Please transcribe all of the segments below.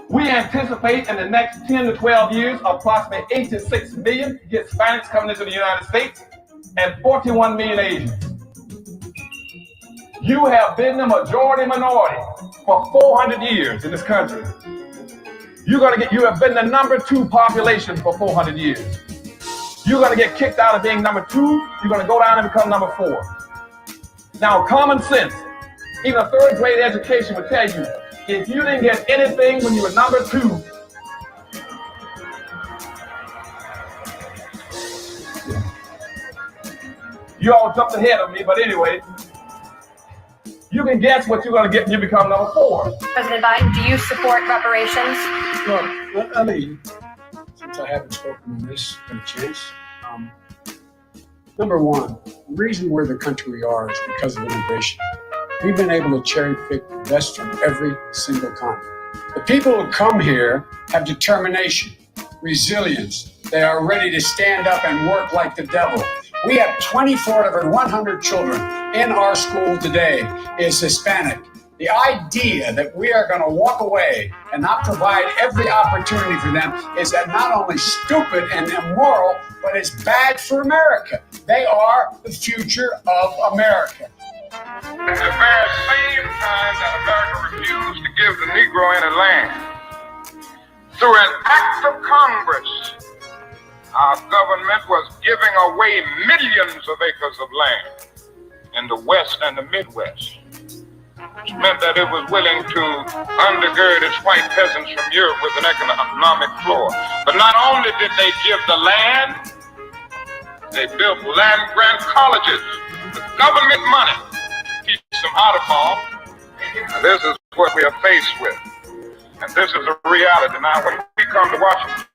We anticipate in the next 10 to 12 years, approximately 8 to 6 million Hispanics coming into the United States and 41 million Asians. You have been the majority minority for 400 years in this country. You have been the number 2 population for 400 years. You're going to get kicked out of being number 2. You're going to go down and become number 4. Now, common sense, even a 3rd grade education would tell you, if you didn't get anything when you were number 2, you all jumped ahead of me, but anyway, you can guess what you're going to get when you become number 4. President Biden, do you support reparations? Well, I mean, since I haven't spoken on this in a chance, number one, the reason we're the country we are is because of immigration. We've been able to cherry pick the best from every single continent. The people who come here have determination, resilience. They are ready to stand up and work like the devil. We have 24 of our 100 children in our school today is Hispanic. The idea that we are going to walk away and not provide every opportunity for them is not only stupid and immoral, but it's bad for America. They are the future of America. At the very same time that America refused to give the Negro any land, through an act of Congress, our government was giving away millions of acres of land in the West and the Midwest, which meant that it was willing to undergird its white peasants from Europe with an economic floor. But not only did they give the land, they built land-grant colleges with government money to teach them how to farm. And this is what we are faced with. And this is a reality. Now, when we come to Washington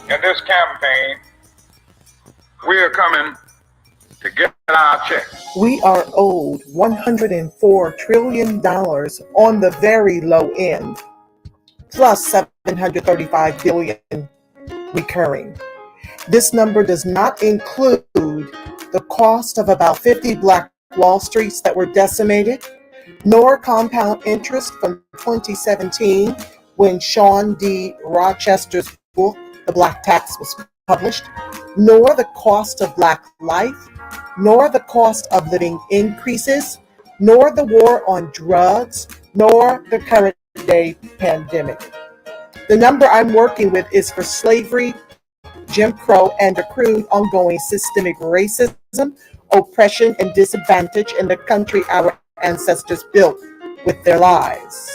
in this campaign, we are coming to get our check. We are owed $104 trillion on the very low end, plus $735 billion recurring. This number does not include the cost of about 50 Black Wall Streets that were decimated, nor compound interest from 2017 when Sean D. Rochester's book, The Black Tax, was published, nor the cost of Black life, nor the cost of living increases, nor the war on drugs, nor the current day pandemic. The number I'm working with is for slavery, Jim Crow, and accrued ongoing systemic racism, oppression, and disadvantage in the country our ancestors built with their lives.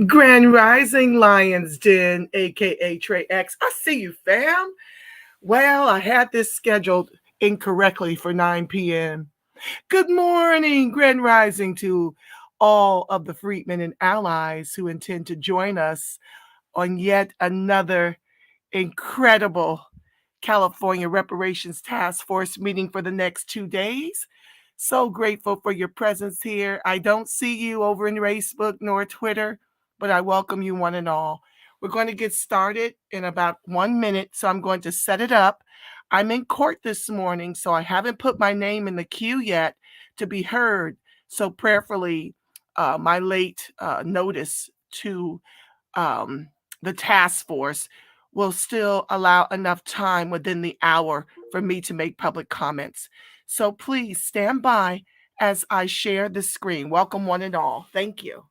Grand Rising Lions Den, aka Trey X. I see you, fam. Well, I had this scheduled incorrectly for 9 p.m. Good morning, Grand Rising to all of the freedmen and allies who intend to join us on yet another incredible California Reparations Task Force meeting for the next 2 days. So grateful for your presence here. I don't see you over in Facebook nor Twitter, but I welcome you one and all. We're going to get started in about 1 minute, so I'm going to set it up. I'm in court this morning, so I haven't put my name in the queue yet to be heard. So prayerfully, my late notice to the task force will still allow enough time within the hour for me to make public comments. So please stand by as I share the screen. Welcome one and all. Thank you.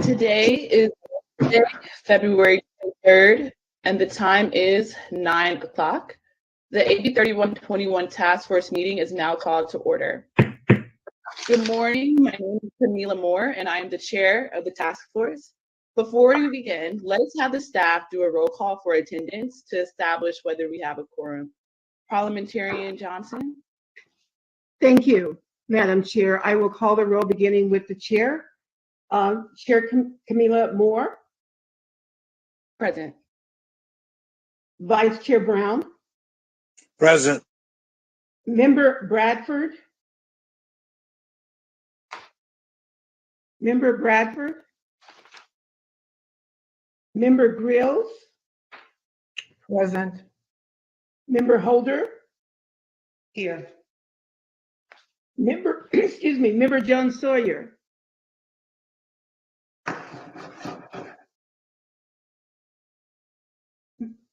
Today is Thursday, February 23rd, and the time is 9 o'clock. The AB 3121 Task Force meeting is now called to order. Good morning. My name is Camila Moore, and I am the chair of the task force. Before we begin, let us have the staff do a roll call for attendance to establish whether we have a quorum. Parliamentarian Johnson. Thank you, Madam Chair. I will call the roll beginning with the chair. Chair Camila Moore. Present. Vice Chair Brown. Present. Member Bradford. Member Bradford. Member Grills. Present. Member Holder. Here. Member, excuse me, Member Jones Sawyer.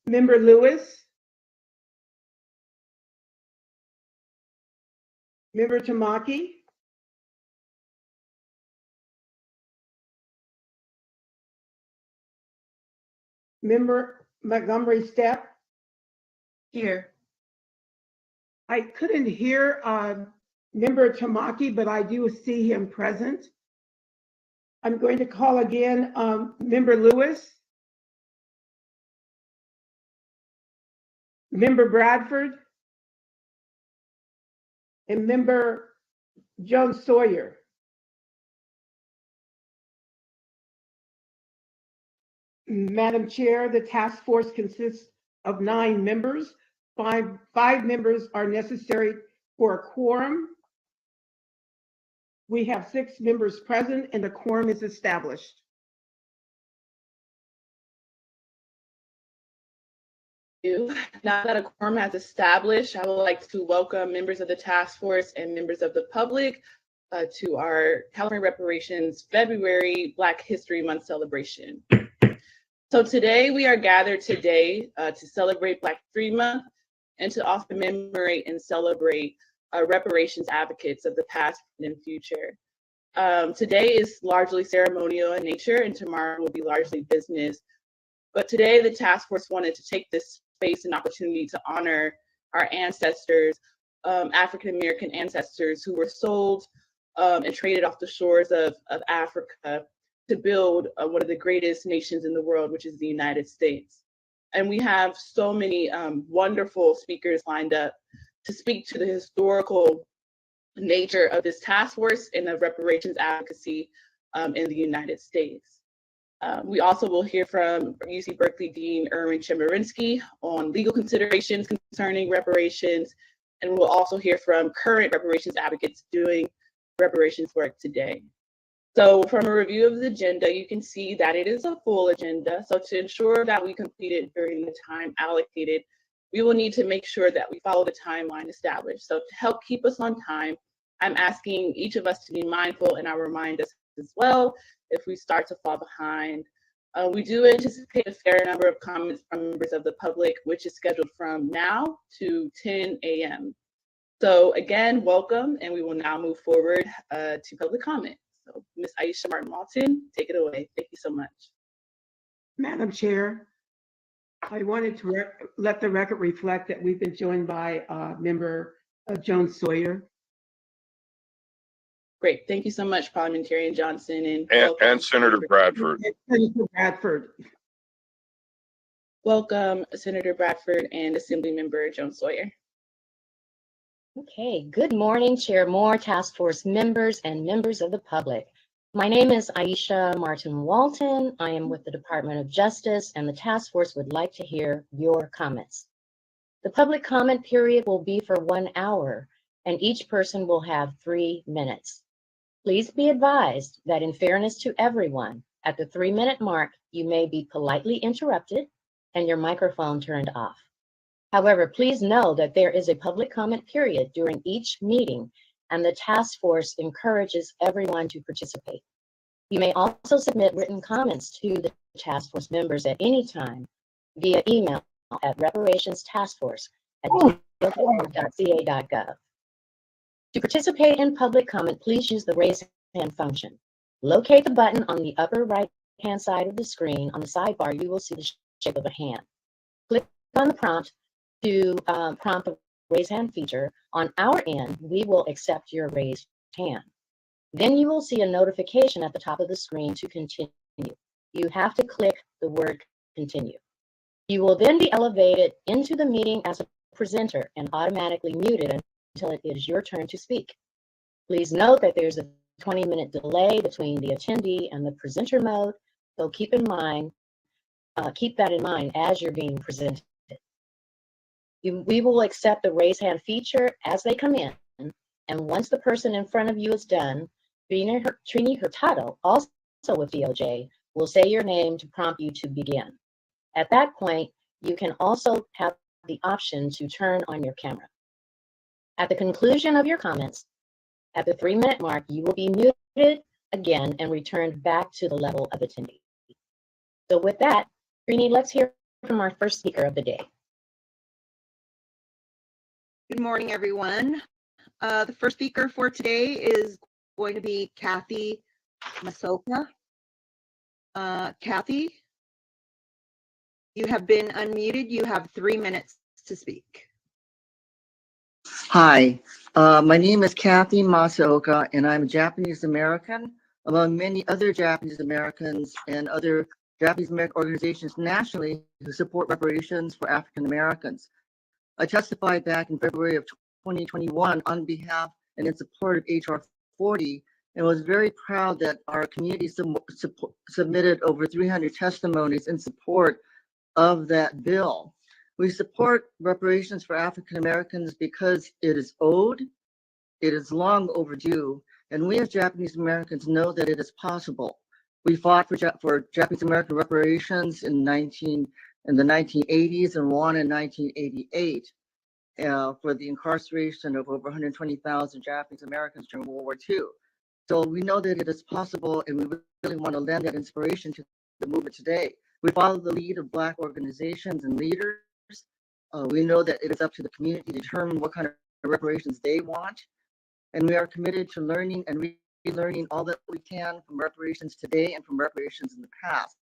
Member Lewis. Member Tamaki. Member Montgomery Stepp. Here. I couldn't hear Member Tamaki, but I do see him present. I'm going to call again Member Lewis. Member Bradford. And Member Jones Sawyer. Madam Chair, the task force consists of 9 members. Five members are necessary for a quorum. We have 6 members present and a quorum is established. Now that a quorum has established, I would like to welcome members of the task force and members of the public to our California Reparations February Black History Month celebration. So today we are gathered today to celebrate Black History Month and to also commemorate and celebrate reparations advocates of the past and future. Today is largely ceremonial in nature and tomorrow will be largely business. But today the task force wanted to take this space and opportunity to honor our ancestors, African-American ancestors who were sold and traded off the shores of Africa to build one of the greatest nations in the world, which is the United States. And we have so many wonderful speakers lined up to speak to the historical nature of this task force and of reparations advocacy in the United States. We also will hear from UC Berkeley Dean Erwin Chemerinsky on legal considerations concerning reparations, and we'll also hear from current reparations advocates doing reparations work today. So from a review of the agenda, you can see that it is a full agenda. So to ensure that we complete it during the time allocated, we will need to make sure that we follow the timeline established. So to help keep us on time, I'm asking each of us to be mindful and I'll remind us as well if we start to fall behind. We do anticipate a fair number of comments from members of the public, which is scheduled from now to 10 a.m. So again, welcome, and we will now move forward to public comment. So Ms. Aisha Martin-Malton, take it away. Thank you so much. Madam Chair, I wanted to let the record reflect that we've been joined by member Joan Sawyer. Great. Thank you so much, Parliamentarian Johnson, And Senator Bradford. Senator Bradford. Welcome, Senator Bradford and Assemblymember Joan Sawyer. Okay, good morning, Chair Moore, task force members, and members of the public. My name is Aisha Martin Walton. I am with the Department of Justice, and the task force would like to hear your comments. The public comment period will be for 1 hour, and each person will have 3 minutes. Please be advised that in fairness to everyone, at the 3-minute mark, you may be politely interrupted and your microphone turned off. However, please know that there is a public comment period during each meeting, and the task force encourages everyone to participate. You may also submit written comments to the task force members at any time via email at reparationstaskforce@gov.ca.gov. To participate in public comment, please use the raise hand function. Locate the button on the upper right-hand side of the screen. On the sidebar, you will see the shape of a hand. Click on the prompt to prompt the raise hand feature. On our end, we will accept your raised hand. Then you will see a notification at the top of the screen to continue. You have to click the word continue. You will then be elevated into the meeting as a presenter and automatically muted until it is your turn to speak. Please note that there's a 20-minute delay between the attendee and the presenter mode, so keep that in mind as you're being presented. We will accept the raise hand feature as they come in, and once the person in front of you is done, Trini Hurtado, also with DOJ, will say your name to prompt you to begin. At that point, you can also have the option to turn on your camera. At the conclusion of your comments, at the 3-minute mark, you will be muted again and returned back to the level of attendee. So with that, Trini, let's hear from our first speaker of the day. Good morning, everyone. The first speaker for today is going to be Kathy Masoka. Kathy, you have been unmuted. You have 3 minutes to speak. Hi, my name is Kathy Masaoka, and I'm a Japanese American, among many other Japanese Americans and other Japanese American organizations nationally who support reparations for African Americans. I testified back in February of 2021 on behalf and in support of HR 40, and was very proud that our community submitted over 300 testimonies in support of that bill. We support reparations for African Americans because it is owed, it is long overdue, and we as Japanese Americans know that it is possible. We fought for Japanese American reparations in the 1980s and won in 1988 for the incarceration of over 120,000 Japanese Americans during World War II. So we know that it is possible, and we really want to lend that inspiration to the movement today. We follow the lead of Black organizations and leaders. We know that it is up to the community to determine what kind of reparations they want. And we are committed to learning and relearning all that we can from reparations today and from reparations in the past.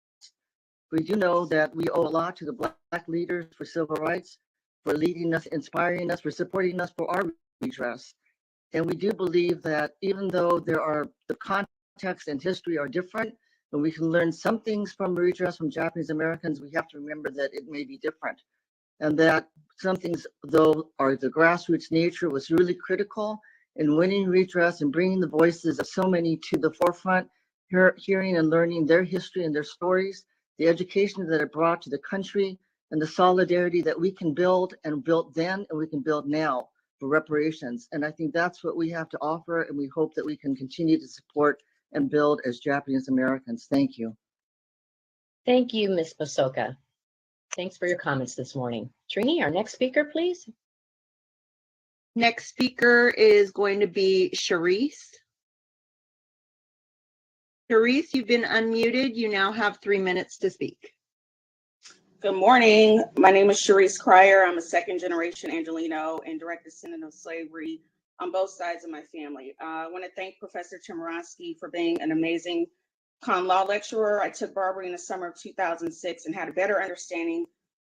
We do know that we owe a lot to the Black leaders for civil rights, for leading us, inspiring us, for supporting us for our redress. And we do believe that even though the context and history are different, and we can learn some things from redress from Japanese Americans, we have to remember that it may be different. And that some things, though, are the grassroots nature was really critical in winning redress and bringing the voices of so many to the forefront, hearing and learning their history and their stories, the education that it brought to the country, and the solidarity that we can build and built then and we can build now for reparations. And I think that's what we have to offer, and we hope that we can continue to support and build as Japanese Americans. Thank you. Thank you, Ms. Masoka. Thanks for your comments this morning. Trini, our next speaker, please. Next speaker is going to be Charisse. Charisse, you've been unmuted. You now have 3 minutes to speak. Good morning. My name is Charisse Cryer. I'm a second-generation Angelino and direct descendant of slavery on both sides of my family. I want to thank Professor Chemerinsky for being an amazing con law lecturer. I took Barbary in the summer of 2006 and had a better understanding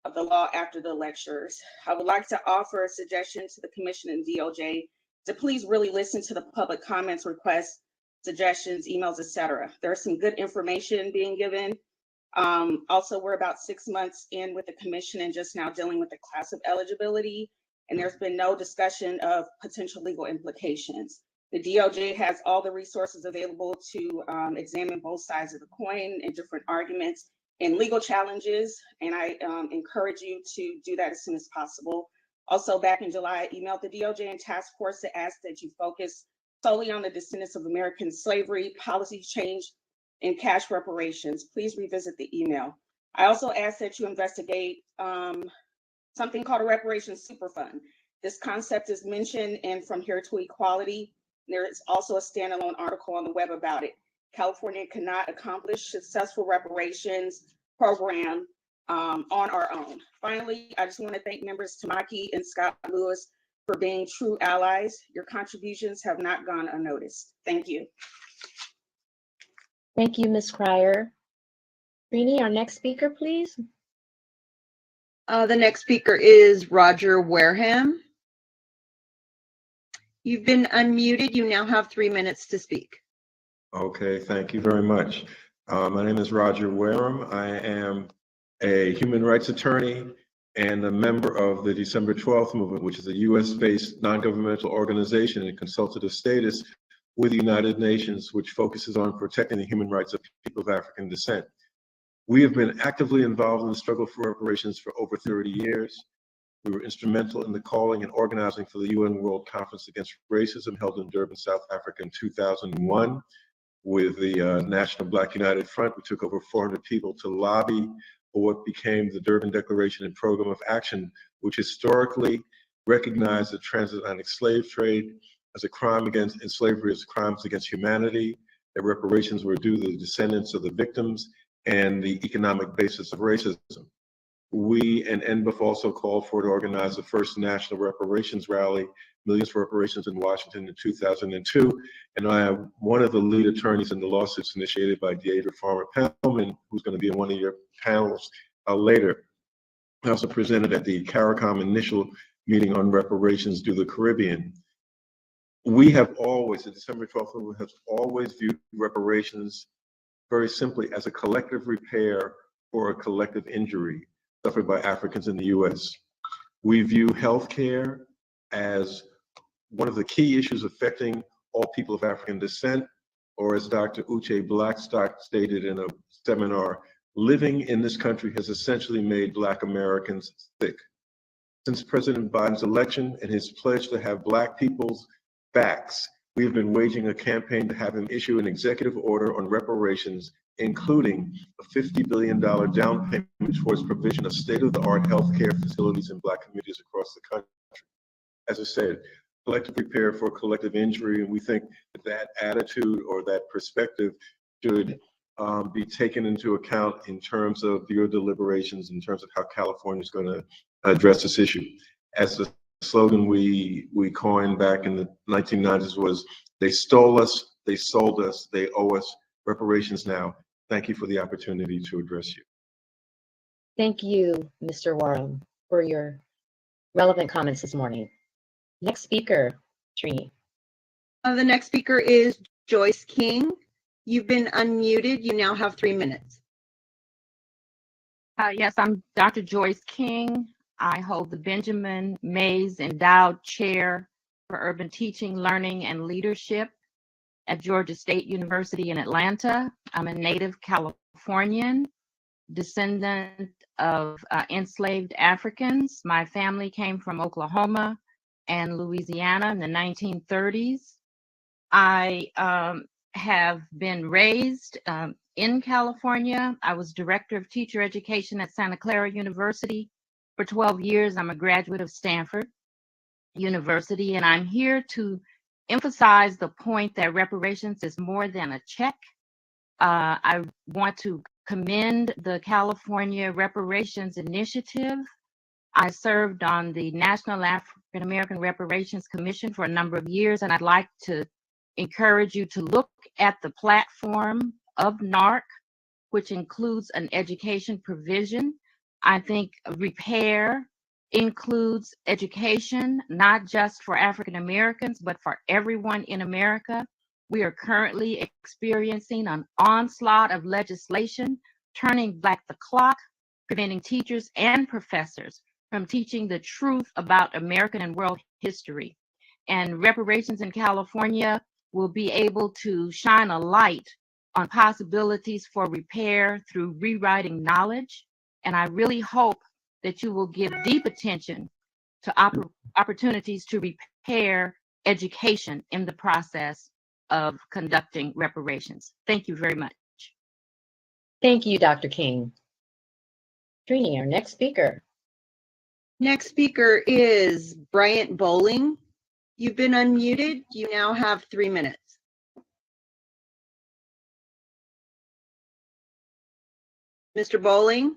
of the law after the lectures. I would like to offer a suggestion to the Commission and DOJ to please really listen to the public comments, requests, suggestions, emails, etc. There's some good information being given. Also, we're about 6 months in with the Commission and just now dealing with the class of eligibility, and there's been no discussion of potential legal implications. The DOJ has all the resources available to examine both sides of the coin and different arguments and legal challenges, and I encourage you to do that as soon as possible. Also, back in July, I emailed the DOJ and task force to ask that you focus solely on the descendants of American slavery, policy change, and cash reparations. Please revisit the email. I also ask that you investigate something called a reparations superfund. This concept is mentioned in From Here to Equality. There is also a standalone article on the web about it. California cannot accomplish successful reparations program on our own. Finally, I just want to thank members Tamaki and Scott Lewis for being true allies. Your contributions have not gone unnoticed. Thank you. Thank you, Ms. Cryer. Rini, our next speaker, please. The next speaker is Roger Wareham. You've been unmuted. You now have 3 minutes to speak. Okay, thank you very much. My name is Roger Wareham. I am a human rights attorney and a member of the December 12th movement, which is a US-based non-governmental organization in consultative status with the United Nations, which focuses on protecting the human rights of people of African descent. We have been actively involved in the struggle for reparations for over 30 years. We were instrumental in the calling and organizing for the UN World Conference Against Racism held in Durban, South Africa in 2001. With the National Black United Front, we took over 400 people to lobby for what became the Durban Declaration and Program of Action, which historically recognized the transatlantic slave trade as a crime against, and slavery as crimes against humanity, that reparations were due to the descendants of the victims and the economic basis of racism. We and NBF also called for to organize the first national reparations rally, Millions for Reparations in Washington in 2002. And I am one of the lead attorneys in the lawsuits initiated by Deadria Farmer-Paellmann, who's going to be in one of your panels later. I also presented at the CARICOM initial meeting on reparations due to the Caribbean. We have always, the December 12th movement has always viewed reparations very simply as a collective repair for a collective injury suffered by Africans in the US. We view healthcare as one of the key issues affecting all people of African descent, or as Dr. Uche Blackstock stated in a seminar, living in this country has essentially made Black Americans sick. Since President Biden's election and his pledge to have Black people's backs, we have been waging a campaign to have him issue an executive order on reparations, including a $50 billion down payment towards provision of state-of-the-art healthcare facilities in Black communities across the country. As I said, collective repair for collective injury, and we think that that attitude or that perspective should be taken into account in terms of your deliberations, in terms of how California is going to address this issue. As the slogan we coined back in the 1990s was, they stole us, they sold us, they owe us reparations now. Thank you for the opportunity to address you. Thank you, Mr. Wareham, for your relevant comments this morning. Next speaker, Trini. The next speaker is Joyce King. You've been unmuted. You now have 3 minutes. Yes, I'm Dr. Joyce King. I hold the Benjamin Mays Endowed Chair for Urban Teaching, Learning, and Leadership at Georgia State University in Atlanta. I'm a native Californian, descendant of enslaved Africans. My family came from Oklahoma and Louisiana in the 1930s. I have been raised in California. I was director of teacher education at Santa Clara University for 12 years. I'm a graduate of Stanford University, and I'm here to emphasize the point that reparations is more than a check. I want to commend the California Reparations Initiative. I served on the National African American Reparations Commission for a number of years, and I'd like to encourage you to look at the platform of NARC, which includes an education provision. I think repair includes education, not just for African Americans, but for everyone in America. We are currently experiencing an onslaught of legislation, turning back the clock, preventing teachers and professors from teaching the truth about American and world history. And reparations in California will be able to shine a light on possibilities for repair through rewriting knowledge. And I really hope that you will give deep attention to opportunities to repair education in the process of conducting reparations. Thank you very much. Thank you, Dr. King. Trini, our next speaker. Next speaker is Bryant Bowling. You've been unmuted. You now have 3 minutes. Mr. Bowling?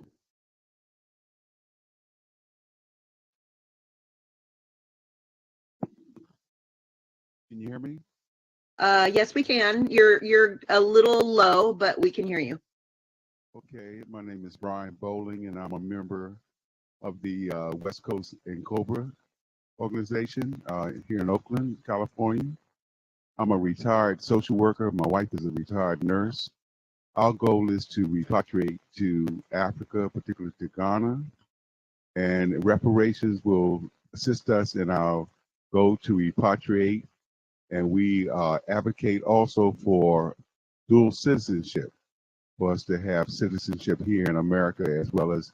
Can you hear me? Yes, we can. You're a little low, but we can hear you. Okay, my name is Bryant Bowling, and I'm a member of the West Coast Cobra organization here in Oakland, California. I'm a retired social worker. My wife is a retired nurse. Our goal is to repatriate to Africa, particularly to Ghana, and reparations will assist us in our goal to repatriate. And we advocate also for dual citizenship, for us to have citizenship here in America as well as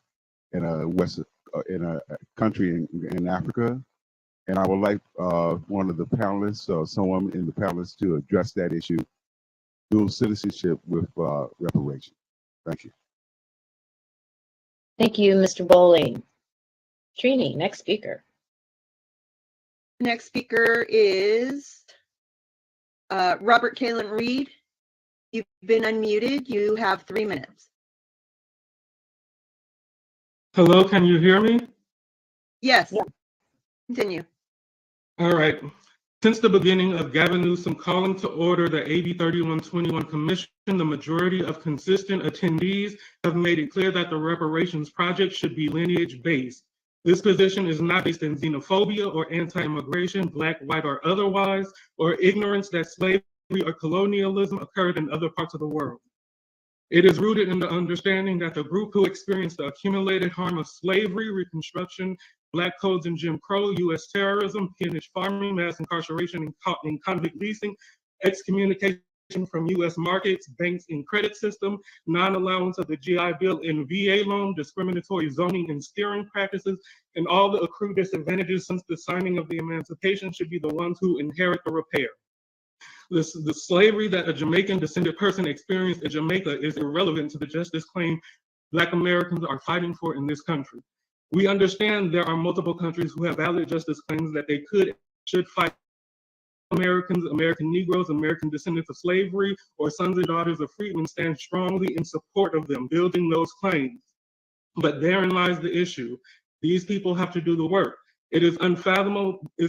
in a country in Africa. And I would like one of the panelists or someone in the panelists to address that issue, dual citizenship with reparations. Thank you. Thank you, Mr. Bowling. Trini, next speaker. Next speaker is Robert Caylen Reed. You've been unmuted. You have 3 minutes. Hello, can you hear me? Yes. Yeah. Continue. All right. Since the beginning of Gavin Newsom calling to order the AB 3121 Commission, the majority of consistent attendees have made it clear that the reparations project should be lineage-based. This position is not based in xenophobia or anti-immigration, Black, white, or otherwise, or ignorance that slavery or colonialism occurred in other parts of the world. It is rooted in the understanding that the group who experienced the accumulated harm of slavery, Reconstruction, Black codes and Jim Crow, U.S. terrorism, peonage farming, mass incarceration and convict leasing, excommunication from U.S. markets, banks and credit system, non-allowance of the GI Bill and VA loan, discriminatory zoning and steering practices, and all the accrued disadvantages since the signing of the Emancipation should be the ones who inherit the repair. The slavery that a Jamaican descended person experienced in Jamaica is irrelevant to the justice claim Black Americans are fighting for in this country. We understand there are multiple countries who have valid justice claims that they should fight. Americans, American Negroes, American descendants of slavery, or sons and daughters of freedmen stand strongly in support of them, building those claims. But therein lies the issue. These people have to do the work. It is unfathomable to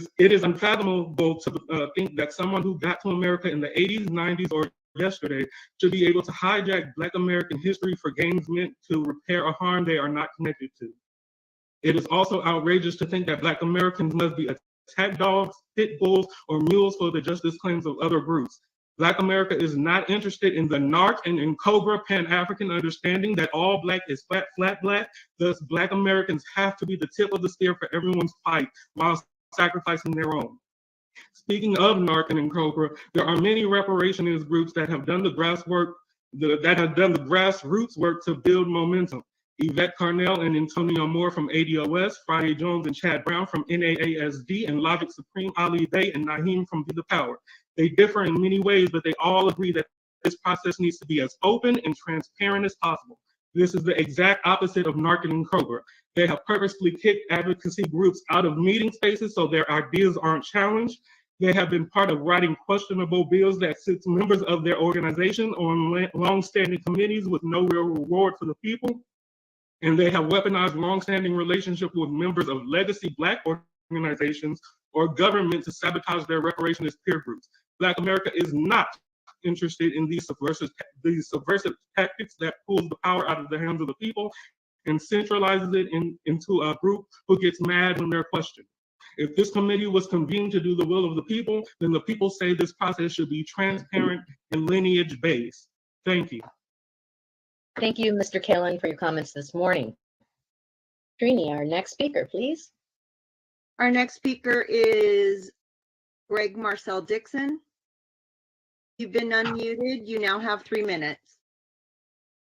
think that someone who got to America in the 80s, 90s, or yesterday should be able to hijack Black American history for gains meant to repair a harm they are not connected to. It is also outrageous to think that Black Americans must be attack dogs, pit bulls, or mules for the justice claims of other groups. Black America is not interested in the NARC and in COBRA Pan-African understanding that all Black is flat Black. Thus, Black Americans have to be the tip of the spear for everyone's fight while sacrificing their own. Speaking of NARC and COBRA, there are many reparationist groups that have done the grassroots work to build momentum. Yvette Carnell and Antonio Moore from ADOS, Friday Jones and Chad Brown from NAASD, and Logic Supreme, Ali Bay and Naheem from Be the Power. They differ in many ways, but they all agree that this process needs to be as open and transparent as possible. This is the exact opposite of NARC and COBRA. They have purposely kicked advocacy groups out of meeting spaces so their ideas aren't challenged. They have been part of writing questionable bills that sits members of their organization on long-standing committees with no real reward for the people. And they have weaponized long-standing relationships with members of legacy Black organizations or government to sabotage their reparationist peer groups. Black America is not interested in these subversive tactics that pulls the power out of the hands of the people and centralizes it into a group who gets mad when they're questioned. If this committee was convened to do the will of the people, then the people say this process should be transparent and lineage-based. Thank you. Thank you, Mr. Caylen, for your comments this morning. Trini, our next speaker, please. Our next speaker is Greg Marcel Dixon. You've been unmuted. You now have 3 minutes.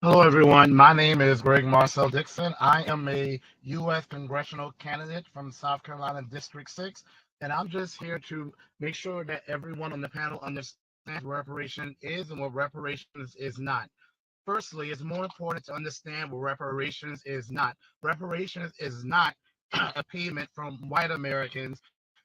Hello, everyone. My name is Greg Marcel Dixon. I am a U.S. congressional candidate from South Carolina District 6, and I'm just here to make sure that everyone on the panel understands what reparation is and what reparations is not. Firstly, it's more important to understand what reparations is not. Reparations is not a payment from white Americans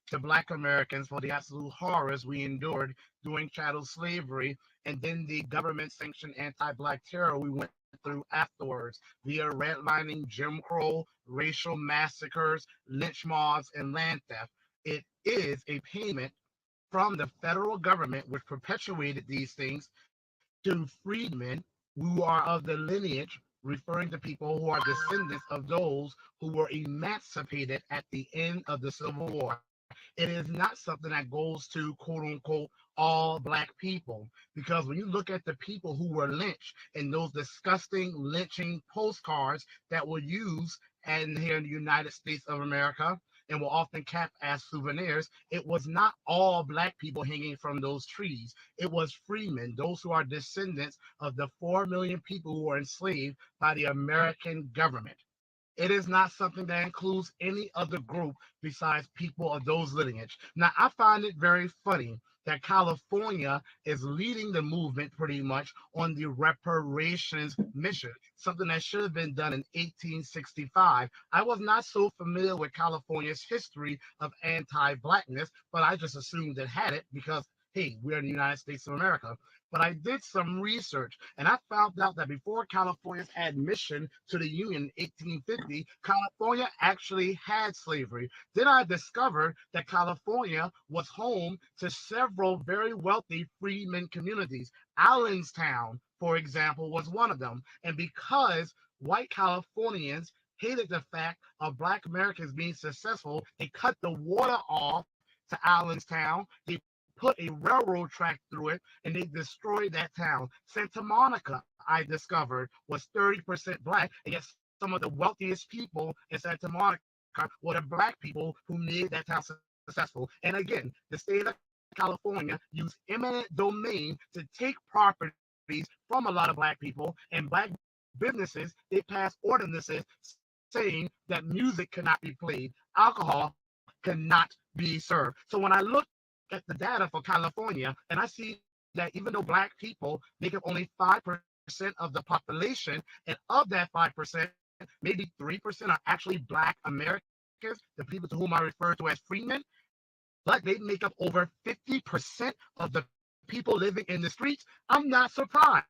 to Black Americans for the absolute horrors we endured during chattel slavery and then the government-sanctioned anti-Black terror we went through afterwards via redlining, Jim Crow, racial massacres, lynch mobs, and land theft. It is a payment from the federal government, which perpetuated these things, to freedmen who are of the lineage, referring to people who are descendants of those who were emancipated at the end of the Civil War. It is not something that goes to quote unquote all Black people, because when you look at the people who were lynched and those disgusting lynching postcards that were used and here in the United States of America and were often kept as souvenirs, it was not all Black people hanging from those trees. It was freemen, those who are descendants of the 4 million people who were enslaved by the American government. It is not something that includes any other group besides people of those lineage. Now, I find it very funny that California is leading the movement pretty much on the reparations mission, something that should have been done in 1865. I was not so familiar with California's history of anti-Blackness, but I just assumed it had it because, hey, we're in the United States of America. But I did some research and I found out that before California's admission to the Union in 1850, California actually had slavery. Then I discovered that California was home to several very wealthy freedmen communities. Allenstown, for example, was one of them. And because white Californians hated the fact of Black Americans being successful, they cut the water off to Allenstown. They put a railroad track through it, and they destroyed that town. Santa Monica, I discovered, was 30% Black, and yet some of the wealthiest people in Santa Monica were the Black people who made that town successful. And again, the state of California used eminent domain to take properties from a lot of Black people, and Black businesses, they passed ordinances saying that music cannot be played, alcohol cannot be served. So when I look at the data for California, and I see that even though Black people make up only 5% of the population, and of that 5%, maybe 3% are actually Black Americans, the people to whom I refer to as freemen, but they make up over 50% of the people living in the streets. I'm not surprised,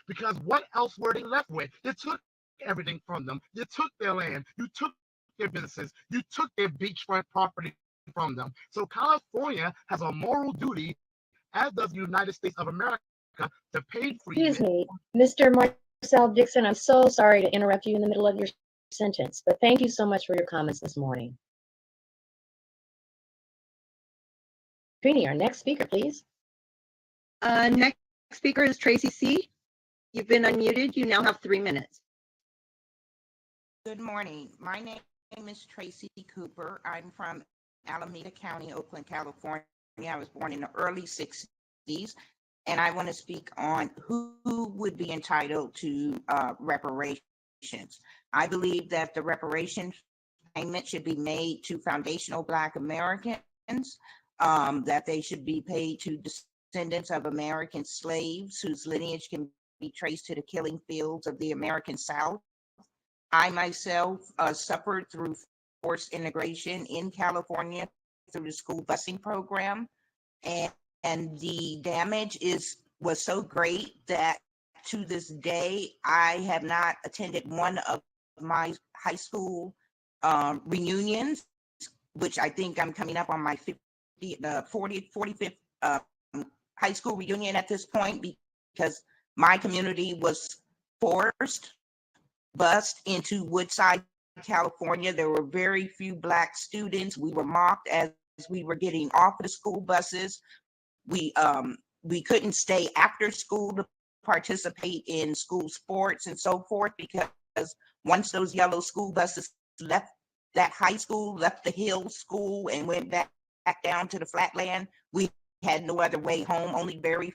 because what else were they left with? They took everything from them. You took their land, you took their businesses, you took their beachfront property from them. So California has a moral duty, as does the United States of America, to pay freedmen. Excuse me, Mr. Marcel Dixon, I'm so sorry to interrupt you in the middle of your sentence, but thank you so much for your comments this morning. Trini, our next speaker, please. Next speaker is Tracy C. You've been unmuted. You now have 3 minutes. Good morning. My name is Tracy Cooper. I'm from Alameda County, Oakland, California. I was born in the early 60s, and I want to speak on who would be entitled to reparations. I believe that the reparations payment should be made to foundational Black Americans, that they should be paid to descendants of American slaves whose lineage can be traced to the killing fields of the American South. I myself suffered through forced integration in California through the school busing program, and the damage was so great that to this day I have not attended one of my high school reunions, which I think I'm coming up on my 45th high school reunion at this point, because my community was forced bused into Woodside, California. There were very few Black students. We were mocked as we were getting off of the school buses. We couldn't stay after school to participate in school sports and so forth, because once those yellow school buses left that high school, left the hill school and went back down to the flatland, we had no other way home. Only very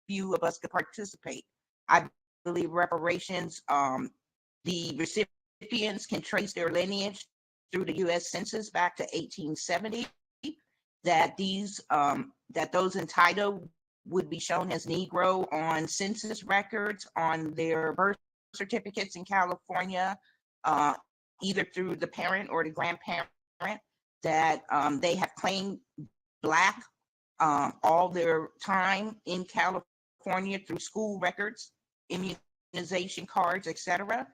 few of us could participate. I believe reparations, the recipients can trace their lineage through the U.S. Census back to 1870, that those entitled would be shown as Negro on census records, on their birth certificates in California, either through the parent or the grandparent, that they have claimed Black all their time in California through school records, immunization cards, etc.,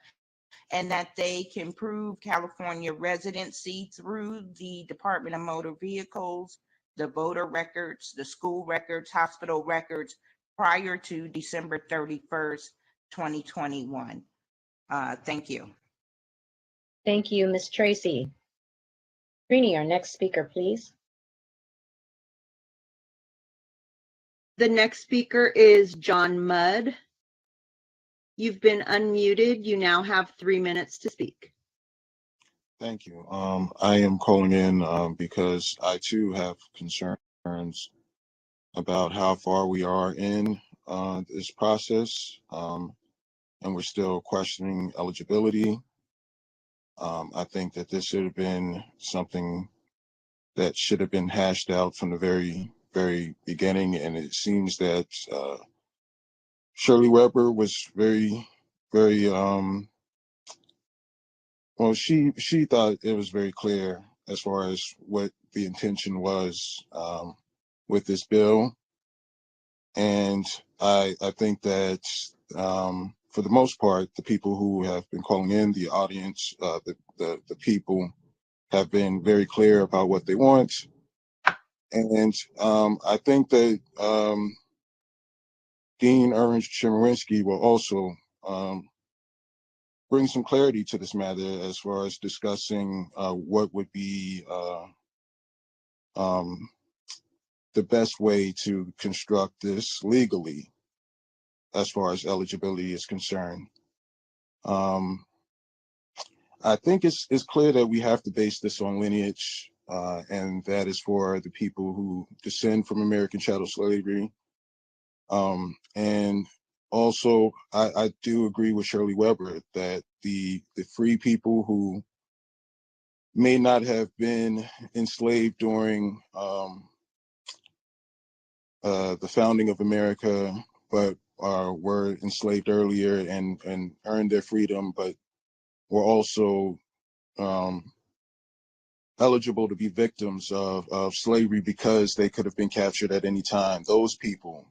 and that they can prove California residency through the Department of Motor Vehicles, the voter records, the school records, hospital records prior to December 31st, 2021. Thank you. Thank you, Ms. Tracy. Rini, our next speaker, please. The next speaker is John Mudd. You've been unmuted. You now have 3 minutes to speak. Thank you. I am calling in because I too have concerns about how far we are in this process, and we're still questioning eligibility. I think that this should have been something that should have been hashed out from the very beginning, and it seems that Shirley Weber was very well, she thought it was very clear as far as what the intention was with this bill. And I think that for the most part, the people who have been calling in, the audience, the people have been very clear about what they want. And I think that Dean Ernest Chemerinsky will also bring some clarity to this matter as far as discussing what would be the best way to construct this legally as far as eligibility is concerned. I think it's clear that we have to base this on lineage, and that is for the people who descend from American chattel slavery. And also, I do agree with Shirley Weber that the free people who may not have been enslaved during the founding of America, but were enslaved earlier and earned their freedom, but were also eligible to be victims of slavery because they could have been captured at any time. Those people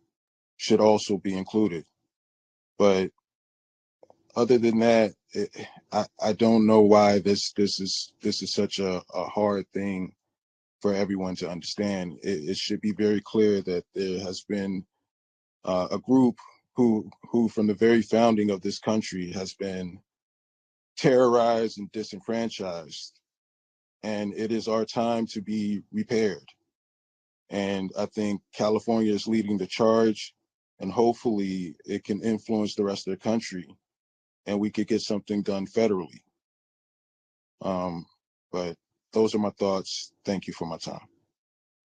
should also be included. But other than that, I don't know why this is such a hard thing for everyone to understand. It should be very clear that there has been a group who from the very founding of this country has been terrorized and disenfranchised, and it is our time to be repaired. And I think California is leading the charge, and hopefully it can influence the rest of the country and we could get something done federally. But those are my thoughts. Thank you for my time.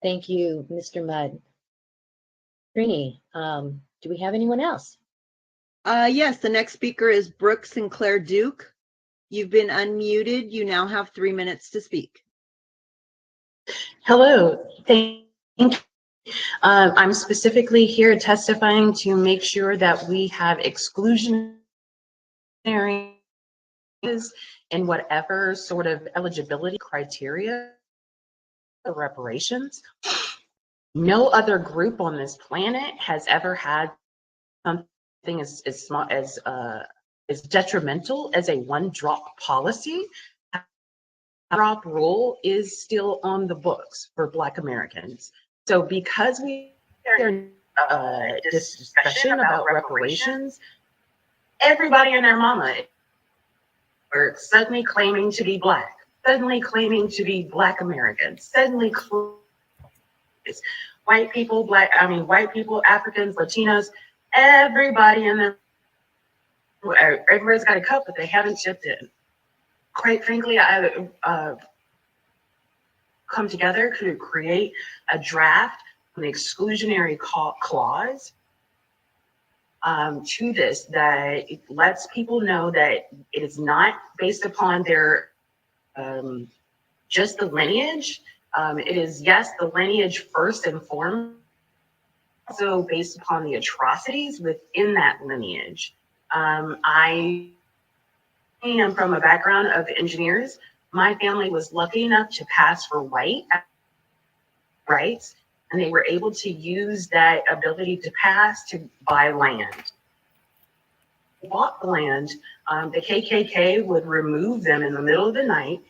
Thank you, Mr. Mudd. Rini, do we have anyone else? Yes, the next speaker is Brooke Sinclair Duke. You've been unmuted. You now have 3 minutes to speak. Hello, thank you. I'm specifically here testifying to make sure that we have exclusionary in whatever sort of eligibility criteria for reparations. No other group on this planet has ever had something as small as detrimental as a one-drop policy. Drop rule is still on the books for Black Americans. So because we are in this discussion about reparations, everybody and their mama or suddenly claiming to be Black, suddenly claiming to be Black Americans, suddenly white people, white people, Africans, Latinos, everybody in the, everybody's got a cup, but they haven't chipped in. Quite frankly, I come together to create a draft, an exclusionary clause to this that it lets people know that it is not based upon their just the lineage. It is, yes, the lineage first and foremost, also based upon the atrocities within that lineage. I am from a background of engineers. My family was lucky enough to pass for white rights, and they were able to use that ability to pass to buy land. They bought the land. The KKK would remove them in the middle of the night,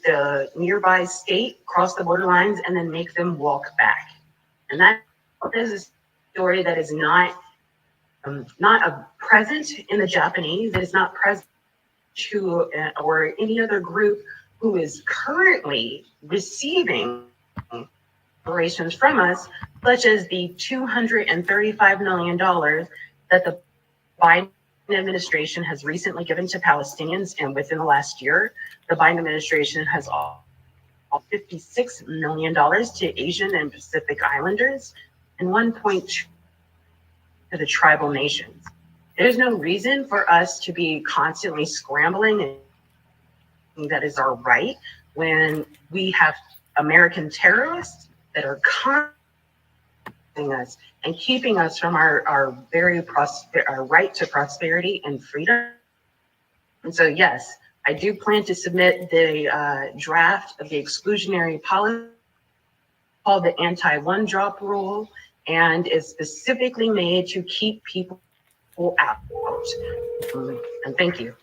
the nearby state, cross the border lines, and then make them walk back. And that is a story that is not present in the Japanese, that is not present to or any other group who is currently receiving reparations from us, such as the $235 million that the Biden administration has recently given to Palestinians, and within the last year, the Biden administration has offered $56 million to Asian and Pacific Islanders and 1.2 to the tribal nations. There's no reason for us to be constantly scrambling, and that is our right, when we have American terrorists that are conquering us and keeping us from our right to prosperity and freedom. And so, yes, I do plan to submit the draft of the exclusionary policy called the anti-one-drop rule, and is specifically made to keep people out. And thank you.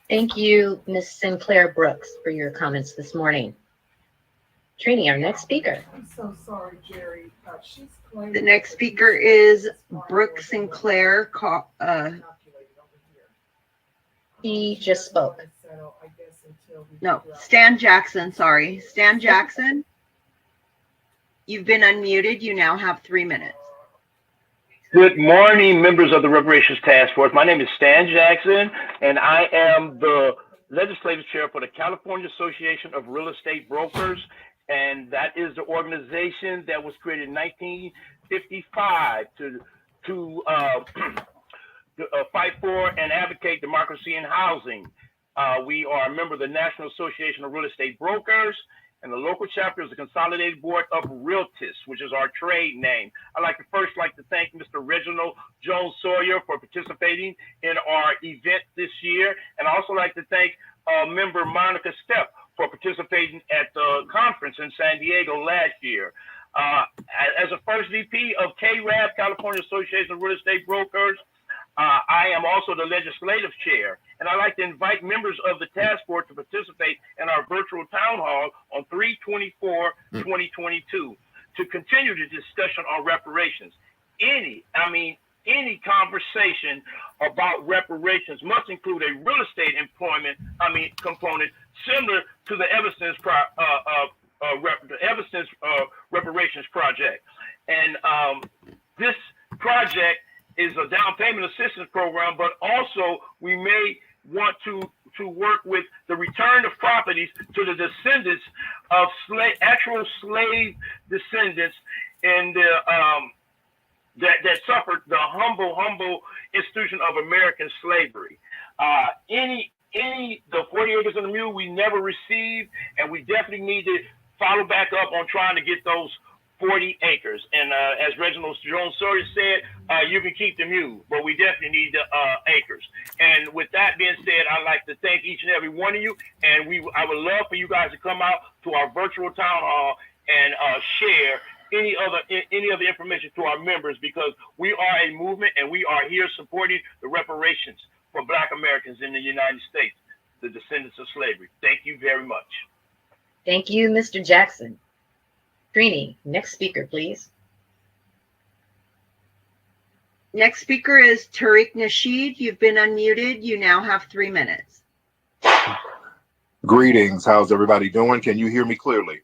Thank you, Ms. Sinclair Brooks, for your comments this morning. Trini, our next speaker. I'm so sorry, Jerry. The next speaker is Brooke Sinclair. He just spoke. No, Stan Jackson, sorry. Stan Jackson, you've been unmuted. You now have 3 minutes. Good morning, members of the Reparations Task Force. My name is Stan Jackson, and I am the legislative chair for the California Association of Real Estate Brokers, and that is the organization that was created in 1955 to fight for and advocate democracy in housing. We are a member of the National Association of Real Estate Brokers, and the local chapter is the Consolidated Board of Realtists, which is our trade name. I'd like to thank Mr. Reginald Jones Sawyer for participating in our event this year, and I also like to thank member Monica Stepp for participating at the conference in San Diego last year. As a first VP of KRAB, California Association of Real Estate Brokers, I am also the legislative chair, and I'd like to invite members of the task force to participate in our virtual town hall on 3/24/2022 to continue the discussion on reparations. Any conversation about reparations must include a real estate component similar to the Evanston's reparations project. And this project is a down payment assistance program, but also we may want to work with the return of properties to the descendants of actual slave descendants and that suffered the humble institution of American slavery. The 40 acres and a mule we never received, and we definitely need to follow back up on trying to get those 40 acres. And as Reginald Jones Sawyer said, you can keep the mule, but we definitely need the acres. And with that being said, I'd like to thank each and every one of you. And I would love for you guys to come out to our virtual town hall and share any other information to our members, because we are a movement and we are here supporting the reparations for Black Americans in the United States, the descendants of slavery. Thank you very much. Thank you, Mr. Jackson. Trini, next speaker, please. Next speaker is Tariq Nasheed. You've been unmuted. You now have 3 minutes. Greetings. How's everybody doing? Can you hear me clearly?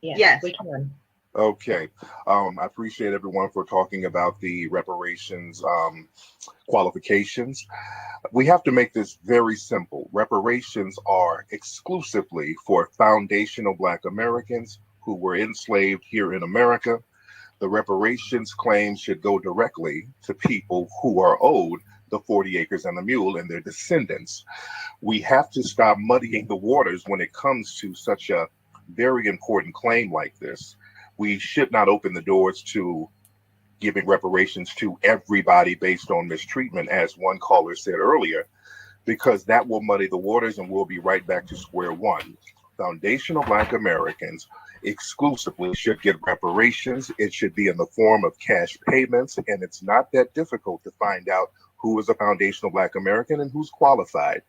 Yes. We can. Okay. I appreciate everyone for talking about the reparations qualifications. We have to make this very simple. Reparations are exclusively for foundational Black Americans who were enslaved here in America. The reparations claim should go directly to people who are owed the 40 acres and a mule and their descendants. We have to stop muddying the waters when it comes to such a very important claim like this. We should not open the doors to giving reparations to everybody based on mistreatment, as one caller said earlier, because that will muddy the waters and we'll be right back to square one. Foundational Black Americans exclusively should get reparations. It should be in the form of cash payments, and it's not that difficult to find out who is a foundational Black American and who's qualified.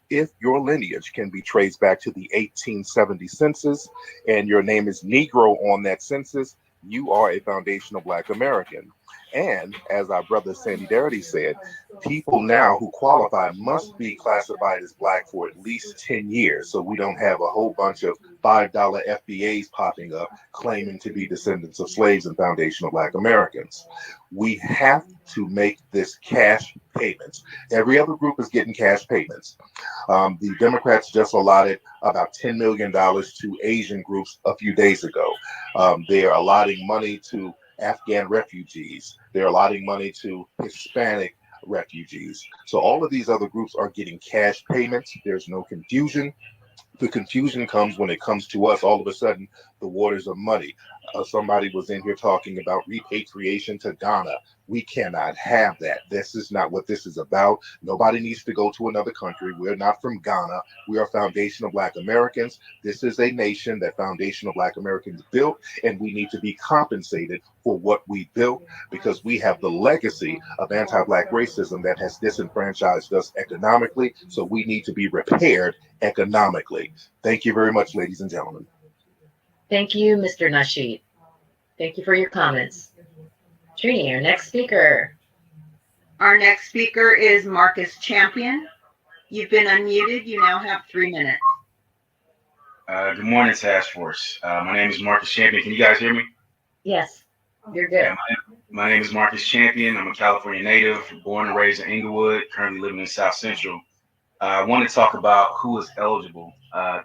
If your lineage can be traced back to the 1870 census and your name is Negro on that census, you are a foundational Black American. And as our brother Sandy Darity said, people now who qualify must be classified as Black for at least 10 years. So we don't have a whole bunch of $5 FBAs popping up claiming to be descendants of slaves and foundational Black Americans. We have to make this cash payments. Every other group is getting cash payments. The Democrats just allotted about $10 million to Asian groups a few days ago. They're allotting money to Afghan refugees. They're allotting money to Hispanic refugees. So all of these other groups are getting cash payments. There's no confusion. The confusion comes when it comes to us. All of a sudden, the waters are muddy. Somebody was in here talking about repatriation to Ghana. We cannot have that. This is not what this is about. Nobody needs to go to another country. We're not from Ghana. We are foundational Black Americans. This is a nation that foundational Black Americans built, and we need to be compensated for what we built because we have the legacy of anti-Black racism that has disenfranchised us economically. So we need to be repaired economically. Thank you very much, ladies and gentlemen. Thank you, Mr. Nasheed. Thank you for your comments. Trini, our next speaker. Our next speaker is Marcus Champion. You've been unmuted. You now have 3 minutes. Good morning, Task Force. My name is Marcus Champion. Can you guys hear me? Yes, you're good. Yeah, my name is Marcus Champion. I'm a California native, born and raised in Inglewood, currently living in South Central. I want to talk about who is eligible.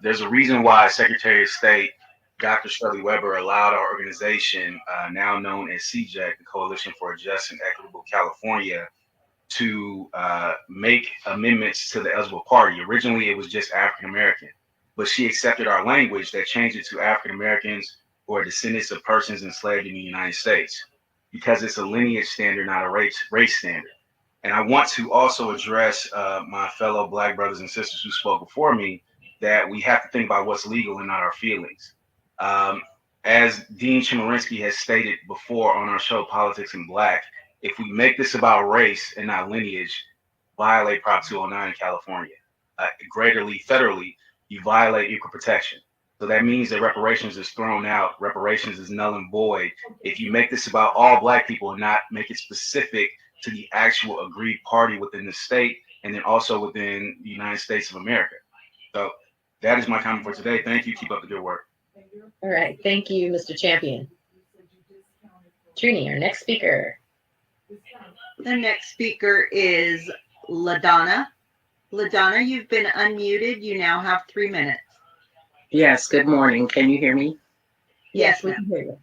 There's a reason why Secretary of State Dr. Shirley Weber allowed our organization, now known as CJAC, the Coalition for a Just and Equitable California, to make amendments to the eligible party. Originally, it was just African American, but she accepted our language that changed it to African Americans who are descendants of persons enslaved in the United States, because it's a lineage standard, not a race standard. And I want to also address my fellow Black brothers and sisters who spoke before me, that we have to think about what's legal and not our feelings. As Dean Chemerinsky has stated before on our show, Politics in Black, if we make this about race and not lineage, violate Prop 209 in California. Greaterly, federally, you violate equal protection. So that means that reparations is thrown out. Reparations is null and void. If you make this about all Black people and not make it specific to the actual agreed party within the state and then also within the United States of America. So that is my comment for today. Thank you. Keep up the good work. All right. Thank you, Mr. Champion. Trini, our next speaker. The next speaker is LaDonna. LaDonna, you've been unmuted. You now have 3 minutes. Yes, good morning. Can you hear me? Yes, we can hear you.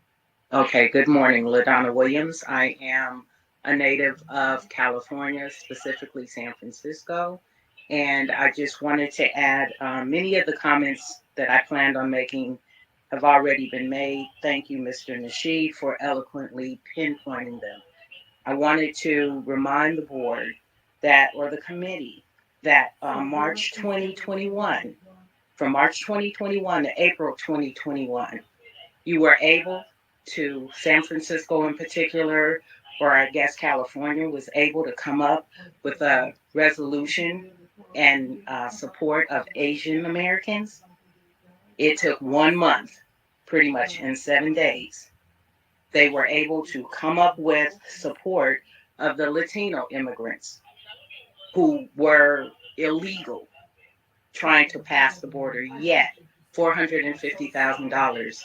Okay, good morning. LaDonna Williams. I am a native of California, specifically San Francisco. And I just wanted to add many of the comments that I planned on making have already been made. Thank you, Mr. Nasheed, for eloquently pinpointing them. I wanted to remind the board that, or the committee, that March 2021, from March 2021 to April 2021, you were able to, San Francisco in particular, or I guess California, was able to come up with a resolution and support of Asian Americans. It took 1 month, pretty much in 7 days. They were able to come up with support of the Latino immigrants who were illegal trying to pass the border, yet $450,000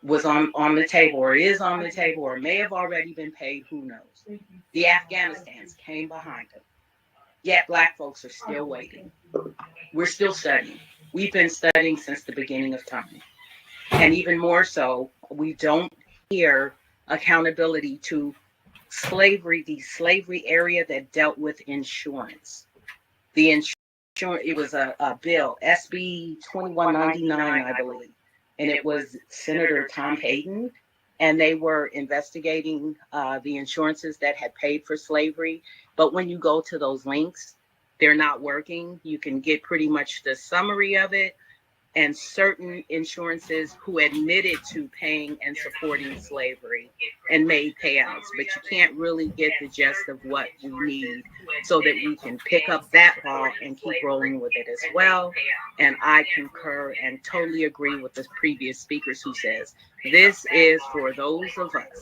was on the table, or is on the table, or may have already been paid, who knows. The Afghanistans came behind them, yet Black folks are still waiting. We're still studying. We've been studying since the beginning of time. And even more so, we don't hear accountability to slavery, the slavery area that dealt with insurance. The insurance, it was a bill, SB 2199, I believe. And it was Senator Tom Hayden, and they were investigating the insurances that had paid for slavery. But when you go to those links, they're not working. You can get pretty much the summary of it, and certain insurances who admitted to paying and supporting slavery and made payouts, but you can't really get the gist of what we need so that we can pick up that ball and keep rolling with it as well. And I concur and totally agree with the previous speakers who says this is for those of us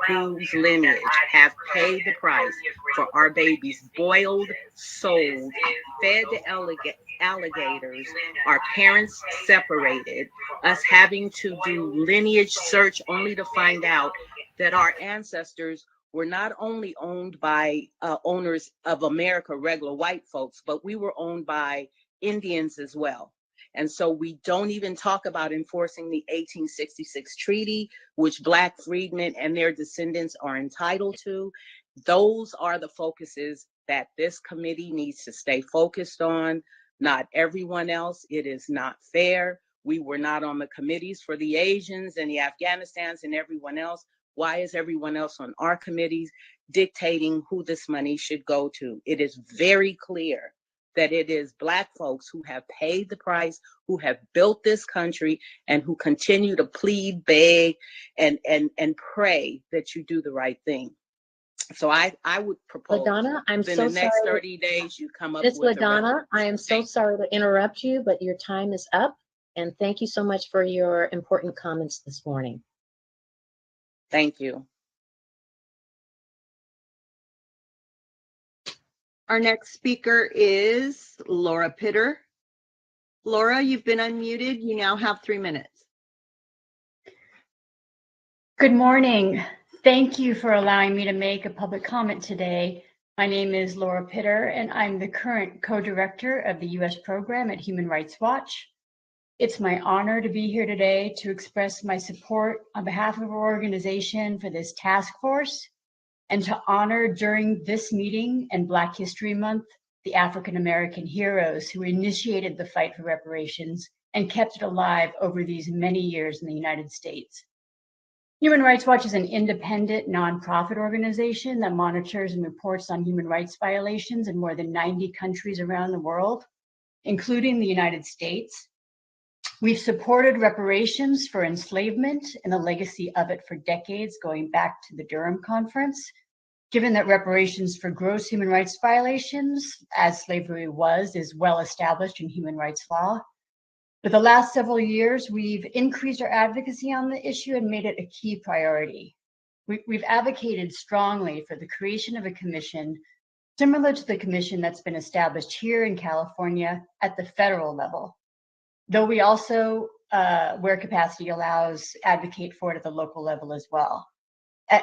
whose lineage have paid the price for our babies boiled, sold, fed to alligators, our parents separated, us having to do lineage search only to find out that our ancestors were not only owned by owners of America, regular white folks, but we were owned by Indians as well. And so we don't even talk about enforcing the 1866 treaty, which Black freedmen and their descendants are entitled to. Those are the focuses that this committee needs to stay focused on, not everyone else. It is not fair. We were not on the committees for the Asians and the Afghanistans and everyone else. Why is everyone else on our committees dictating who this money should go to? It is very clear that it is Black folks who have paid the price, who have built this country, and who continue to plead, beg, and pray that you do the right thing. So I would propose LaDonna, I'm within so the next sorry. 30 days, you come up Ms. with LaDonna, I am so sorry to interrupt you, but your time is up. And thank you so much for your important comments this morning. Thank you. Our next speaker is Laura Pidder. Laura, you've been unmuted. You now have 3 minutes. Good morning. Thank you for allowing me to make a public comment today. My name is Laura Pidder, and I'm the current co-director of the U.S. program at Human Rights Watch. It's my honor to be here today to express my support on behalf of our organization for this task force, and to honor during this meeting and Black History Month, the African-American heroes who initiated the fight for reparations and kept it alive over these many years in the United States. Human Rights Watch is an independent nonprofit organization that monitors and reports on human rights violations in more than 90 countries around the world, including the United States. We've supported reparations for enslavement and the legacy of it for decades, going back to the Durham Conference. Given that reparations for gross human rights violations, as slavery was, is well established in human rights law. For the last several years, we've increased our advocacy on the issue and made it a key priority. We've advocated strongly for the creation of a commission similar to the commission that's been established here in California at the federal level, though we also, where capacity allows, advocate for it at the local level as well.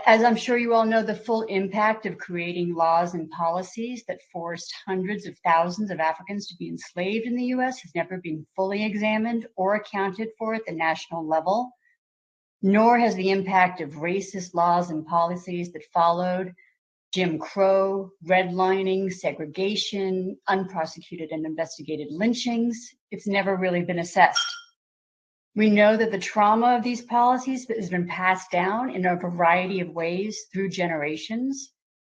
As I'm sure you all know, the full impact of creating laws and policies that forced hundreds of thousands of Africans to be enslaved in the US has never been fully examined or accounted for at the national level, nor has the impact of racist laws and policies that followed: Jim Crow, redlining, segregation, unprosecuted and investigated lynchings. It's never really been assessed. We know that the trauma of these policies has been passed down in a variety of ways through generations,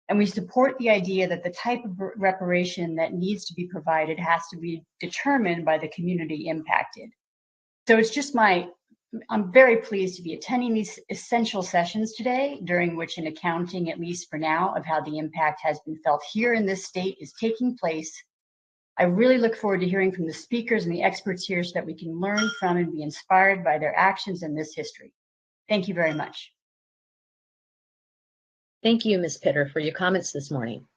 and we support the idea that the type of reparation that needs to be provided has to be determined by the community impacted. So it's just I'm very pleased to be attending these essential sessions today, during which an accounting, at least for now, of how the impact has been felt here in this state is taking place. I really look forward to hearing from the speakers and the experts here so that we can learn from and be inspired by their actions in this history. Thank you very much. Thank you, Ms. Pidder, for your comments this morning.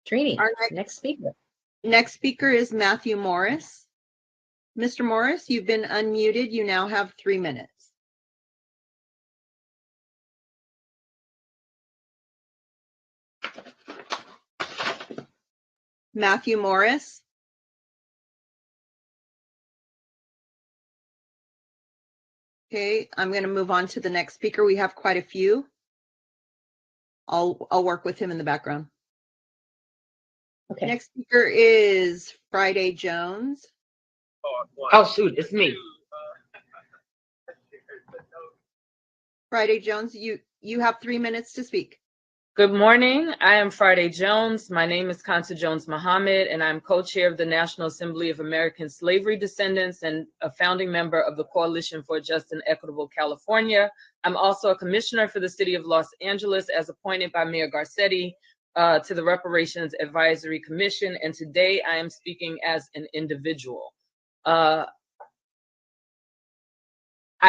Trini, Our next speaker. next speaker is Matthew Morris. Mr. Morris, you've been unmuted. You now have 3 minutes. Matthew Morris. Okay, I'm going to move on to the next speaker. We have quite a few. I'll work with him in the background. Okay. Next speaker is Friday Jones. Oh, shoot, it's me. Friday Jones, you have 3 minutes to speak. Good morning. I am Friday Jones. My name is Kansa Jones Muhammad, and I'm co-chair of the National Assembly of American Slavery Descendants and a founding member of the Coalition for a Just and Equitable California. I'm also a commissioner for the city of Los Angeles as appointed by Mayor Garcetti to the Reparations Advisory Commission, and today I am speaking as an individual. I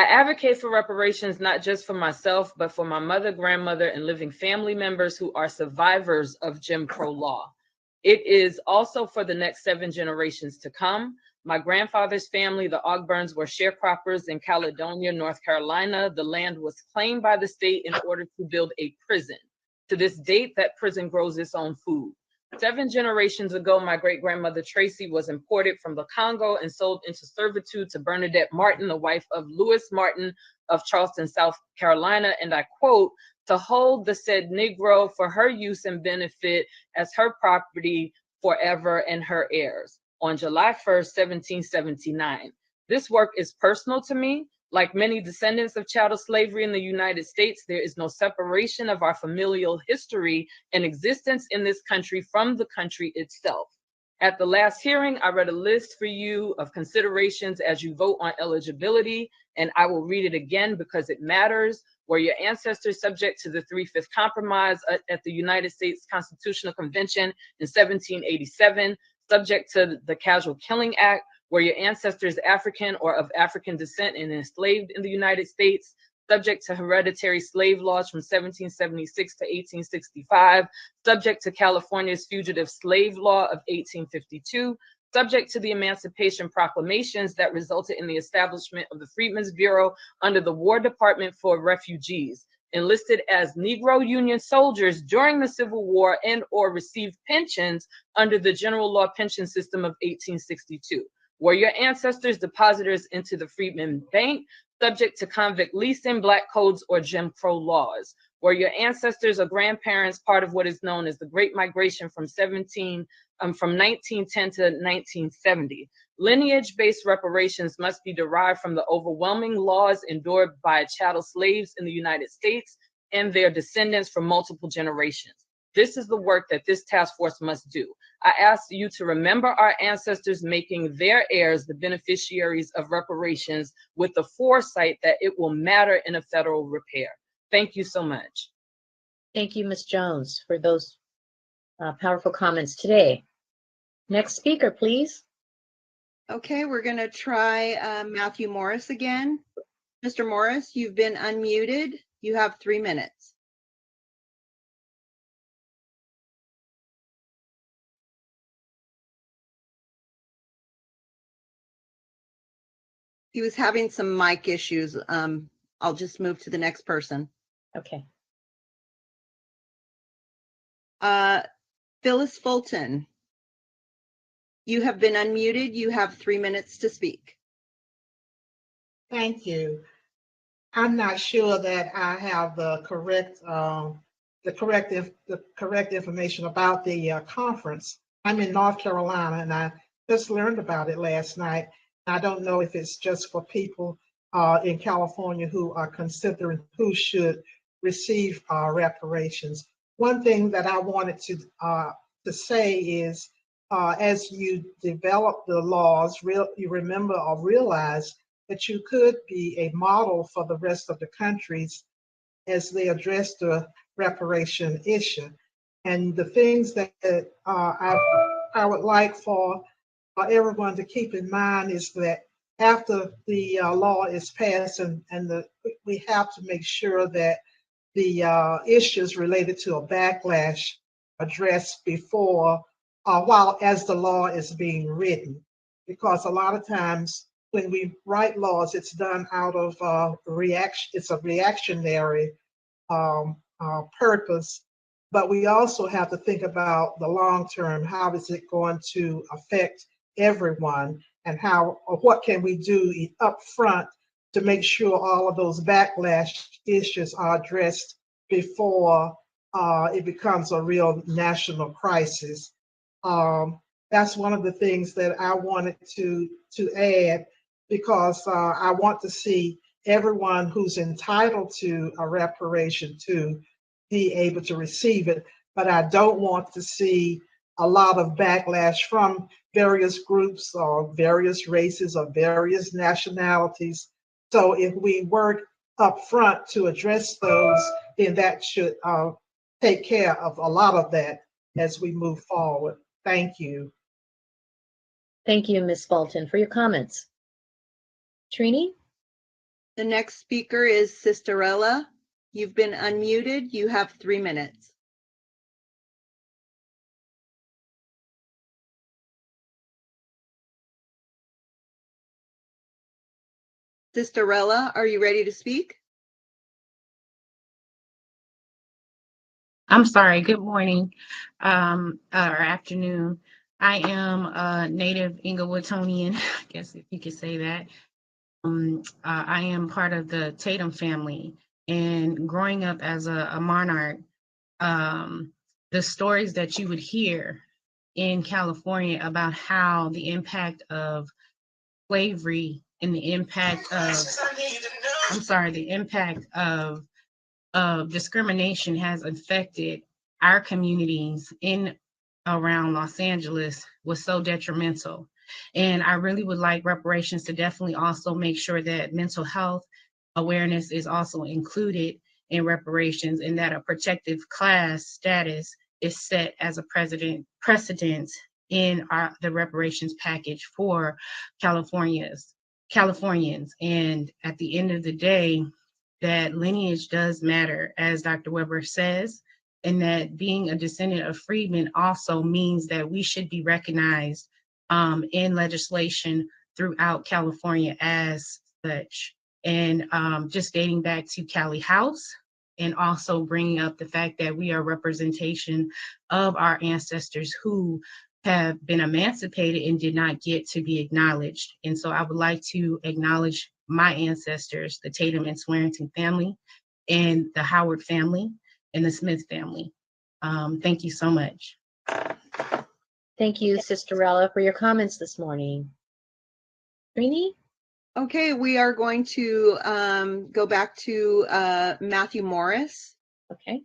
advocate for reparations not just for myself, but for my mother, grandmother, and living family members who are survivors of Jim Crow law. It is also for the next 7 generations to come. My grandfather's family, the Ogburns, were sharecroppers in Caledonia, North Carolina. The land was claimed by the state in order to build a prison. To this date, that prison grows its own food. 7 generations ago, my great-grandmother Tracy was imported from the Congo and sold into servitude to Bernadette Martin, the wife of Lewis Martin of Charleston, South Carolina, and I quote, to hold the said Negro for her use and benefit as her property forever and her heirs on July 1st, 1779. This work is personal to me. Like many descendants of chattel slavery in the United States, there is no separation of our familial history and existence in this country from the country itself. At the last hearing, I read a list for you of considerations as you vote on eligibility, and I will read it again because it matters. Were your ancestors subject to the 3/5 Compromise at the United States Constitutional Convention in 1787, subject to the Casual Killing Act? Were your ancestors African or of African descent and enslaved in the United States, subject to hereditary slave laws from 1776 to 1865, subject to California's Fugitive Slave Law of 1852, subject to the Emancipation Proclamations that resulted in the establishment of the Freedmen's Bureau under the War Department for Refugees, enlisted as Negro Union soldiers during the Civil War and or received pensions under the General Law Pension System of 1862. Were your ancestors depositors into the Freedmen Bank, subject to convict leasing, black codes, or Jim Crow laws? Were your ancestors or grandparents part of what is known as the Great Migration from 1910 to 1970? Lineage-based reparations must be derived from the overwhelming laws endured by chattel slaves in the United States and their descendants for multiple generations. This is the work that this task force must do. I ask you to remember our ancestors, making their heirs the beneficiaries of reparations with the foresight that it will matter in a federal repair. Thank you so much. Thank you, Ms. Jones, for those powerful comments today. Next speaker, please. Okay, we're going to try Matthew Morris again. Mr. Morris, you've been unmuted. You have 3 minutes. He was having some mic issues. I'll just move to the next person. Okay. Phyllis Fulton, you have been unmuted. You have 3 minutes to speak. Thank you. I'm not sure that I have the correct information about the conference. I'm in North Carolina, and I just learned about it last night. I don't know if it's just for people in California who are considering who should receive reparations. One thing that I wanted to say is, as you develop the laws, you remember or realize that you could be a model for the rest of the countries as they address the reparation issue. And the things that I would like for everyone to keep in mind is that after the law is passed, we have to make sure that the issues related to a backlash addressed before, while as the law is being written. Because a lot of times when we write laws, it's done out of reaction. It's a reactionary purpose, but we also have to think about the long term. How is it going to affect everyone, and how, or what can we do up front to make sure all of those backlash issues are addressed before it becomes a real national crisis. That's one of the things that I wanted to add, because I want to see everyone who's entitled to a reparation to be able to receive it. But I don't want to see a lot of backlash from various groups or various races or various nationalities. So if we work up front to address those, then that should take care of a lot of that as we move forward. Thank you. Thank you, Ms. Fulton, for your comments. Trini? The next speaker is Sisterella. You've been unmuted. You have 3 minutes. Sisterella, are you ready to speak? I'm sorry. Good morning or afternoon. I am a native Inglewoodtonian, I guess if you could say that. I am part of the Tatum family, and growing up as a monarch, the stories that you would hear in California about how the impact of slavery and the impact of discrimination has affected our communities in around Los Angeles was so detrimental. And I really would like reparations to definitely also make sure that mental health awareness is also included in reparations, and that a protective class status is set as a precedent in the reparations package for Californians. And at the end of the day, that lineage does matter, as Dr. Weber says, and that being a descendant of freedmen also means that we should be recognized in legislation throughout California as such. And just dating back to Cali House, and also bringing up the fact that we are representation of our ancestors who have been emancipated and did not get to be acknowledged. And so I would like to acknowledge my ancestors, the Tatum and Swearington family, and the Howard family, and the Smith family. Thank you so much. Thank you, Sisterella, for your comments this morning. Trini? Okay, we are going to go back to Matthew Morris. Okay.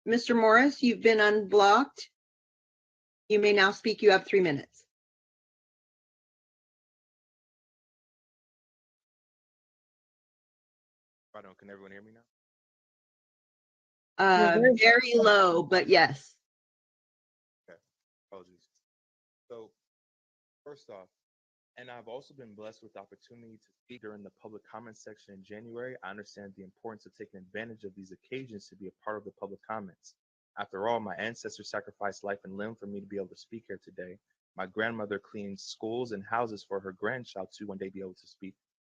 Mr. Morris, you've been unblocked. You may now speak. You have 3 minutes. Pardon, can everyone hear me now? Very low, but yes. Okay, apologies. So, first off, and I've also been blessed with the opportunity to speak during the public comment section in January. I understand the importance of taking advantage of these occasions to be a part of the public comments. After all, my ancestors sacrificed life and limb for me to be able to speak here today. My grandmother cleaned schools and houses for her grandchild to one day be able to speak.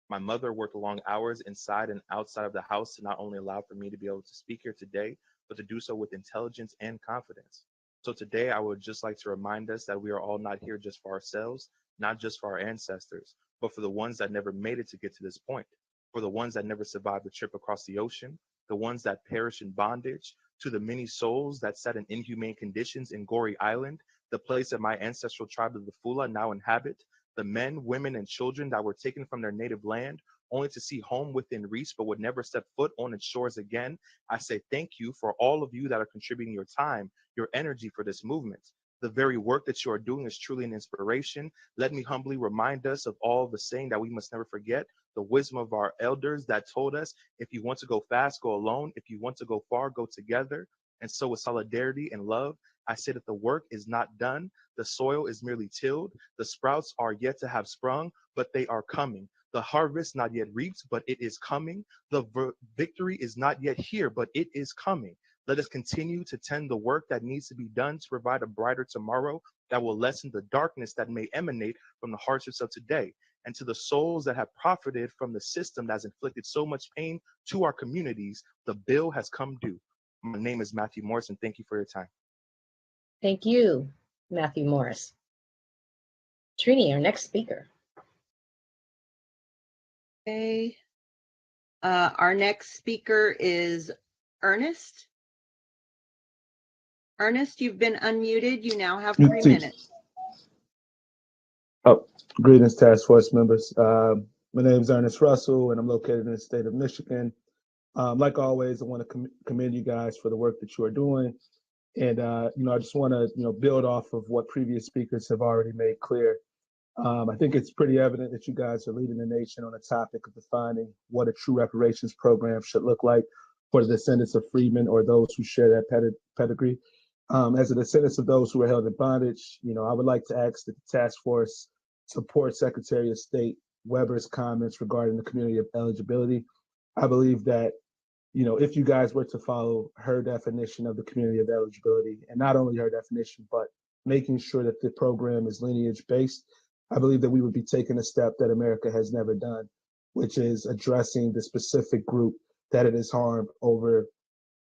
My mother worked long hours inside and outside of the house to not only allow for me to be able to speak here today, but to do so with intelligence and confidence. So today, I would just like to remind us that we are all not here just for ourselves, not just for our ancestors, but for the ones that never made it to get to this point, for the ones that never survived the trip across the ocean, the ones that perished in bondage, to the many souls that sat in inhumane conditions in Gory Island, the place that my ancestral tribe of the Fula now inhabit, the men, women, and children that were taken from their native land only to see home within reach but would never step foot on its shores again. I say thank you for all of you that are contributing your time, your energy for this movement. The very work that you are doing is truly an inspiration. Let me humbly remind us of all the saying that we must never forget, the wisdom of our elders that told us, if you want to go fast, go alone. If you want to go far, go together. And so with solidarity and love, I say that the work is not done. The soil is merely tilled. The sprouts are yet to have sprung, but they are coming. The harvest not yet reaped, but it is coming. The victory is not yet here, but it is coming. Let us continue to tend the work that needs to be done to provide a brighter tomorrow that will lessen the darkness that may emanate from the hardships of today. And to the souls that have profited from the system that has inflicted so much pain to our communities, the bill has come due. My name is Matthew Morris, and thank you for your time. Thank you, Matthew Morris. Trini, our next speaker. Okay. Our next speaker is Ernest. Ernest, you've been unmuted. You now have 3 minutes. Oh, greetings, task force members. My name is Ernest Russell, and I'm located in the state of Michigan. Like always, I want to commend you guys for the work that you are doing. And, I just want to, build off of what previous speakers have already made clear. I think it's pretty evident that you guys are leading the nation on the topic of defining what a true reparations program should look like for the descendants of freedmen or those who share that pedigree. As a descendants of those who were held in bondage, I would like to ask that the task force support Secretary of State Weber's comments regarding the community of eligibility. I believe that, if you guys were to follow her definition of the community of eligibility, and not only her definition, but making sure that the program is lineage based, I believe that we would be taking a step that America has never done, which is addressing the specific group that it has harmed over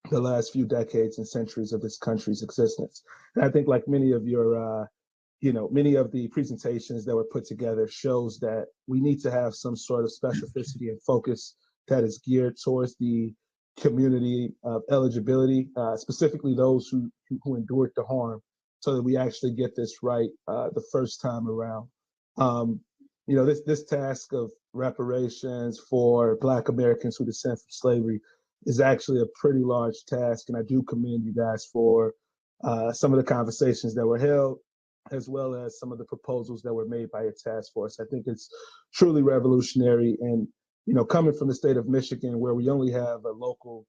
the last few decades and centuries of this country's existence. And I think like many of your, many of the presentations that were put together shows that we need to have some sort of specificity and focus that is geared towards the community of eligibility, specifically those who endured the harm, so that we actually get this right the first time around. This task of reparations for Black Americans who descend from slavery is actually a pretty large task, and I do commend you guys for some of the conversations that were held, as well as some of the proposals that were made by your task force. I think it's truly revolutionary, and coming from the state of Michigan, where we only have a local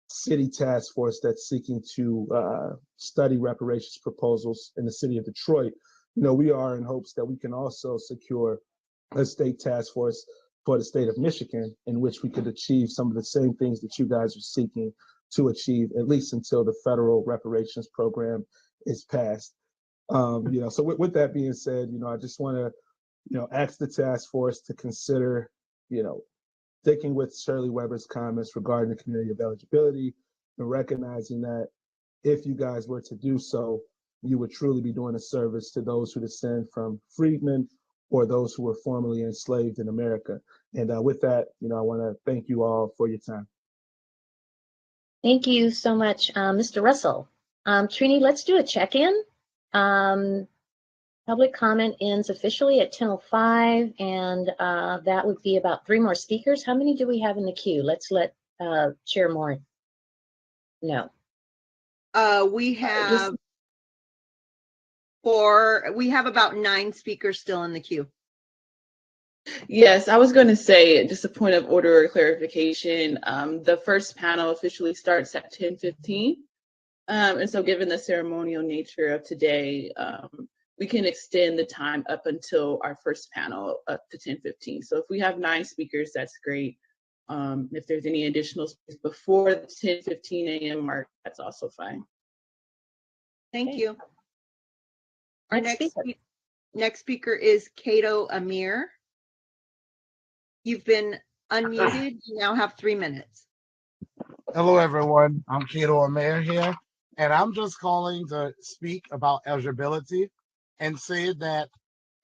city task force that's seeking to study reparations proposals in the city of Detroit, we are in hopes that we can also secure a state task force for the state of Michigan, in which we could achieve some of the same things that you guys are seeking to achieve, at least until the federal reparations program is passed. So with that being said, I just want to, ask the task force to consider, sticking with Shirley Weber's comments regarding the community of eligibility, and recognizing that if you guys were to do so, you would truly be doing a service to those who descend from freedmen or those who were formerly enslaved in America. And with that, I want to thank you all for your time. Thank you so much, Mr. Russell. Trini, let's do a check-in. Public comment ends officially at 10:05, and that would be about 3 more speakers. How many do we have in the queue? Let's let Chair Moore know. We have we have about 9 speakers still in the queue. Yes, I was going to say, just a point of order or clarification. The first panel officially starts at 10:15. And so given the ceremonial nature of today, we can extend the time up until our first panel up to 10:15. So if we have 9 speakers, that's great. If there's any additional space before the 10:15 a.m. mark, that's also fine. Thank you. Our next speaker is Cato Amir. You've been unmuted. You now have 3 minutes. Hello, everyone. I'm Cato Amir here, and I'm just calling to speak about eligibility and say that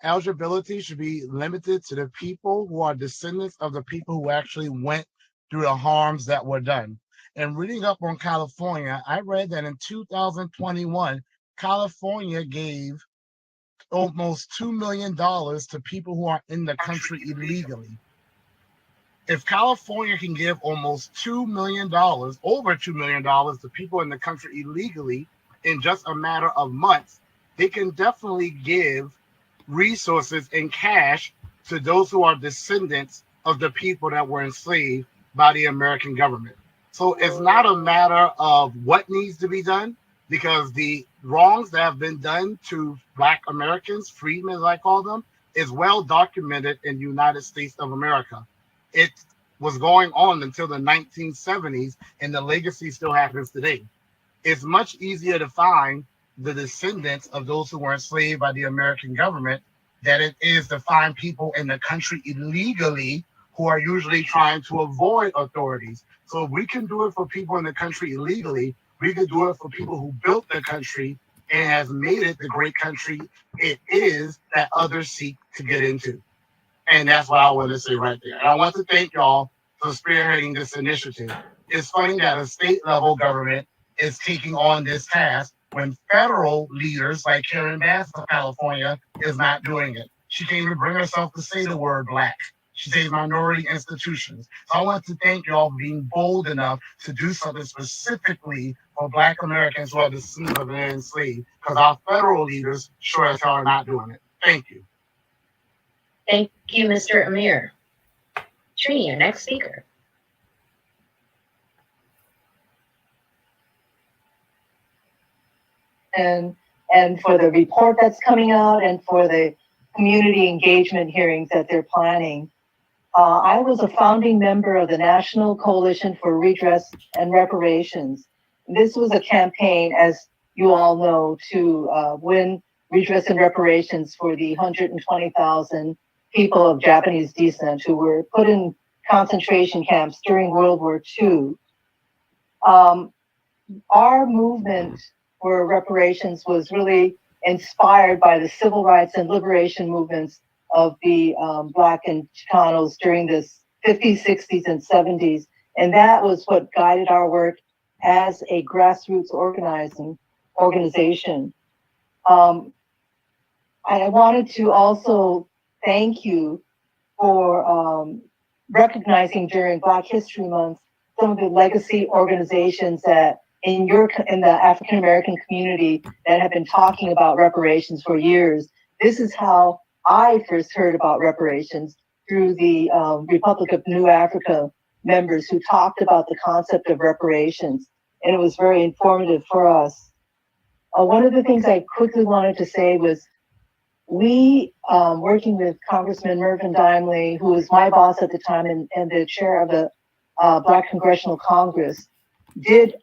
eligibility should be limited to the people who are descendants of the people who actually went through the harms that were done. And reading up on California, I read that in 2021, California gave almost $2 million to people who are in the country illegally. If California can give almost $2 million, over $2 million to people in the country illegally in just a matter of months, they can definitely give resources and cash to those who are descendants of the people that were enslaved by the American government. So it's not a matter of what needs to be done, because the wrongs that have been done to Black Americans, freedmen as I call them, is well documented in the United States of America. It was going on until the 1970s, and the legacy still happens today. It's much easier to find the descendants of those who were enslaved by the American government than it is to find people in the country illegally who are usually trying to avoid authorities. So if we can do it for people in the country illegally, we could do it for people who built the country and has made it the great country it is that others seek to get into. And that's what I want to say right there. And I want to thank y'all for spearheading this initiative. It's funny that a state level government is taking on this task when federal leaders like Karen Bass of California is not doing it. She can't even bring herself to say the word Black. She says minority institutions. So I want to thank y'all for being bold enough to do something specifically for Black Americans who are descendants of the enslaved, because our federal leaders sure as hell are not doing it. Thank you. Thank you, Mr. Amir. Trini, your next speaker. And for the report that's coming out and for the community engagement hearings that they're planning. I was a founding member of the National Coalition for Redress and Reparations. This was a campaign, as you all know, to win redress and reparations for the 120,000 people of Japanese descent who were put in concentration camps during World War II. Our movement for reparations was really inspired by the civil rights and liberation movements of the Black and Chicanos during the 50s, 60s, and 70s. And that was what guided our work as a grassroots organization. I wanted to also thank you for recognizing during Black History Month some of the legacy organizations that in the African American community that have been talking about reparations for years. This is how I first heard about reparations, through the Republic of New Africa members who talked about the concept of reparations, and it was very informative for us. One of the things I quickly wanted to say was we, working with Congressman Mervyn Dimley, who was my boss at the time and the chair of the Black Congressional Congress, did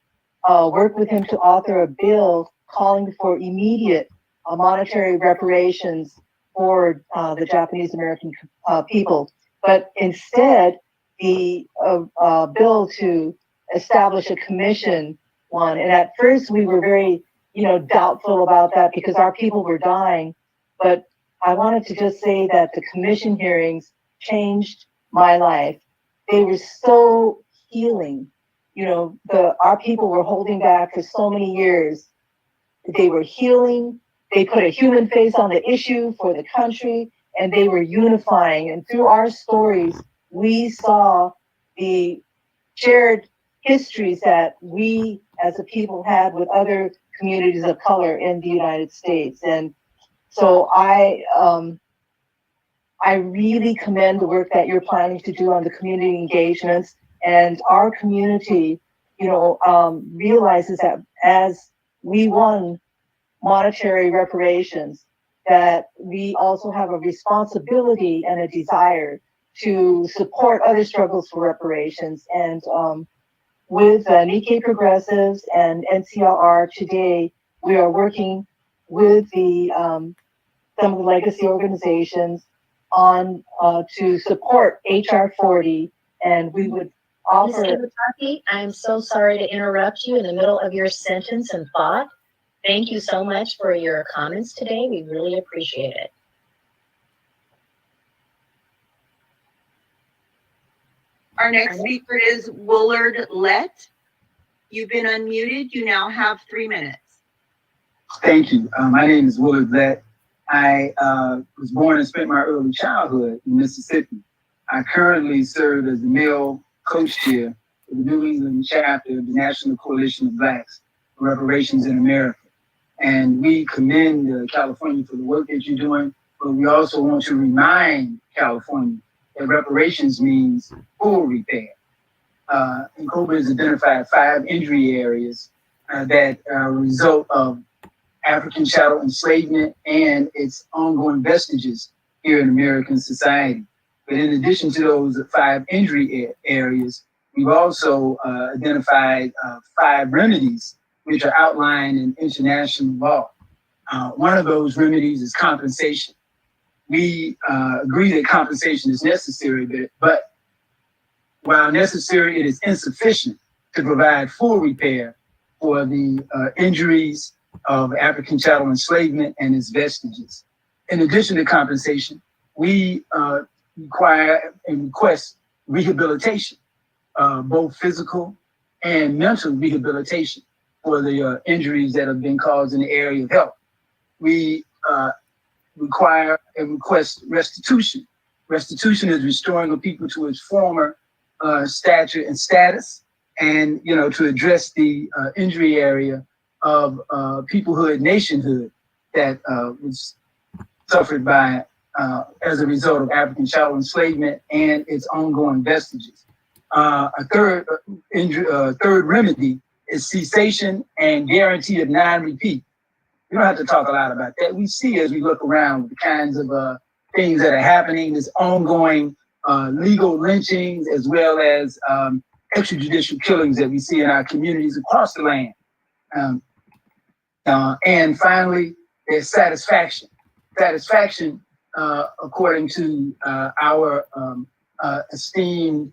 work with him to author a bill calling for immediate monetary reparations for the Japanese American people. But instead, the bill to establish a commission won. And at first we were very, doubtful about that because our people were dying. But I wanted to just say that the commission hearings changed my life. They were so healing. Our people were holding back for so many years. They were healing. They put a human face on the issue for the country, and they were unifying. And through our stories, we saw the shared histories that we as a people had with other communities of color in the United States. And so I really commend the work that you're planning to do on the community engagements. And our community, realizes that as we won monetary reparations, that we also have a responsibility and a desire to support other struggles for reparations. And with Nikkei Progressives and NCRR today, we are working with some of the legacy organizations on to support HR 40, and we would offer. Ms. Iwataki, I'm so sorry to interrupt you in the middle of your sentence and thought. Thank you so much for your comments today. We really appreciate it. Our next speaker is Willard Lett. You've been unmuted. You now have 3 minutes. Thank you. My name is Willard Lett. I was born and spent my early childhood in Mississippi. I currently serve as the male co-chair of the New England chapter of the National Coalition of Blacks for Reparations in America. And we commend California for the work that you're doing, but we also want to remind California that reparations means full repair. Nkoba has identified 5 injury areas that are a result of African chattel enslavement and its ongoing vestiges here in American society. But in addition to those 5 injury areas, we've also identified 5 remedies which are outlined in international law. One of those remedies is compensation. We agree that compensation is necessary, but while necessary, it is insufficient to provide full repair for the injuries of African chattel enslavement and its vestiges. In addition to compensation, we require and request rehabilitation, both physical and mental rehabilitation for the injuries that have been caused in the area of health. We require and request restitution. Restitution is restoring a people to its former stature and status, and to address the injury area of peoplehood, nationhood that was suffered by as a result of African chattel enslavement and its ongoing vestiges. A third remedy is cessation and guarantee of non-repeat. We don't have to talk a lot about that. We see as we look around the kinds of things that are happening, this ongoing legal lynchings as well as extrajudicial killings that we see in our communities across the land. And finally, there's satisfaction. Satisfaction, according to our esteemed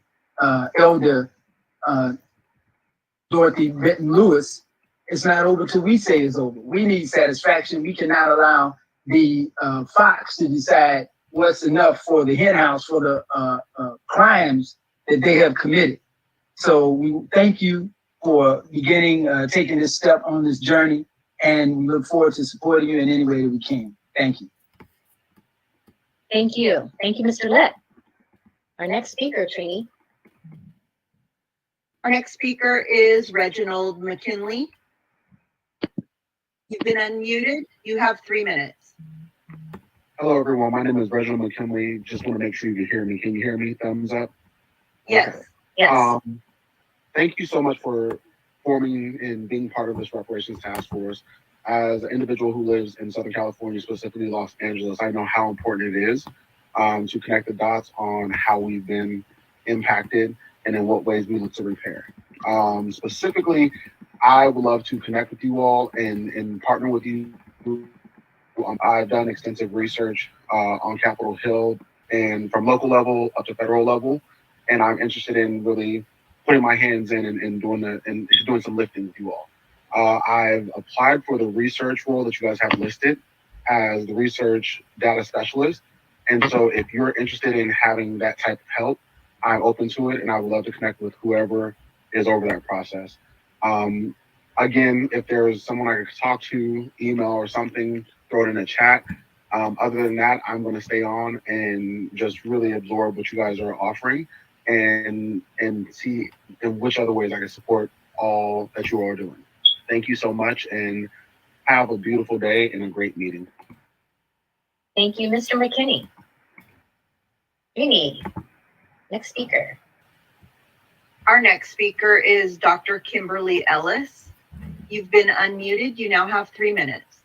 elder Dorothy Benton Lewis, it's not over till we say it's over. We need satisfaction. We cannot allow the fox to decide what's enough for the hen house for the crimes that they have committed. So we thank you for taking this step on this journey, and we look forward to supporting you in any way that we can. Thank you. Thank you. Thank you, Mr. Lett. Our next speaker, Trini. Our next speaker is Reginald Mckinley. You've been unmuted. You have 3 minutes. Hello, everyone. My name is Reginald Mckinley. Just want to make sure you can hear me. Can you hear me? Thumbs up? Yes. Okay. Yes. Thank you so much for forming and being part of this reparations task force. As an individual who lives in Southern California, specifically Los Angeles, I know how important it is to connect the dots on how we've been impacted and in what ways we look to repair. Specifically, I would love to connect with you all and partner with you. I've done extensive research on Capitol Hill and from local level up to federal level, and I'm interested in really putting my hands in and doing some lifting with you all. I've applied for the research role that you guys have listed as the research data specialist, and so if you're interested in having that type of help, I'm open to it, and I would love to connect with whoever is over that process. Again, if there's someone I could talk to, email or something, throw it in the chat. Other than that, I'm going to stay on and just really absorb what you guys are offering and see in which other ways I can support all that you are doing. Thank you so much, and have a beautiful day and a great meeting. Thank you, Mr. McKinney. Amy, next speaker. Our next speaker is Dr. Kimberly Ellis. You've been unmuted. You now have 3 minutes.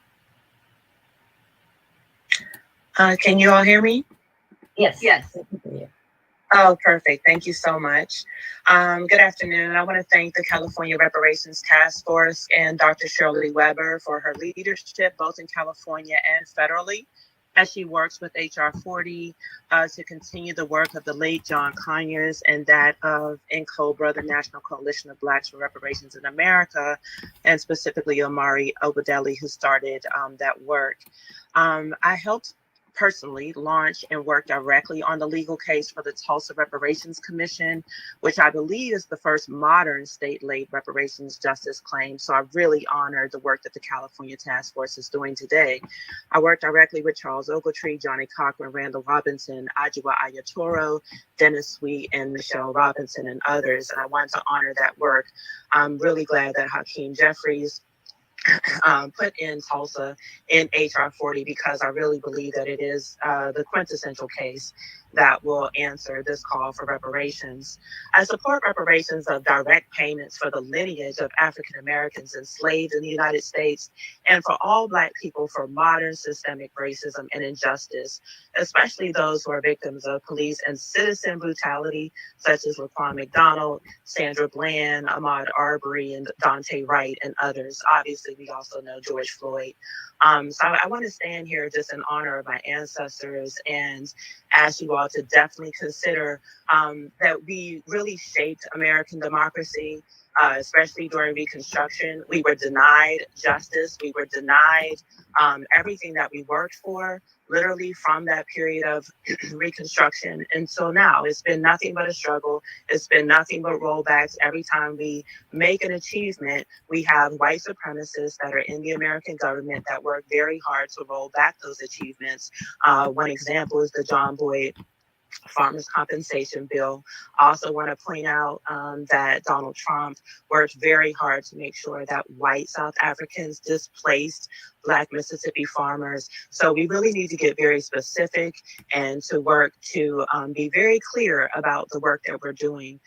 Can you all hear me? Yes. Yes. Oh, perfect. Thank you so much. Good afternoon. I want to thank the California Reparations Task Force and Dr. Shirley Weber for her leadership, both in California and federally, as she works with HR 40 to continue the work of the late John Conyers and that of NCOBRA, the National Coalition of Blacks for Reparations in America, and specifically Omari Obadeli, who started that work. I helped personally launch and work directly on the legal case for the Tulsa Reparations Commission, which I believe is the first modern state-led reparations justice claim. So I really honor the work that the California Task Force is doing today. I work directly with Charles Ogletree, Johnny Cochran, Randall Robinson, Adjoa Aiyetoro, Dennis Sweet, and Michelle Robinson, and others. And I want to honor that work. I'm really glad that Hakeem Jeffries put in Tulsa in HR 40 because I really believe that it is the quintessential case that will answer this call for reparations. I support reparations of direct payments for the lineage of African Americans enslaved in the United States and for all Black people for modern systemic racism and injustice, especially those who are victims of police and citizen brutality, such as Laquan McDonald, Sandra Bland, Ahmaud Arbery, and Dante Wright, and others. Obviously, we also know George Floyd. So I want to stand here just in honor of my ancestors and ask you all to definitely consider that we really shaped American democracy, especially during Reconstruction. We were denied justice. We were denied everything that we worked for, literally from that period of Reconstruction until now. It's been nothing but a struggle. It's been nothing but rollbacks. Every time we make an achievement, we have white supremacists that are in the American government that work very hard to roll back those achievements. One example is the John Boyd Farmers Compensation Bill. I also want to point out that Donald Trump worked very hard to make sure that white South Africans displaced Black Mississippi farmers. So we really need to get very specific and to work to be very clear about the work that we're doing.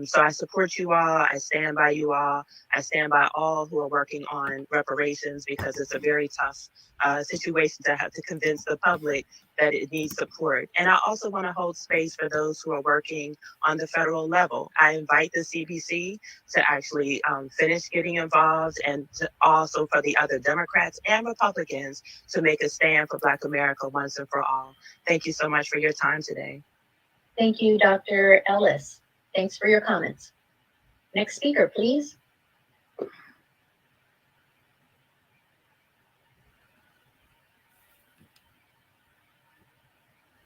So I support you all. I stand by you all. I stand by all who are working on reparations because it's a very tough situation to have to convince the public that it needs support. And I also want to hold space for those who are working on the federal level. I invite the CBC to actually finish getting involved, and to also for the other Democrats and Republicans to make a stand for Black America once and for all. Thank you so much for your time today. Thank you, Dr. Ellis. Thanks for your comments. Next speaker, please.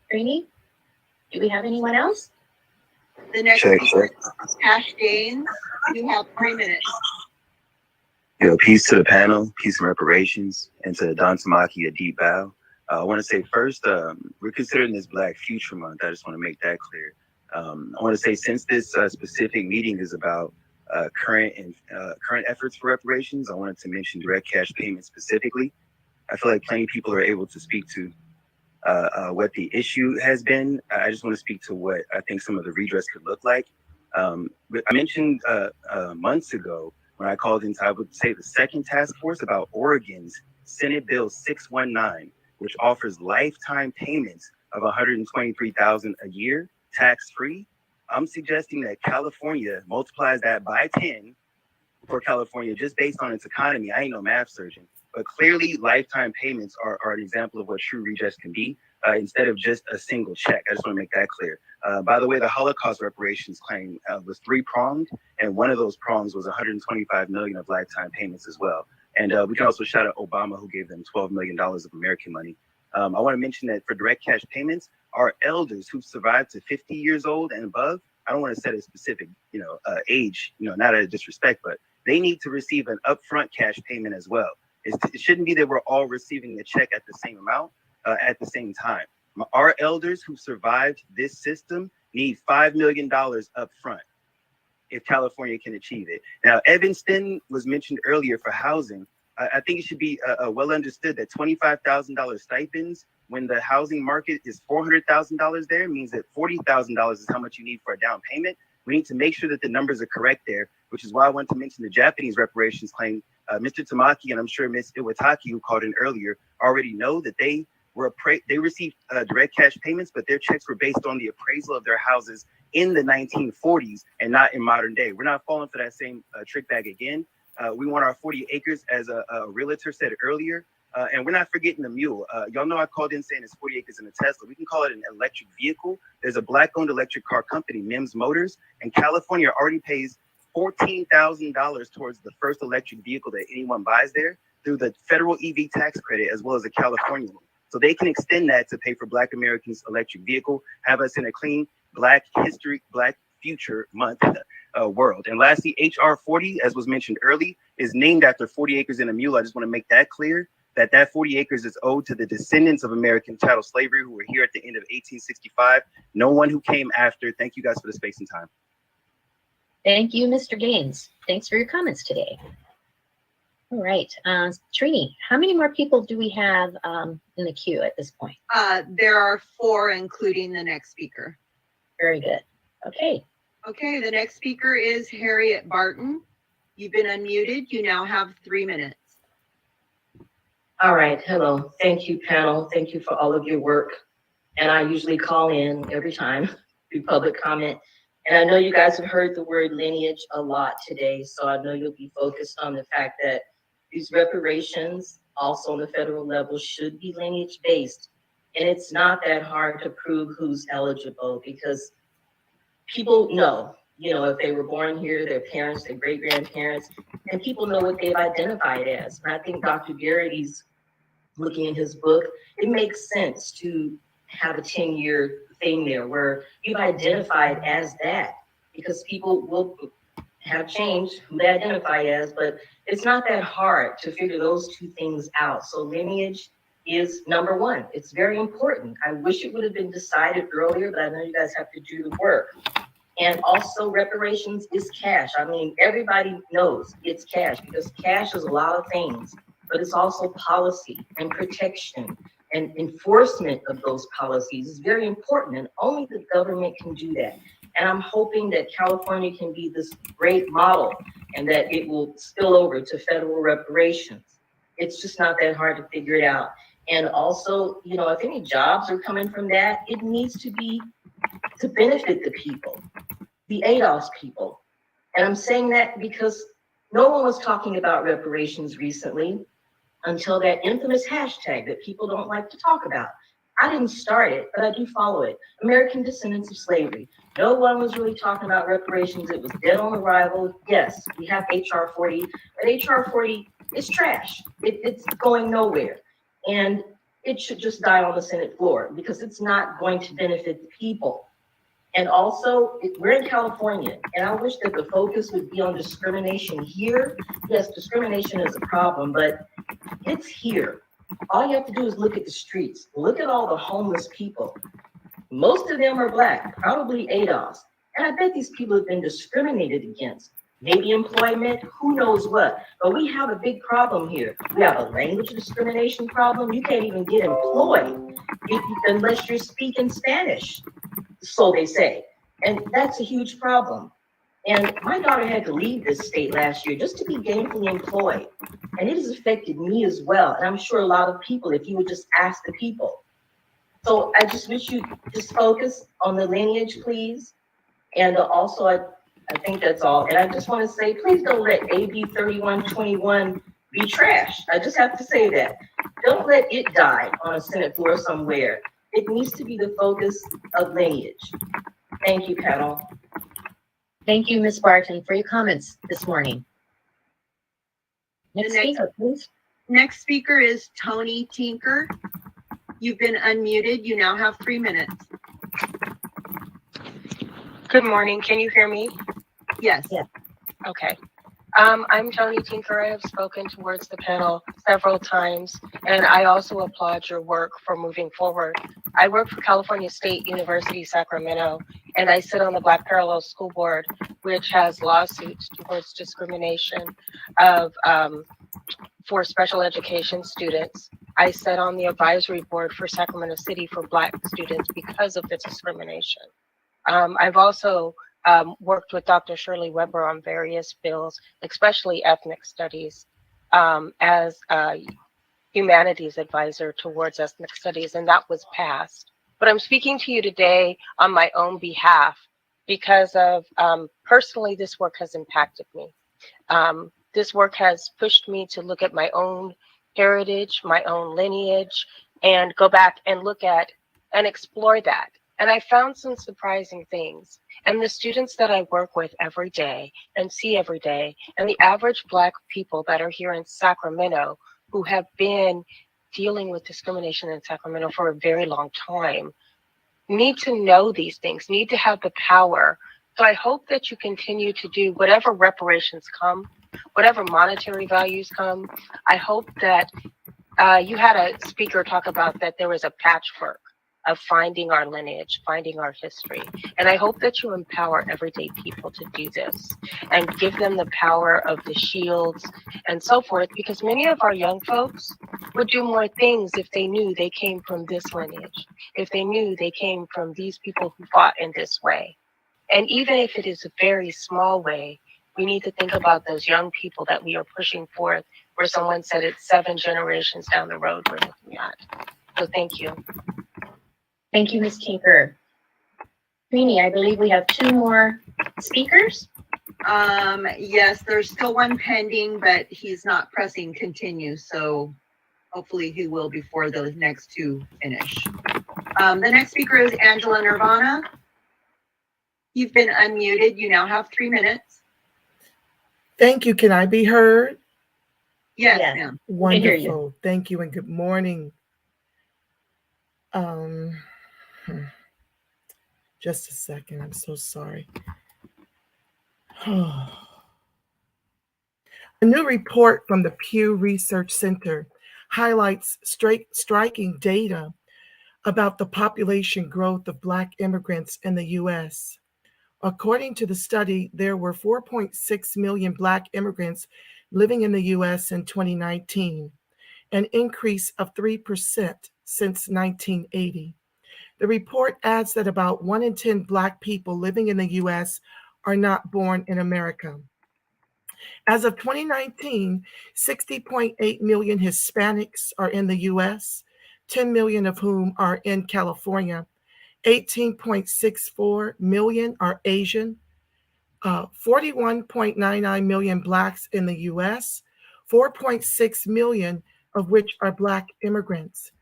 Greenie, do we have anyone else? The next speaker is Cash Gaines. You have 3 minutes. Peace to the panel, peace and reparations, and to Don Tamaki, a deep bow. I want to say first, we're considering this Black Future Month. I just want to make that clear. I want to say since this specific meeting is about current efforts for reparations, I wanted to mention direct cash payments specifically. I feel like plenty of people are able to speak to what the issue has been. I just want to speak to what I think some of the redress could look like. I mentioned months ago when I called in, I would say the second task force about Oregon's Senate Bill 619, which offers lifetime payments of $123,000 a year, tax-free. I'm suggesting that California multiplies that by 10 for California, just based on its economy. I ain't no math surgeon, but clearly lifetime payments are an example of what true redress can be, instead of just a single check. I just want to make that clear. By the way, the Holocaust reparations claim was 3-pronged, and one of those prongs was $125 million of lifetime payments as well. And we can also shout out Obama, who gave them $12 million of American money. I want to mention that for direct cash payments, our elders who've survived to 50 years old and above, I don't want to set a specific, age, not out of disrespect, but they need to receive an upfront cash payment as well. It shouldn't be that we're all receiving a check at the same amount at the same time. Our elders who survived this system need $5 million up front if California can achieve it. Now, Evanston was mentioned earlier for housing. I think it should be well understood that $25,000 stipends when the housing market is $400,000 there means that $40,000 is how much you need for a down payment. We need to make sure that the numbers are correct there, which is why I wanted to mention the Japanese reparations claim. Mr. Tamaki and I'm sure Ms. Iwataki, who called in earlier, already know that they received direct cash payments, but their checks were based on the appraisal of their houses in the 1940s and not in modern day. We're not falling for that same trick bag again. We want our 40 acres, as a realtor said earlier, and we're not forgetting the mule. Y'all know I called in saying it's 40 acres in a Tesla. We can call it an electric vehicle. There's a Black-owned electric car company, MIMS Motors, and California already pays $14,000 towards the first electric vehicle that anyone buys there through the federal EV tax credit as well as a California one. So they can extend that to pay for Black Americans' electric vehicle, have us in a clean Black History, Black Future Month world. And lastly, HR 40, as was mentioned early, is named after 40 acres and a mule. I just want to make that clear, that 40 acres is owed to the descendants of American chattel slavery who were here at the end of 1865. No one who came after. Thank you guys for the space and time. Thank you, Mr. Gaines. Thanks for your comments today. All right, Trini, how many more people do we have in the queue at this point? There are 4, including the next speaker. Very good. Okay. Okay, the next speaker is Harriet Barton. You've been unmuted. You now have 3 minutes. All right, hello. Thank you, panel. Thank you for all of your work. And I usually call in every time, do public comment. And I know you guys have heard the word lineage a lot today, so I know you'll be focused on the fact that these reparations, also on the federal level, should be lineage-based. And it's not that hard to prove who's eligible because people know, you know, if they were born here, their parents, their great-grandparents, and people know what they've identified as. And I think Dr. Garrity's looking in his book, it makes sense to have a 10-year thing there where you've identified as that because people will have changed who they identify as, but it's not that hard to figure those two things out. So lineage is number one. It's very important. I wish it would have been decided earlier, but I know you guys have to do the work. And also reparations is cash. I mean, everybody knows it's cash because cash is a lot of things, but it's also policy and protection and enforcement of those policies is very important, and only the government can do that. And I'm hoping that California can be this great model and that it will spill over to federal reparations. It's just not that hard to figure it out. And also, you know, if any jobs are coming from that, it needs to be to benefit the people, the ADOS people. And I'm saying that because no one was talking about reparations recently until that infamous hashtag that people don't like to talk about. I didn't start it, but I do follow it. American Descendants of Slavery. No one was really talking about reparations. It was dead on arrival. Yes, we have HR 40, but HR 40 is trash. It's going nowhere. And it should just die on the Senate floor because it's not going to benefit the people. And also, we're in California, and I wish that the focus would be on discrimination here. Yes, discrimination is a problem, but it's here. All you have to do is look at the streets. Look at all the homeless people. Most of them are Black, probably ADOS. And I bet these people have been discriminated against. Maybe employment, who knows what. But we have a big problem here. We have a language discrimination problem. You can't even get employed unless you're speaking Spanish, so they say. And that's a huge problem. And my daughter had to leave this state last year just to be gainfully employed. And it has affected me as well. And I'm sure a lot of people, if you would just ask the people. So I just wish you just focus on the lineage, please. And also, I think that's all. And I just want to say, please don't let AB 3121 be trash. I just have to say that. Don't let it die on a Senate floor somewhere. It needs to be the focus of lineage. Thank you, panel. Thank you, Ms. Barton, for your comments this morning. Next speaker, please. Next speaker is Tony Tinker. You've been unmuted. You now have 3 minutes. Good morning. Can you hear me? Yes. Yeah. Okay. I'm Tony Tinker. I have spoken towards the panel several times, and I also applaud your work for moving forward. I work for California State University, Sacramento, and I sit on the Black Parallel School Board, which has lawsuits towards discrimination of for special education students. I sit on the advisory board for Sacramento City for Black students because of the discrimination. I've also worked with Dr. Shirley Weber on various bills, especially ethnic studies, as a humanities advisor towards ethnic studies, and that was passed. But I'm speaking to you today on my own behalf because of, personally, this work has impacted me. This work has pushed me to look at my own heritage, my own lineage, and go back and look at and explore that. And I found some surprising things. And the students that I work with every day and see every day, and the average Black people that are here in Sacramento who have been dealing with discrimination in Sacramento for a very long time, need to know these things, need to have the power. So I hope that you continue to do whatever reparations come, whatever monetary values come. I hope that you had a speaker talk about that there was a patchwork. of finding our lineage, finding our history. And I hope that you empower everyday people to do this and give them the power of the shields and so forth, because many of our young folks would do more things if they knew they came from this lineage, if they knew they came from these people who fought in this way. And even if it is a very small way, we need to think about those young people that we are pushing forth, where someone said it's 7 generations down the road we're looking at. So thank you. Thank you, Ms. Tinker. Trini, I believe we have 2 more speakers. Yes, there's still one pending, but he's not pressing continue, so hopefully he will before the next 2 finish. The next speaker is Angela Nirvana. You've been unmuted. You now have 3 minutes. Thank you. Can I be heard? Yes, ma'am. Wonderful. Thank you and good morning. Just a second. I'm so sorry. A new report from the Pew Research Center highlights striking data about the population growth of Black immigrants in the U.S. According to the study, there were 4.6 million Black immigrants living in the U.S. in 2019, an increase of 3% since 1980. The report adds that about 1 in 10 Black people living in the U.S. are not born in America. As of 2019, 60.8 million Hispanics are in the U.S., 10 million of whom are in California. 18.64 million are Asian, 41.99 million Blacks in the U.S., 4.6 million of which are Black immigrants.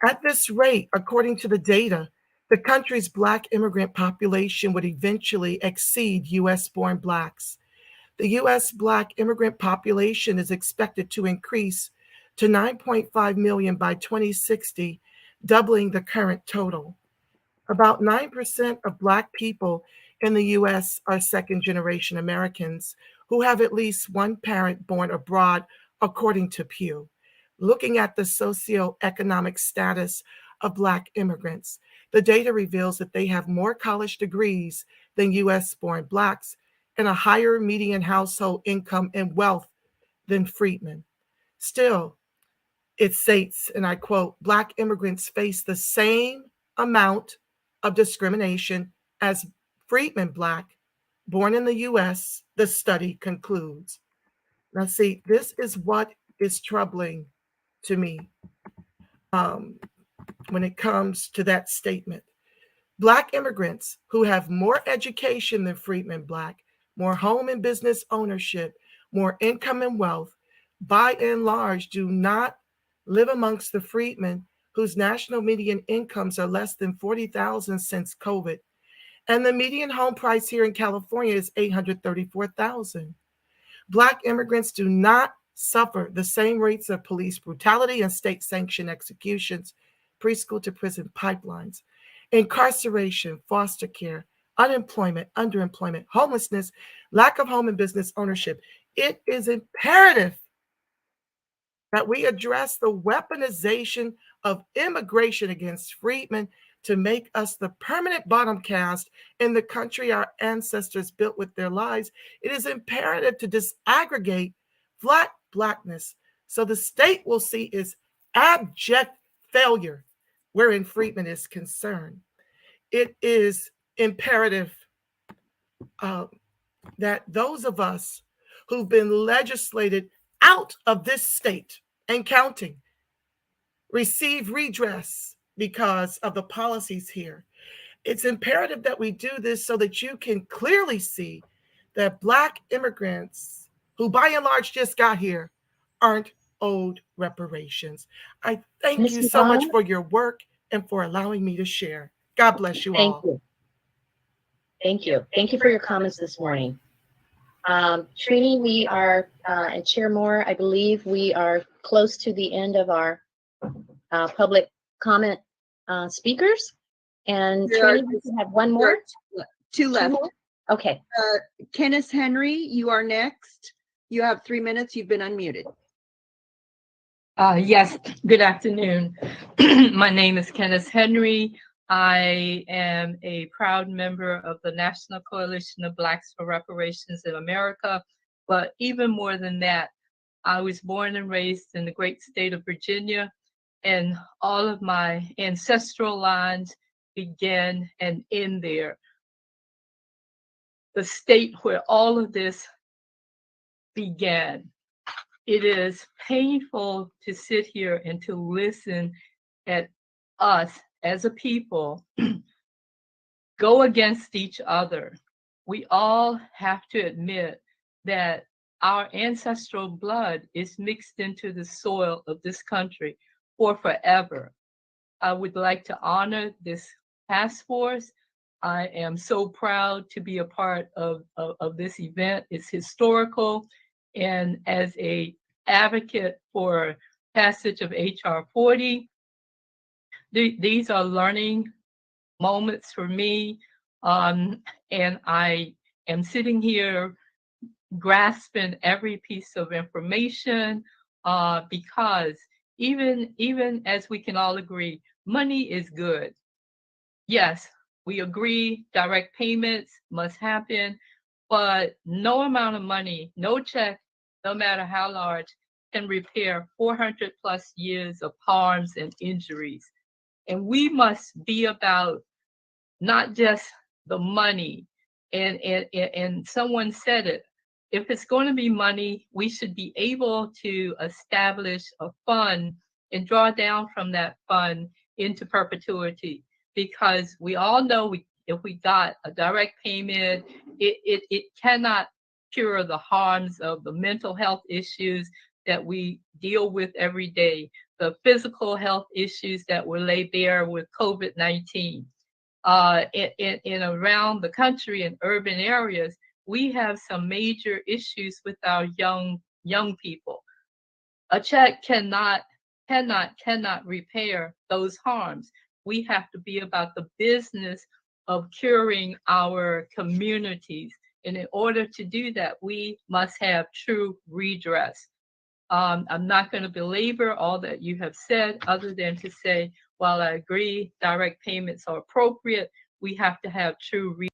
At this rate, according to the data, the country's Black immigrant population would eventually exceed U.S.-born Blacks. The U.S. Black immigrant population is expected to increase to 9.5 million by 2060, doubling the current total. About 9% of Black people in the U.S. are second-generation Americans who have at least one parent born abroad, according to Pew. Looking at the socioeconomic status of Black immigrants, the data reveals that they have more college degrees than U.S.-born Blacks and a higher median household income and wealth than freedmen. Still, it states, and I quote, Black immigrants face the same amount of discrimination as freedmen Black born in the U.S., the study concludes. Now, see, this is what is troubling to me when it comes to that statement. Black immigrants who have more education than freedmen Black, more home and business ownership, more income and wealth, by and large do not live amongst the freedmen whose national median incomes are less than $40,000 since COVID. And the median home price here in California is $834,000. Black immigrants do not suffer the same rates of police brutality and state-sanctioned executions, preschool to prison pipelines, incarceration, foster care, unemployment, underemployment, homelessness, lack of home and business ownership. It is imperative that we address the weaponization of immigration against freedmen to make us the permanent bottom caste in the country our ancestors built with their lives. It is imperative to disaggregate Blackness so the state will see its abject failure wherein freedmen is concerned. It is imperative that those of us who've been legislated out of this state and counting receive redress because of the policies here. It's imperative that we do this so that you can clearly see that Black immigrants who by and large just got here aren't owed reparations. I thank you so much for your work and for allowing me to share. God bless you all. Thank you. Thank you. Thank you for your comments this morning. Trini, we are, and Chair Moore, I believe we are close to the end of our public comment speakers. And Trini, we can have one more? Two left. Okay. Kenneth Henry, you are next. You have 3 minutes. You've been unmuted. Yes, good afternoon. My name is Kenneth Henry. I am a proud member of the National Coalition of Blacks for Reparations in America. But even more than that, I was born and raised in the great state of Virginia, and all of my ancestral lines begin and end there. The state where all of this began. It is painful to sit here and to listen at us as a people go against each other. We all have to admit that our ancestral blood is mixed into the soil of this country for forever. I would like to honor this task force. I am so proud to be a part of this event. It's historical. And as a advocate for passage of HR 40, these are learning moments for me. And I am sitting here grasping every piece of information because even as we can all agree, money is good. Yes, we agree direct payments must happen, but no amount of money, no check, no matter how large, can repair 400 plus years of harms and injuries. And we must be about not just the money. And someone said it, if it's going to be money, we should be able to establish a fund and draw down from that fund into perpetuity. Because we all know if we got a direct payment, it cannot cure the harms of the mental health issues that we deal with every day, the physical health issues that were laid bare with COVID-19. In around the country in urban areas, we have some major issues with our young people. A check cannot repair those harms. We have to be about the business of curing our communities. And in order to do that, we must have true redress. I'm not going to belabor all that you have said, other than to say, while I agree direct payments are appropriate, we have to have true redress.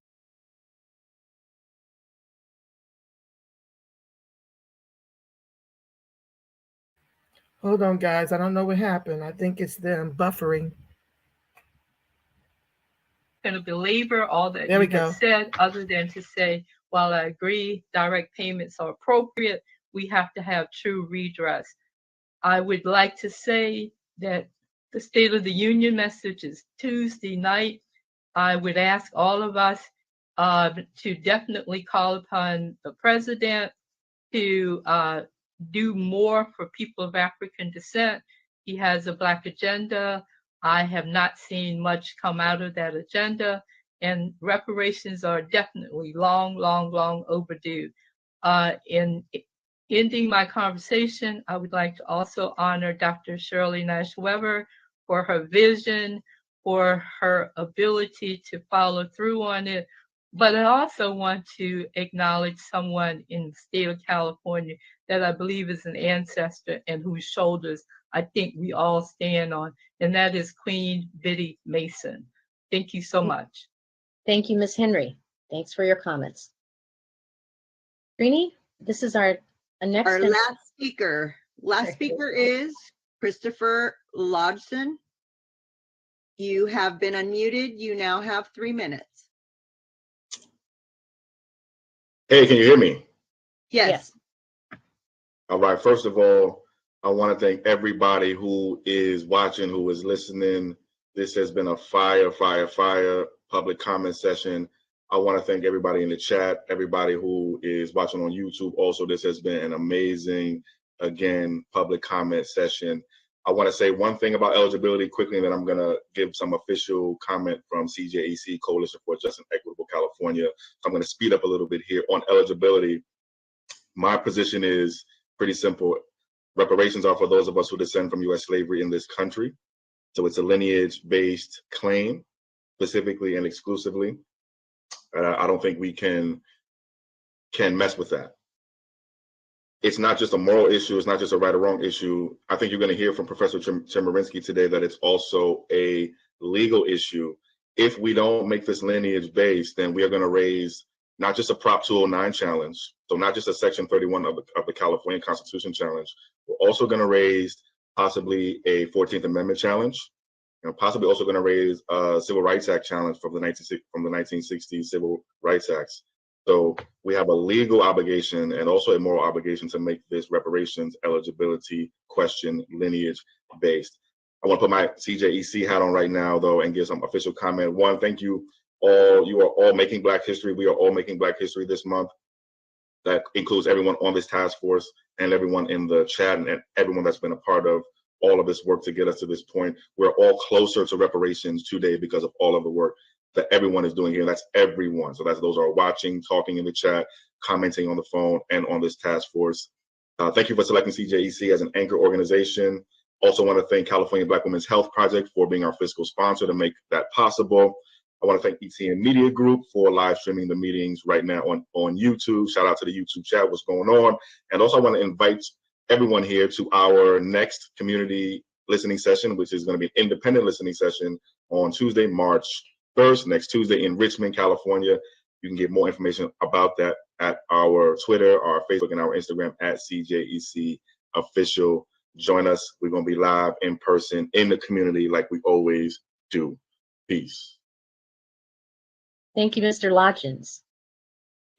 Hold on, guys. I don't know what happened. I think it's them buffering. Going to belabor all that There we you have go. said, other than to say, while I agree direct payments are appropriate, we have to have true redress. I would like to say that the State of the Union message is Tuesday night. I would ask all of us to definitely call upon the president to do more for people of African descent. He has a Black agenda. I have not seen much come out of that agenda, and reparations are definitely long overdue. In ending my conversation, I would like to also honor Dr. Shirley Nash Weber for her vision, for her ability to follow through on it. But I also want to acknowledge someone in the state of California that I believe is an ancestor and whose shoulders I think we all stand on, and that is Queen Biddy Mason. Thank you so much. Thank you, Ms. Henry. Thanks for your comments. Trini, this is our next. Our last speaker. Last speaker is Christopher Lodgson. You have been unmuted. You now have 3 minutes. Hey, can you hear me? Yes. All right. First of all, I want to thank everybody who is watching, who is listening. This has been a fire public comment session. I want to thank everybody in the chat, everybody who is watching on YouTube. Also, this has been an amazing, again, public comment session. I want to say one thing about eligibility quickly, and then I'm going to give some official comment from CJEC, Coalition for Just and Equitable California. So I'm going to speed up a little bit here on eligibility. My position is pretty simple. Reparations are for those of us who descend from U.S. slavery in this country. So it's a lineage-based claim, specifically and exclusively. I don't think we can mess with that. it's not just a moral issue. It's not just a right or wrong issue. I think you're going to hear from Professor Chemerinsky today that it's also a legal issue. If we don't make this lineage based, then we are going to raise not just a Prop 209 challenge, so not just a Section 31 of the California Constitution challenge. We're also going to raise possibly a 14th Amendment challenge, and possibly also going to raise a Civil Rights Act challenge from the 1960s Civil Rights Acts. So we have a legal obligation and also a moral obligation to make this reparations eligibility question lineage based. I want to put my CJEC hat on right now, though, and give some official comment. One, thank you all. You are all making Black history. We are all making Black history this month. That includes everyone on this task force and everyone in the chat and everyone that's been a part of all of this work to get us to this point. We're all closer to reparations today because of all of the work that everyone is doing here. That's everyone. So those who are watching, talking in the chat, commenting on the phone, and on this task force. Thank you for selecting CJEC as an anchor organization. Also want to thank California Black Women's Health Project for being our fiscal sponsor to make that possible. I want to thank ETN Media Group for live streaming the meetings right now on YouTube. Shout out to the YouTube chat, what's going on. And also I want to invite everyone here to our next community listening session, which is going to be an independent listening session on Tuesday, March 1st, next Tuesday in Richmond, California. You can get more information about that at our Twitter, our Facebook, and our Instagram at CJEC Official. Join us. We're going to be live in person in the community like we always do. Peace. Thank you, Mr. Lodgins.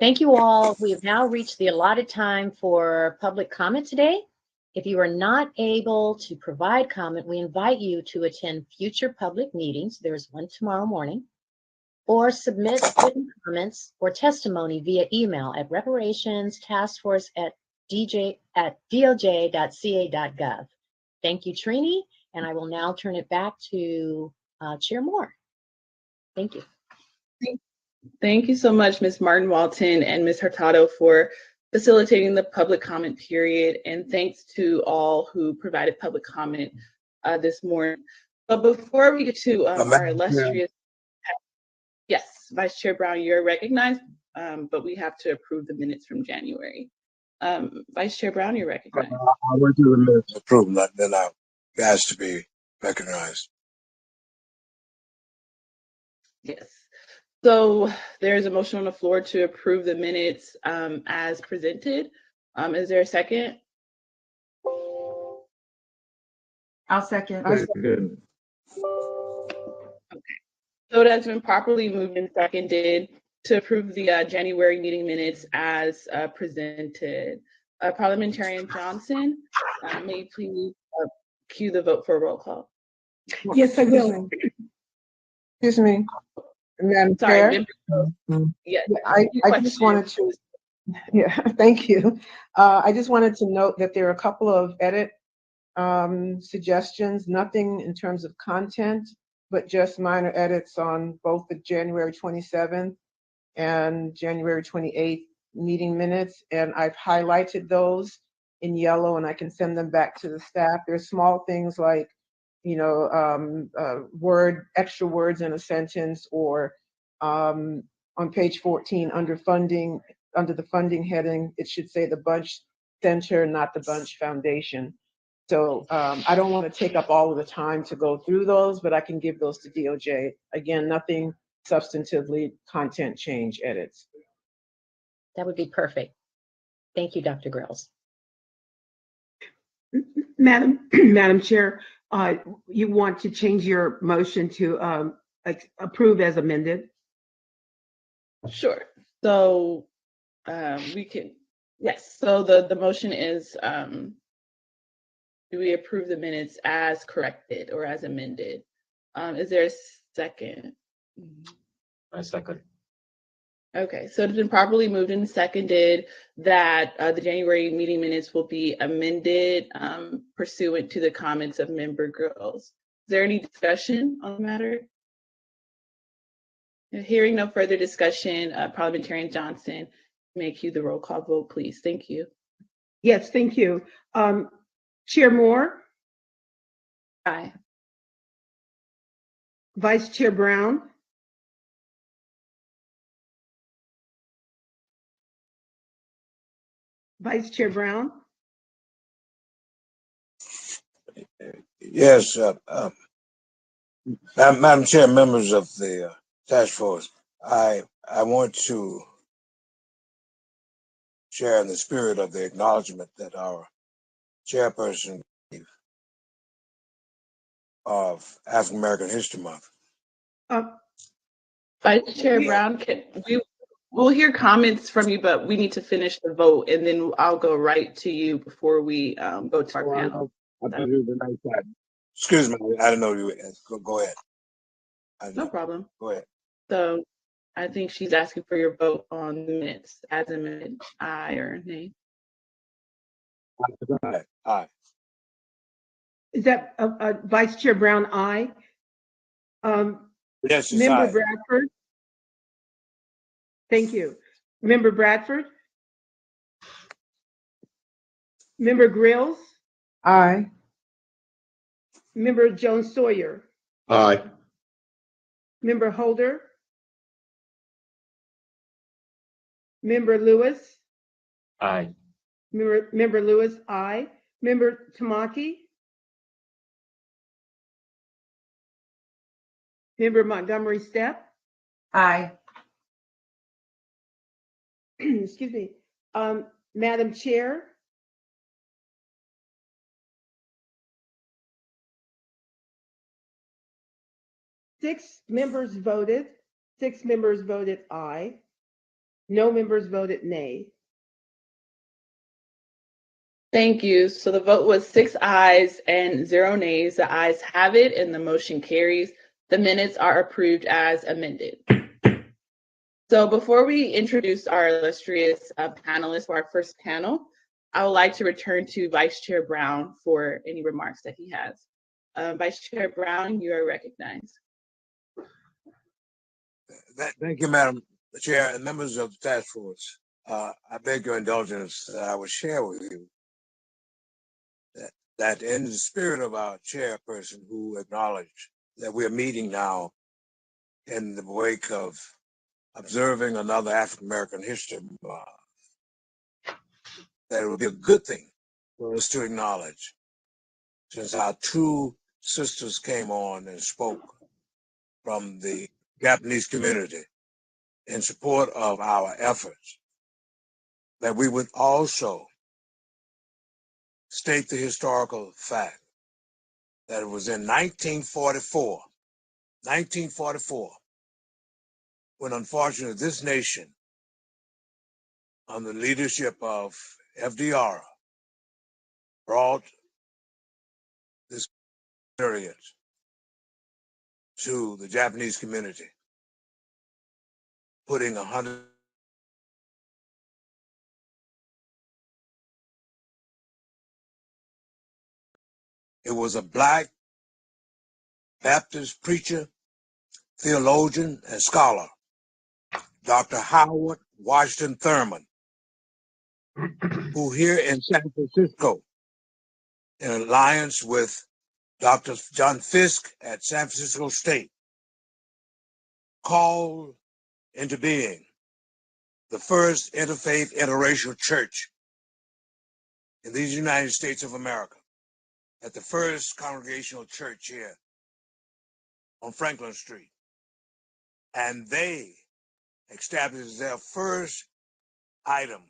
Thank you all. We have now reached the allotted time for public comment today. If you are not able to provide comment, we invite you to attend future public meetings. There's one tomorrow morning, or submit written comments or testimony via email at reparationstaskforce@doj.ca.gov. Thank you, Trini, and I will now turn it back to Chair Moore. Thank you. Thank you so much, Ms. Martin Walton and Ms. Hurtado, for facilitating the public comment period, and thanks to all who provided public comment this morning. But before we get to our illustrious, yes, Vice Chair Brown, you're recognized, but we have to approve the minutes from January. Vice Chair Brown, you're recognized. I went through the minutes, approved, then I asked to be recognized. Yes. So there's a motion on the floor to approve the minutes as presented. Is there a second? I'll second. Okay. So it has been properly moved and seconded to approve the January meeting minutes as presented. Parliamentarian Johnson, may you please cue the vote for a roll call? Yes, I will. Excuse me, Madam Chair. Yeah, I just wanted to, thank you. I just wanted to note that there are a couple of edit suggestions, nothing in terms of content, but just minor edits on both the January 27th and January 28th meeting minutes. And I've highlighted those in yellow and I can send them back to the staff. There's small things like, extra words in a sentence, or on page 14 under funding, under the funding heading, it should say the Bunch Center, not the Bunch Foundation. So I don't want to take up all of the time to go through those, but I can give those to DOJ. Again, nothing substantively content change edits. That would be perfect. Thank you, Dr. Grills. Madam Chair, you want to change your motion to approve as amended? Sure. So we can, yes. So the motion is, do we approve the minutes as corrected or as amended? Is there a second? I second. Okay, so it's been properly moved and seconded that the January meeting minutes will be amended pursuant to the comments of member Grills. Is there any discussion on the matter? Hearing no further discussion, Parliamentarian Johnson, may cue the roll call vote, please. Thank you. Yes, thank you. Chair Moore? Aye. Vice Chair Brown? Vice Chair Brown? Yes, Madam Chair, members of the task force, I want to share in the spirit of the acknowledgement that our chairperson gave of African American History Month. Vice Chair Brown, we'll hear comments from you, but we need to finish the vote, and then I'll go right to you before we go to our panel. Excuse me, I didn't know you. Go ahead. No problem. Go ahead. So I think she's asking for your vote on the minutes as amended. Aye or nay? Aye. Is that Vice Chair Brown, aye? Yes, it's Member aye. Bradford? Thank you. Member Bradford? Member Grills? Aye. Member Jones Sawyer? Aye. Member Holder? Member Lewis? Aye. Member Lewis, aye. Member Tamaki? Member Montgomery Stepp? Aye. Excuse me. Madam Chair? Six members voted aye. No members voted nay. Thank you. So the vote was 6 ayes and 0 nays. The ayes have it and the motion carries. The minutes are approved as amended. So before we introduce our illustrious panelists for our first panel, I would like to return to Vice Chair Brown for any remarks that he has. Vice Chair Brown, you are recognized. Thank you, Madam Chair and members of the task force. I beg your indulgence that I will share with you that in the spirit of our chairperson who acknowledged that we are meeting now in the wake of observing another African American history month, that it would be a good thing for us to acknowledge, since our two sisters came on and spoke from the Japanese community in support of our efforts, that we would also state the historical fact that it was in 1944, when unfortunately this nation, under the leadership of FDR, brought this experience to the Japanese community, putting 100. It was a Black Baptist preacher, theologian, and scholar, Dr. Howard Washington Thurman, who here in San Francisco, in alliance with Dr. John Fisk at San Francisco State, called into being the first interfaith interracial church in these United States of America, at the first congregational church here on Franklin Street. And they established their first item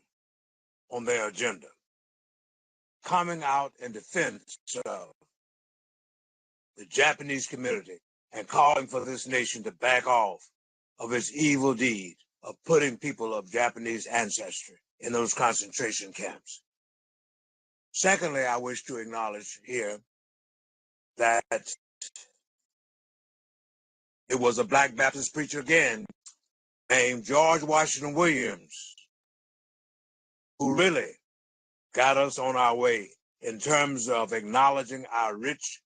on their agenda, coming out in defense of the Japanese community and calling for this nation to back off of its evil deed of putting people of Japanese ancestry in those concentration camps. Secondly, I wish to acknowledge here that it was a Black Baptist preacher again named George Washington Williams who really got us on our way in terms of acknowledging our rich,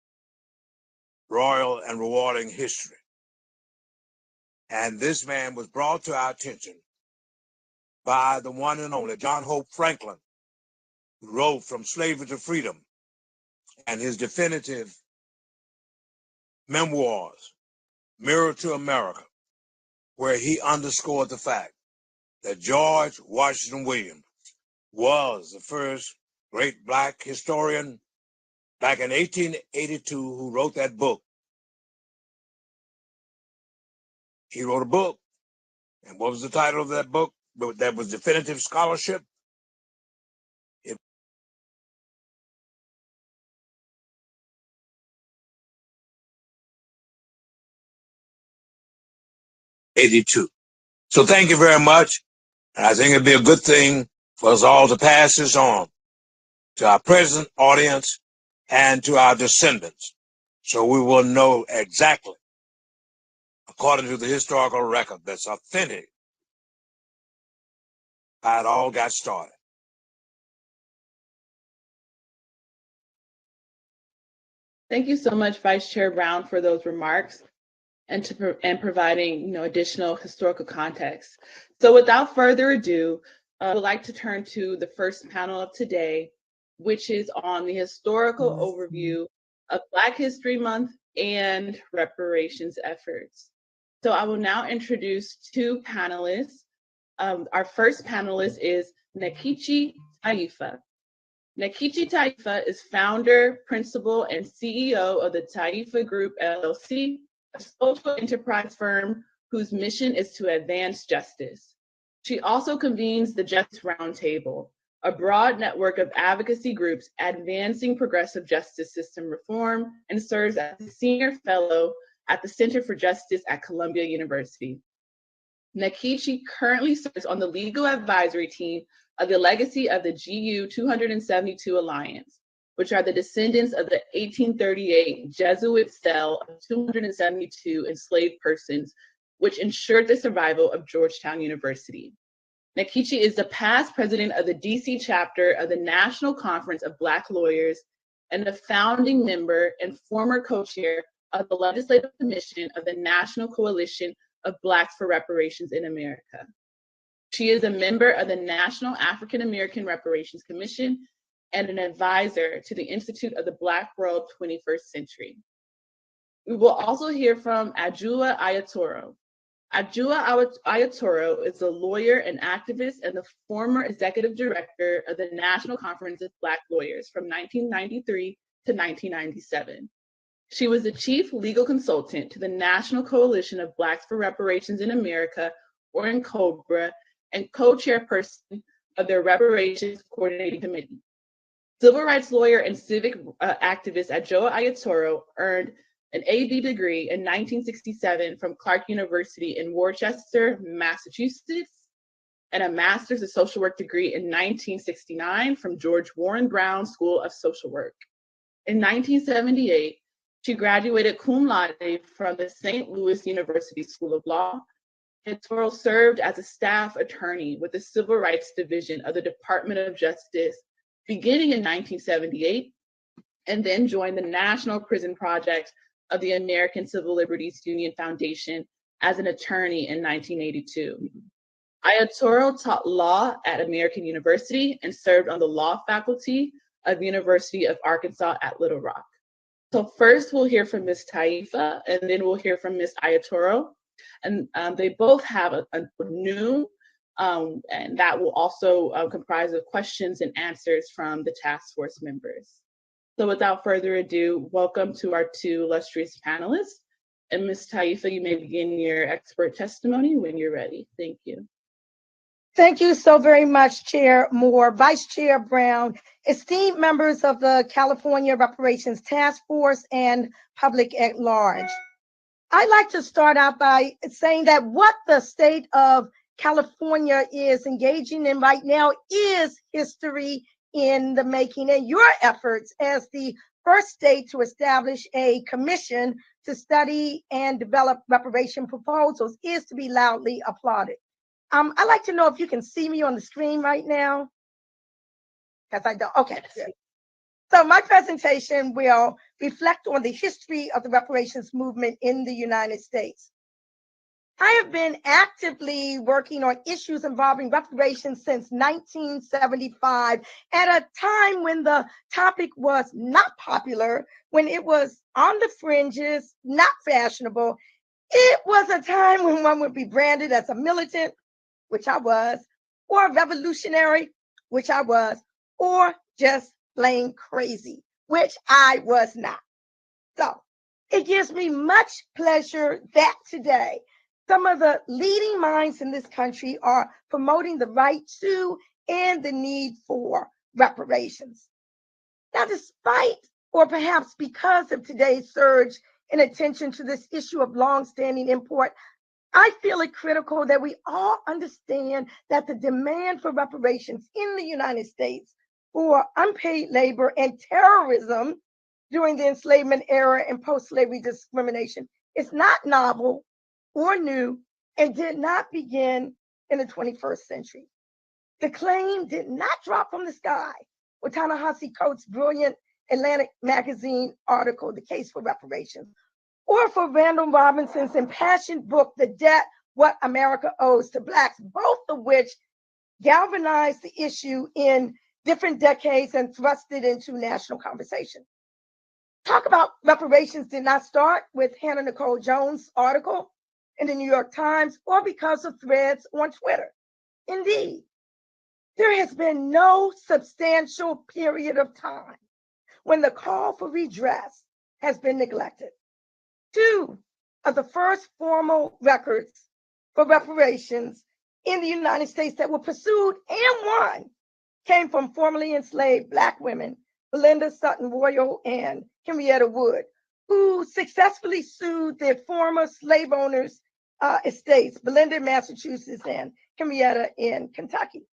royal, and rewarding history. And this man was brought to our attention by the one and only John Hope Franklin, who wrote From Slavery to Freedom, and his definitive memoirs, Mirror to America, where he underscored the fact that George Washington Williams was the first great Black historian back in 1882 who wrote that book. He wrote a book. And what was the title of that book? That was Definitive Scholarship. It 82. So thank you very much. And I think it'd be a good thing for us all to pass this on to our present audience and to our descendants, so we will know exactly, according to the historical record that's authentic, how it all got started. Thank you so much, Vice Chair Brown, for those remarks and providing additional historical context. So without further ado, I would like to turn to the first panel of today, which is on the historical overview of Black History Month and reparations efforts. So I will now introduce two panelists. Our first panelist is Nkechi Taifa. Nkechi Taifa is founder, principal, and CEO of the Taifa Group LLC, a social enterprise firm whose mission is to advance justice. She also convenes the Justice Roundtable, a broad network of advocacy groups advancing progressive justice system reform, and serves as a senior fellow at the Center for Justice at Columbia University. Nkechi currently serves on the legal advisory team of the legacy of the GU 272 Alliance, which are the descendants of the 1838 Jesuit cell of 272 enslaved persons, which ensured the survival of Georgetown University. Nkechi is the past president of the DC chapter of the National Conference of Black Lawyers and a founding member and former co-chair of the Legislative Commission of the National Coalition of Blacks for Reparations in America. She is a member of the National African American Reparations Commission and an advisor to the Institute of the Black World 21st Century. We will also hear from Adjoa Aiyetoro. Adjoa Aiyetoro is a lawyer and activist and the former executive director of the National Conference of Black Lawyers from 1993 to 1997. She was the chief legal consultant to the National Coalition of Blacks for Reparations in America, or NCOBRA, and co-chairperson of their Reparations Coordinating Committee. Civil rights lawyer and civic activist Adjoa Aiyetoro earned an AD degree in 1967 from Clark University in Worcester, Massachusetts, and a master's of social work degree in 1969 from George Warren Brown School of Social Work. In 1978, she graduated cum laude from the St. Louis University School of Law. Aiyetoro served as a staff attorney with the Civil Rights Division of the Department of Justice beginning in 1978, and then joined the National Prison Project of the American Civil Liberties Union Foundation as an attorney in 1982. Aiyetoro taught law at American University and served on the law faculty of the University of Arkansas at Little Rock. So first we'll hear from Ms. Taifa, and then we'll hear from Ms. Aiyetoro. And they both have a noon, and that will also comprise of questions and answers from the task force members. So without further ado, welcome to our two illustrious panelists. And Ms. Taifa, you may begin your expert testimony when you're ready. Thank you. Thank you so very much, Chair Moore, Vice Chair Brown, esteemed members of the California Reparations Task Force, and public at large. I'd like to start out by saying that what the state of California is engaging in right now is history in the making, and your efforts as the first state to establish a commission to study and develop reparation proposals is to be loudly applauded. I'd like to know if you can see me on the screen right now. Because I don't. Okay. So my presentation will reflect on the history of the reparations movement in the United States. I have been actively working on issues involving reparations since 1975, at a time when the topic was not popular, when it was on the fringes, not fashionable. It was a time when one would be branded as a militant, which I was, or a revolutionary, which I was, or just plain crazy, which I was not. So it gives me much pleasure that today, some of the leading minds in this country are promoting the right to and the need for reparations. Now, despite or perhaps because of today's surge in attention to this issue of longstanding import, I feel it critical that we all understand that the demand for reparations in the United States for unpaid labor and terrorism during the enslavement era and post-slavery discrimination is not novel or new and did not begin in the 21st century. The claim did not drop from the sky with Ta-Nehisi Coates' brilliant Atlantic magazine article, The Case for Reparations, or for Randall Robinson's impassioned book, The Debt, What America Owes to Blacks, both of which galvanized the issue in different decades and thrust it into national conversation. Talk about reparations did not start with Hannah Nicole Jones' article in the New York Times or because of threads on Twitter. Indeed, there has been no substantial period of time when the call for redress has been neglected. Two of the first formal records for reparations in the United States that were pursued and won came from formerly enslaved Black women, Belinda Sutton Royal and Henrietta Wood, who successfully sued their former slave owners' estates, Belinda in Massachusetts and Henrietta in Kentucky.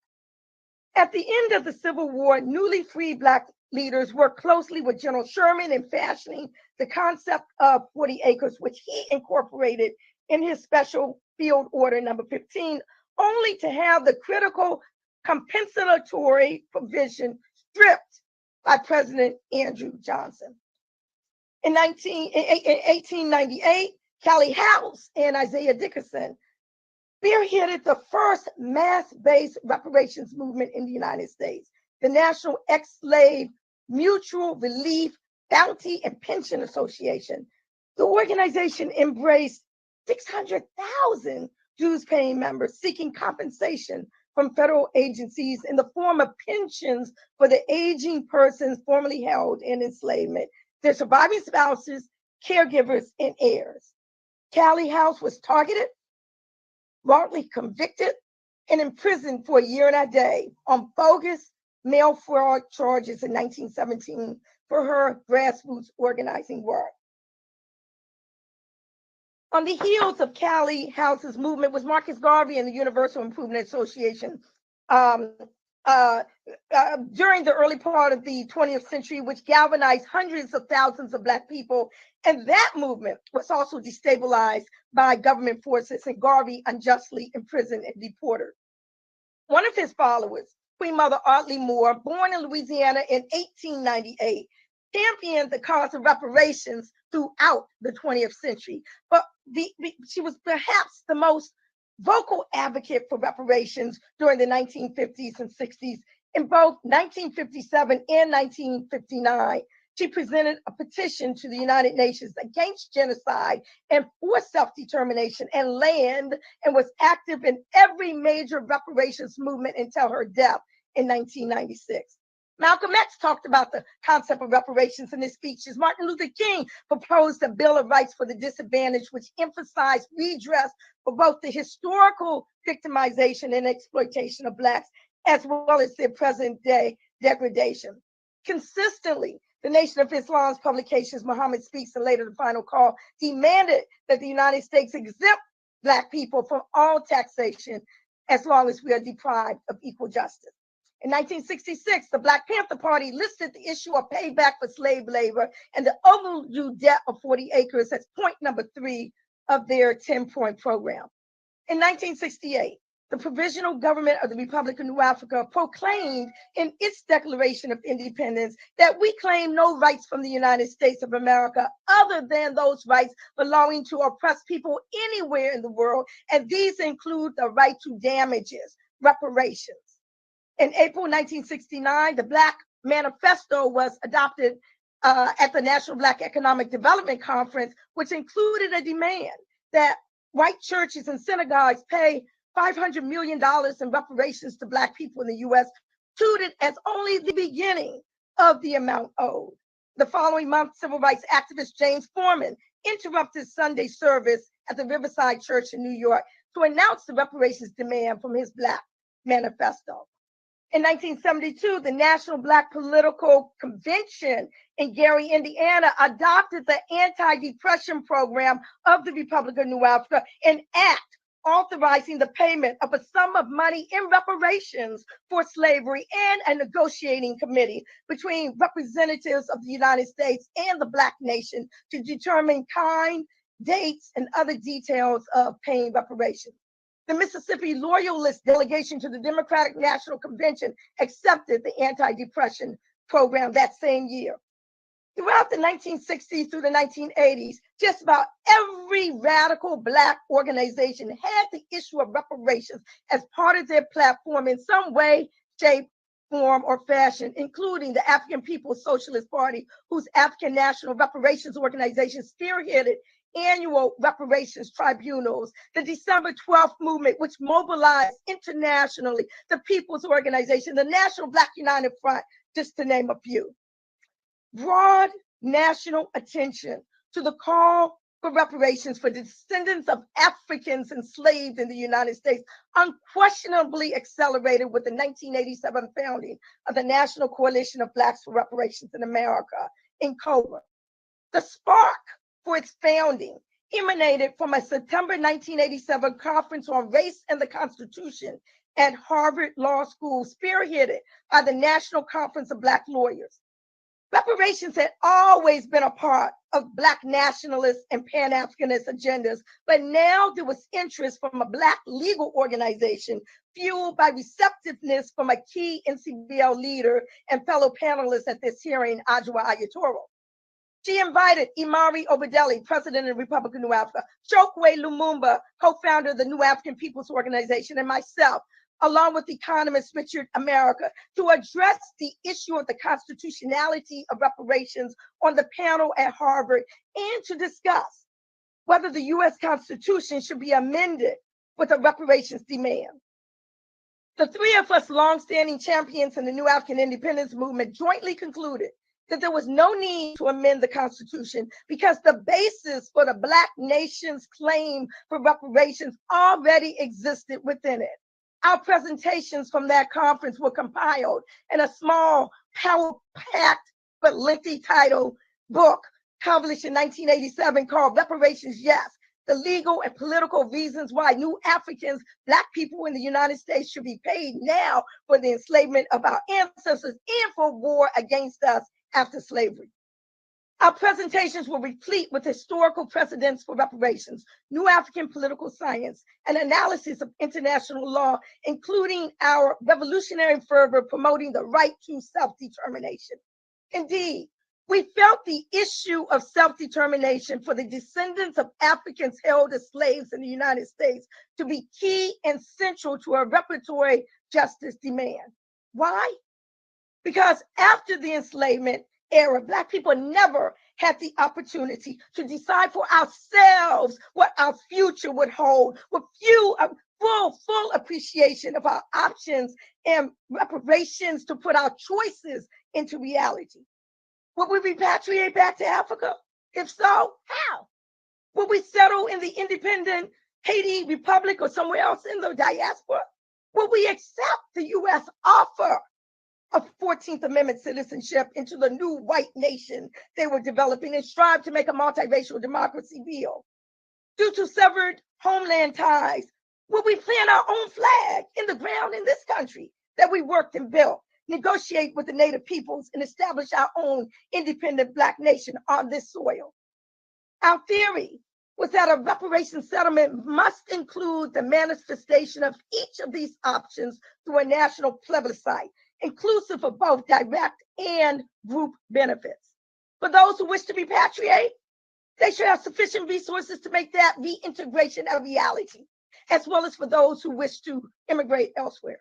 At the end of the Civil War, newly freed Black leaders worked closely with General Sherman in fashioning the concept of 40 acres, which he incorporated in his Special Field Order number 15, only to have the critical compensatory provision stripped by President Andrew Johnson. In 1898, Callie House and Isaiah Dickerson spearheaded the first mass-based reparations movement in the United States, the National Ex-Slave Mutual Relief, Bounty, and Pension Association. The organization embraced 600,000 dues-paying members seeking compensation from federal agencies in the form of pensions for the aging persons formerly held in enslavement, their surviving spouses, caregivers, and heirs. Callie House was targeted, wrongly convicted, and imprisoned for a year and a day on bogus mail fraud charges in 1917 for her grassroots organizing work. On the heels of Callie House's movement was Marcus Garvey and the Universal Improvement Association during the early part of the 20th century, which galvanized hundreds of thousands of Black people. And that movement was also destabilized by government forces and Garvey unjustly imprisoned and deported. One of his followers, Queen Mother Audley Moore, born in Louisiana in 1898, championed the cause of reparations throughout the 20th century. But she was perhaps the most vocal advocate for reparations during the 1950s and 60s. In both 1957 and 1959, she presented a petition to the United Nations against genocide and for self-determination and land, and was active in every major reparations movement until her death in 1996. Malcolm X talked about the concept of reparations in his speeches. Martin Luther King proposed a Bill of Rights for the Disadvantaged, which emphasized redress for both the historical victimization and exploitation of Blacks, as well as their present day degradation. Consistently, the Nation of Islam's publications, Muhammad Speaks and later The Final Call, demanded that the United States exempt Black people from all taxation as long as we are deprived of equal justice. In 1966, the Black Panther Party listed the issue of payback for slave labor and the overdue debt of 40 acres as point number 3 of their 10-point program. In 1968, the Provisional Government of the Republic of New Africa proclaimed in its Declaration of Independence that we claim no rights from the United States of America other than those rights belonging to oppressed people anywhere in the world, and these include the right to damages, reparations. In April 1969, the Black Manifesto was adopted at the National Black Economic Development Conference, which included a demand that white churches and synagogues pay $500 million in reparations to Black people in the U.S. touted as only the beginning of the amount owed. The following month, civil rights activist James Foreman interrupted Sunday service at the Riverside Church in New York to announce the reparations demand from his Black manifesto. In 1972, the National Black Political Convention in Gary, Indiana, adopted the anti-depression program of the Republic of New Africa, an act authorizing the payment of a sum of money in reparations for slavery and a negotiating committee between representatives of the United States and the Black nation to determine kind, dates, and other details of paying reparations. The Mississippi Loyalist delegation to the Democratic National Convention accepted the anti-depression program that same year. Throughout the 1960s through the 1980s, just about every radical Black organization had the issue of reparations as part of their platform in some way, shape, form, or fashion, including the African People's Socialist Party, whose African National Reparations Organization spearheaded annual reparations tribunals, the December 12th movement, which mobilized internationally, the People's Organization, the National Black United Front, just to name a few. Broad national attention to the call for reparations for descendants of Africans enslaved in the United States unquestionably accelerated with the 1987 founding of the National Coalition of Blacks for Reparations in America, in Quorum. The spark for its founding emanated from a September 1987 conference on race and the Constitution at Harvard Law School, spearheaded by the National Conference of Black Lawyers. Reparations had always been a part of Black nationalist and Pan-Africanist agendas, but now there was interest from a Black legal organization fueled by receptiveness from a key NCBL leader and fellow panelist at this hearing, Adjoa Aiyetoro. She invited Imari Obadeli, president of the Republic of New Africa, Chokwe Lumumba, co-founder of the New African People's Organization, and myself, along with economist Richard America, to address the issue of the constitutionality of reparations on the panel at Harvard and to discuss whether the U.S. Constitution should be amended with a reparations demand. The three of us longstanding champions in the New African Independence Movement jointly concluded that there was no need to amend the Constitution because the basis for the Black nation's claim for reparations already existed within it. Our presentations from that conference were compiled in a small, power-packed but lengthy title book published in 1987 called Reparations, Yes, the Legal and Political Reasons Why New Africans, Black people in the United States should be paid now for the enslavement of our ancestors and for war against us after slavery. Our presentations were replete with historical precedents for reparations, New African political science, and analysis of international law, including our revolutionary fervor promoting the right to self-determination. Indeed, we felt the issue of self-determination for the descendants of Africans held as slaves in the United States to be key and central to a reparatory justice demand. Why? Because after the enslavement era, Black people never had the opportunity to decide for ourselves what our future would hold, with full appreciation of our options and reparations to put our choices into reality. Would we repatriate back to Africa? If so, how? Would we settle in the independent Haiti Republic or somewhere else in the diaspora? Would we accept the U.S. offer of 14th Amendment citizenship into the new white nation they were developing and strive to make a multiracial democracy real? Due to severed homeland ties, will we plant our own flag in the ground in this country that we worked and built, negotiate with the native peoples, and establish our own independent Black nation on this soil? Our theory was that a reparations settlement must include the manifestation of each of these options through a national plebiscite, inclusive of both direct and group benefits. For those who wish to repatriate, they should have sufficient resources to make that reintegration a reality, as well as for those who wish to immigrate elsewhere.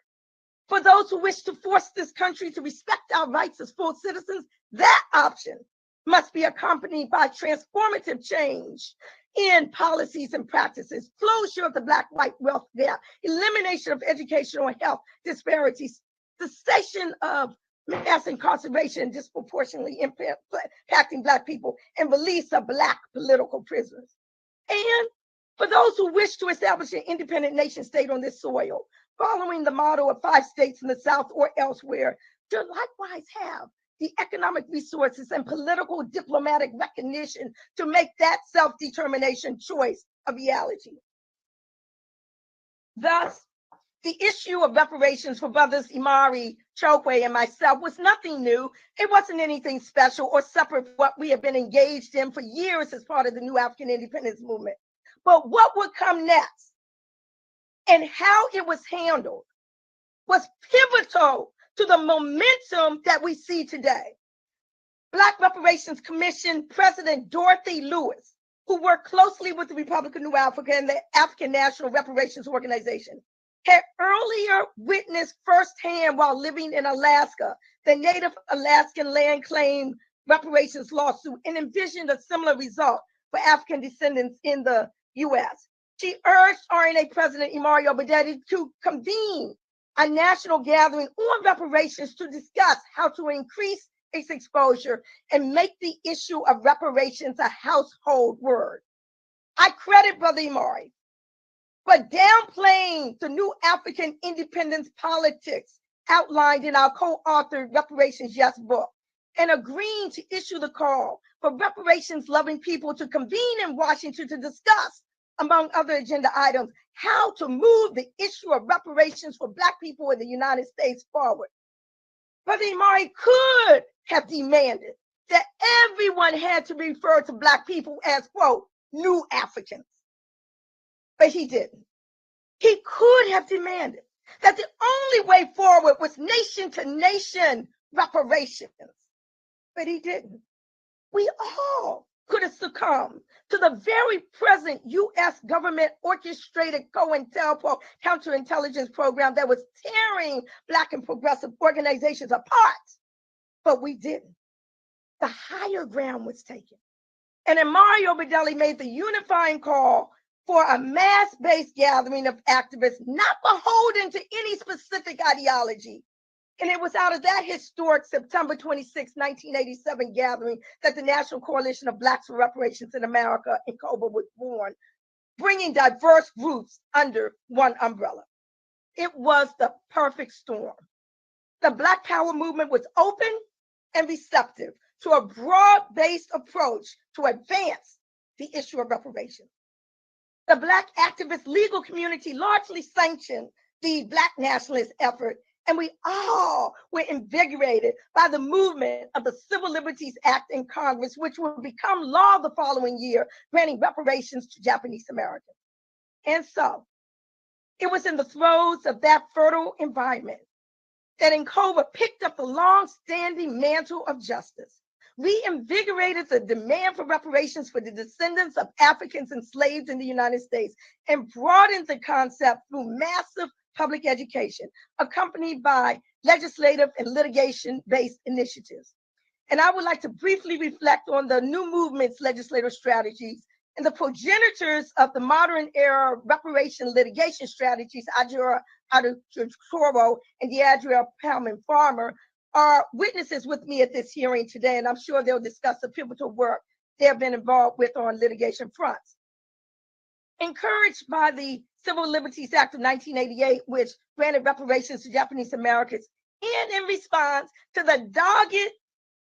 For those who wish to force this country to respect our rights as full citizens, that option must be accompanied by transformative change in policies and practices, closure of the Black-white wealth gap, elimination of educational and health disparities, cessation of mass incarceration disproportionately impacting Black people, and release of Black political prisoners. And for those who wish to establish an independent nation state on this soil, following the model of 5 states in the South or elsewhere, to likewise have the economic resources and political diplomatic recognition to make that self-determination choice a reality. Thus, the issue of reparations for brothers Imari, Chokwe, and myself was nothing new. It wasn't anything special or separate from what we have been engaged in for years as part of the new African independence movement. But what would come next and how it was handled was pivotal to the momentum that we see today. Black Reparations Commission President Dorothy Lewis, who worked closely with the Republic of New Africa and the African National Reparations Organization, had earlier witnessed firsthand while living in Alaska the Native Alaskan land claim reparations lawsuit and envisioned a similar result for African descendants in the U.S. She urged RNA President Imari Obadeti to convene a national gathering on reparations to discuss how to increase its exposure and make the issue of reparations a household word. I credit Brother Imari for downplaying the new African independence politics outlined in our co-authored Reparations Yes book and agreeing to issue the call for reparations-loving people to convene in Washington to discuss, among other agenda items, how to move the issue of reparations for Black people in the United States forward. Brother Imari could have demanded that everyone had to refer to Black people as, quote, new Africans. But he didn't. He could have demanded that the only way forward was nation-to-nation reparations. But he didn't. We all could have succumbed to the very present U.S. government orchestrated COINTELPRO counterintelligence program that was tearing Black and progressive organizations apart. But we didn't. The higher ground was taken. And Imari Obadeli made the unifying call for a mass-based gathering of activists not beholden to any specific ideology. And it was out of that historic September 26, 1987 gathering that the National Coalition of Blacks for Reparations in America, NCOBA, was born, bringing diverse groups under one umbrella. It was the perfect storm. The Black Power movement was open and receptive to a broad-based approach to advance the issue of reparations. The Black activist legal community largely sanctioned the Black nationalist effort, and we all were invigorated by the movement of the Civil Liberties Act in Congress, which would become law the following year, granting reparations to Japanese Americans. And so, it was in the throes of that fertile environment that NCOBA picked up the long-standing mantle of justice, reinvigorated the demand for reparations for the descendants of Africans enslaved in the United States, and broadened the concept through massive public education, accompanied by legislative and litigation-based initiatives. And I would like to briefly reflect on the new movement's legislative strategies and the progenitors of the modern era reparation litigation strategies, Adjoa, Aiyetoro, and Deadria Palmer Farmer, are witnesses with me at this hearing today, and I'm sure they'll discuss the pivotal work they have been involved with on litigation fronts. Encouraged by the Civil Liberties Act of 1988, which granted reparations to Japanese Americans, and in response to the dogged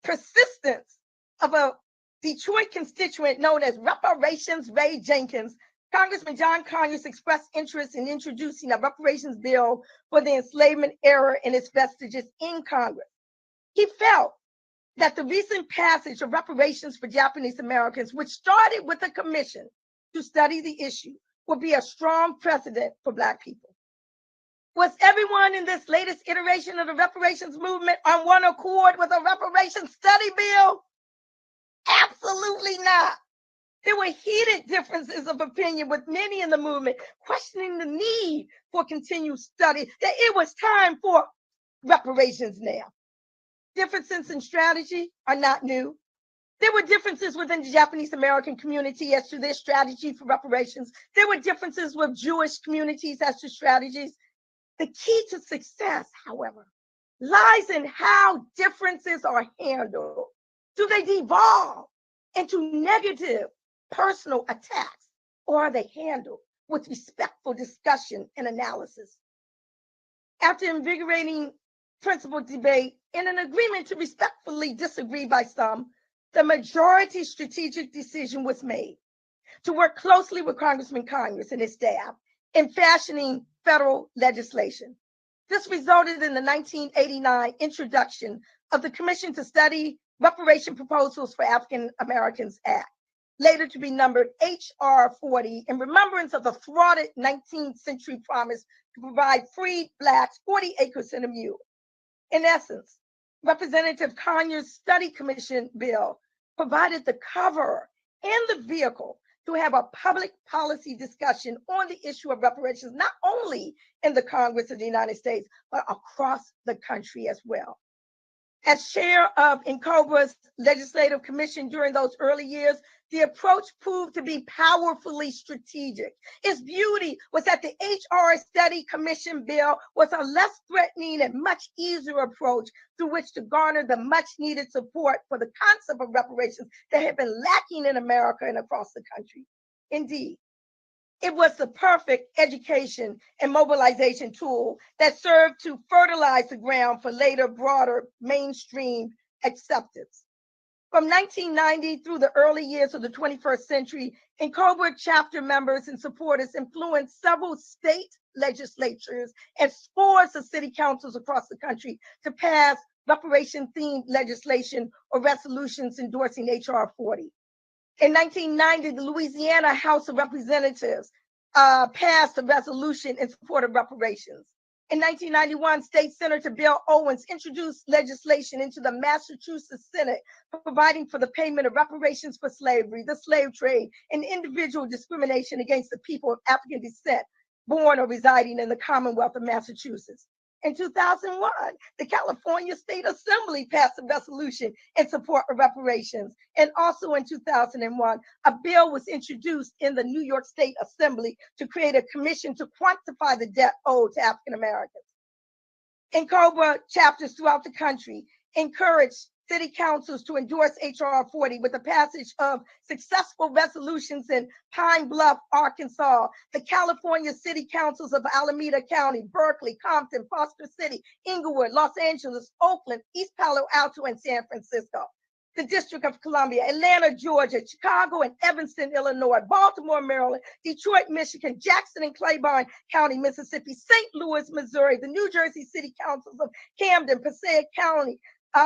persistence of a Detroit constituent known as Reparations Ray Jenkins, Congressman John Conyers expressed interest in introducing a reparations bill for the enslavement era and its vestiges in Congress. He felt that the recent passage of reparations for Japanese Americans, which started with a commission to study the issue, would be a strong precedent for Black people. Was everyone in this latest iteration of the reparations movement on one accord with a reparations study bill? Absolutely not. There were heated differences of opinion with many in the movement, questioning the need for continued study, that it was time for reparations now. Differences in strategy are not new. There were differences within the Japanese American community as to their strategy for reparations. There were differences with Jewish communities as to strategies. The key to success, however, lies in how differences are handled. Do they devolve into negative personal attacks, or are they handled with respectful discussion and analysis? After invigorating principled debate and an agreement to respectfully disagree by some, the majority strategic decision was made to work closely with Congressman Conyers and his staff in fashioning federal legislation. This resulted in the 1989 introduction of the Commission to Study Reparation Proposals for African Americans Act, later to be numbered H.R. 40, in remembrance of the thwarted 19th century promise to provide freed Blacks 40 acres and a mule. In essence, Representative Conyers' study commission bill provided the cover and the vehicle to have a public policy discussion on the issue of reparations, not only in the Congress of the United States, but across the country as well. As chair of NCOBRA's legislative commission during those early years, the approach proved to be powerfully strategic. Its beauty was that the HR Study Commission bill was a less threatening and much easier approach through which to garner the much needed support for the concept of reparations that had been lacking in America and across the country. Indeed, it was the perfect education and mobilization tool that served to fertilize the ground for later broader mainstream acceptance. From 1990 through the early years of the 21st century, NCOBRA chapter members and supporters influenced several state legislatures and scores of city councils across the country to pass reparation-themed legislation or resolutions endorsing H.R. 40. In 1990, the Louisiana House of Representatives passed a resolution in support of reparations. In 1991, State Senator Bill Owens introduced legislation into the Massachusetts Senate providing for the payment of reparations for slavery, the slave trade, and individual discrimination against the people of African descent born or residing in the Commonwealth of Massachusetts. In 2001, the California State Assembly passed a resolution in support of reparations. And also in 2001, a bill was introduced in the New York State Assembly to create a commission to quantify the debt owed to African Americans. NCOBRA chapters throughout the country encouraged city councils to endorse H.R. 40 with the passage of successful resolutions in Pine Bluff, Arkansas, the California city councils of Alameda County, Berkeley, Compton, Foster City, Inglewood, Los Angeles, Oakland, East Palo Alto, and San Francisco, the District of Columbia, Atlanta, Georgia, Chicago, and Evanston, Illinois, Baltimore, Maryland, Detroit, Michigan, Jackson and Claiborne County, Mississippi, St. Louis, Missouri, the New Jersey city councils of Camden, Passaic County,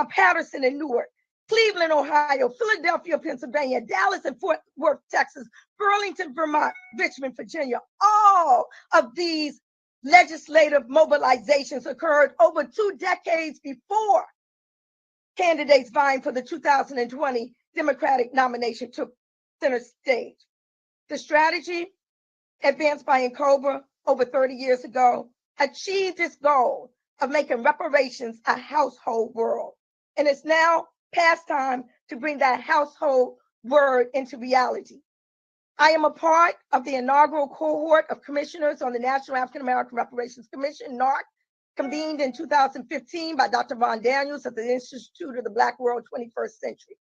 Patterson and Newark, Cleveland, Ohio, Philadelphia, Pennsylvania, Dallas and Fort Worth, Texas, Burlington, Vermont, Richmond, Virginia. All of these legislative mobilizations occurred over 2 decades before candidates vying for the 2020 Democratic nomination took center stage. The strategy advanced by NCOBRA over 30 years ago achieved its goal of making reparations a household word. And it's now past time to bring that household word into reality. I am a part of the inaugural cohort of commissioners on the National African American Reparations Commission, NARC, convened in 2015 by Dr. Von Daniels at the Institute of the Black World 21st Century.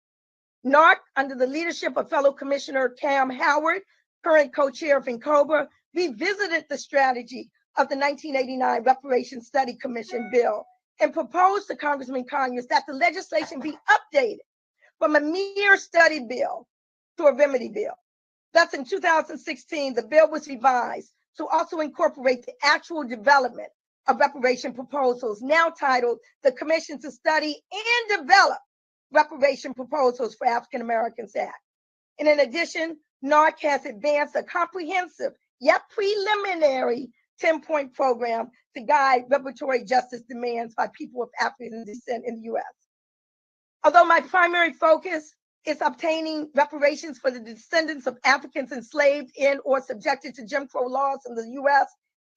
NARC, under the leadership of fellow Commissioner Cam Howard, current co-chair of NCOBRA, revisited the strategy of the 1989 Reparations Study Commission bill and proposed to Congressman Conyers that the legislation be updated from a mere study bill to a remedy bill. Thus, in 2016, the bill was revised to also incorporate the actual development of reparation proposals, now titled the Commission to Study and Develop Reparation Proposals for African Americans Act. And in addition, NARC has advanced a comprehensive yet preliminary 10-point program to guide reparatory justice demands by people of African descent in the U.S. Although my primary focus is obtaining reparations for the descendants of Africans enslaved in or subjected to Jim Crow laws in the U.S.,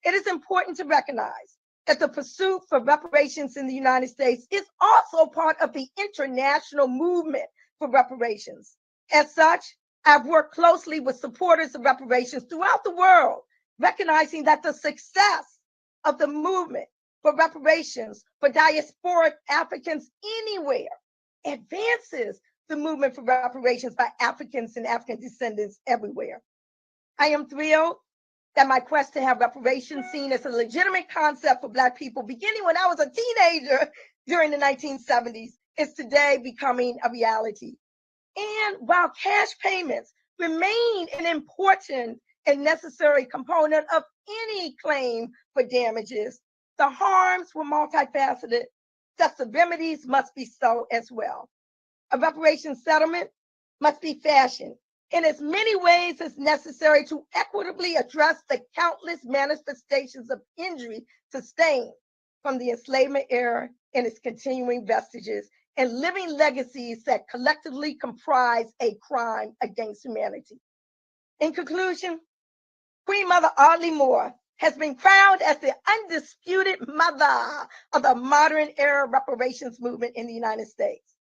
it is important to recognize that the pursuit for reparations in the United States is also part of the international movement for reparations. As such, I've worked closely with supporters of reparations throughout the world, recognizing that the success of the movement for reparations for diasporic Africans anywhere advances the movement for reparations by Africans and African descendants everywhere. I am thrilled that my quest to have reparations seen as a legitimate concept for Black people beginning when I was a teenager during the 1970s is today becoming a reality. And while cash payments remain an important and necessary component of any claim for damages, the harms were multifaceted. The severities must be so as well. A reparations settlement must be fashioned in as many ways as necessary to equitably address the countless manifestations of injury sustained from the enslavement era and its continuing vestiges and living legacies that collectively comprise a crime against humanity. In conclusion, Queen Mother Audley Moore has been crowned as the undisputed mother of the modern era reparations movement in the United States.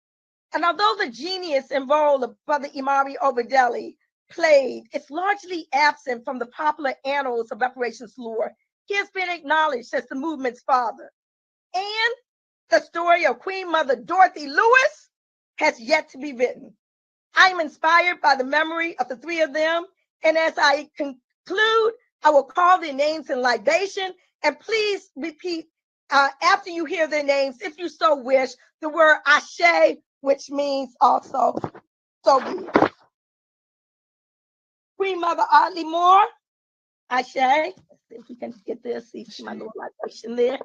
And although the genius and role of Brother Imari Obadele played is largely absent from the popular annals of reparations lore, he has been acknowledged as the movement's father. And the story of Queen Mother Dorothy Lewis has yet to be written. I am inspired by the memory of the three of them, and as I conclude, I will call their names in libation, and please repeat after you hear their names, if you so wish, the word Ashe, which means also so be it. Queen Mother Audley Moore, Ashe. Let's see if we can get this, see my little libation there.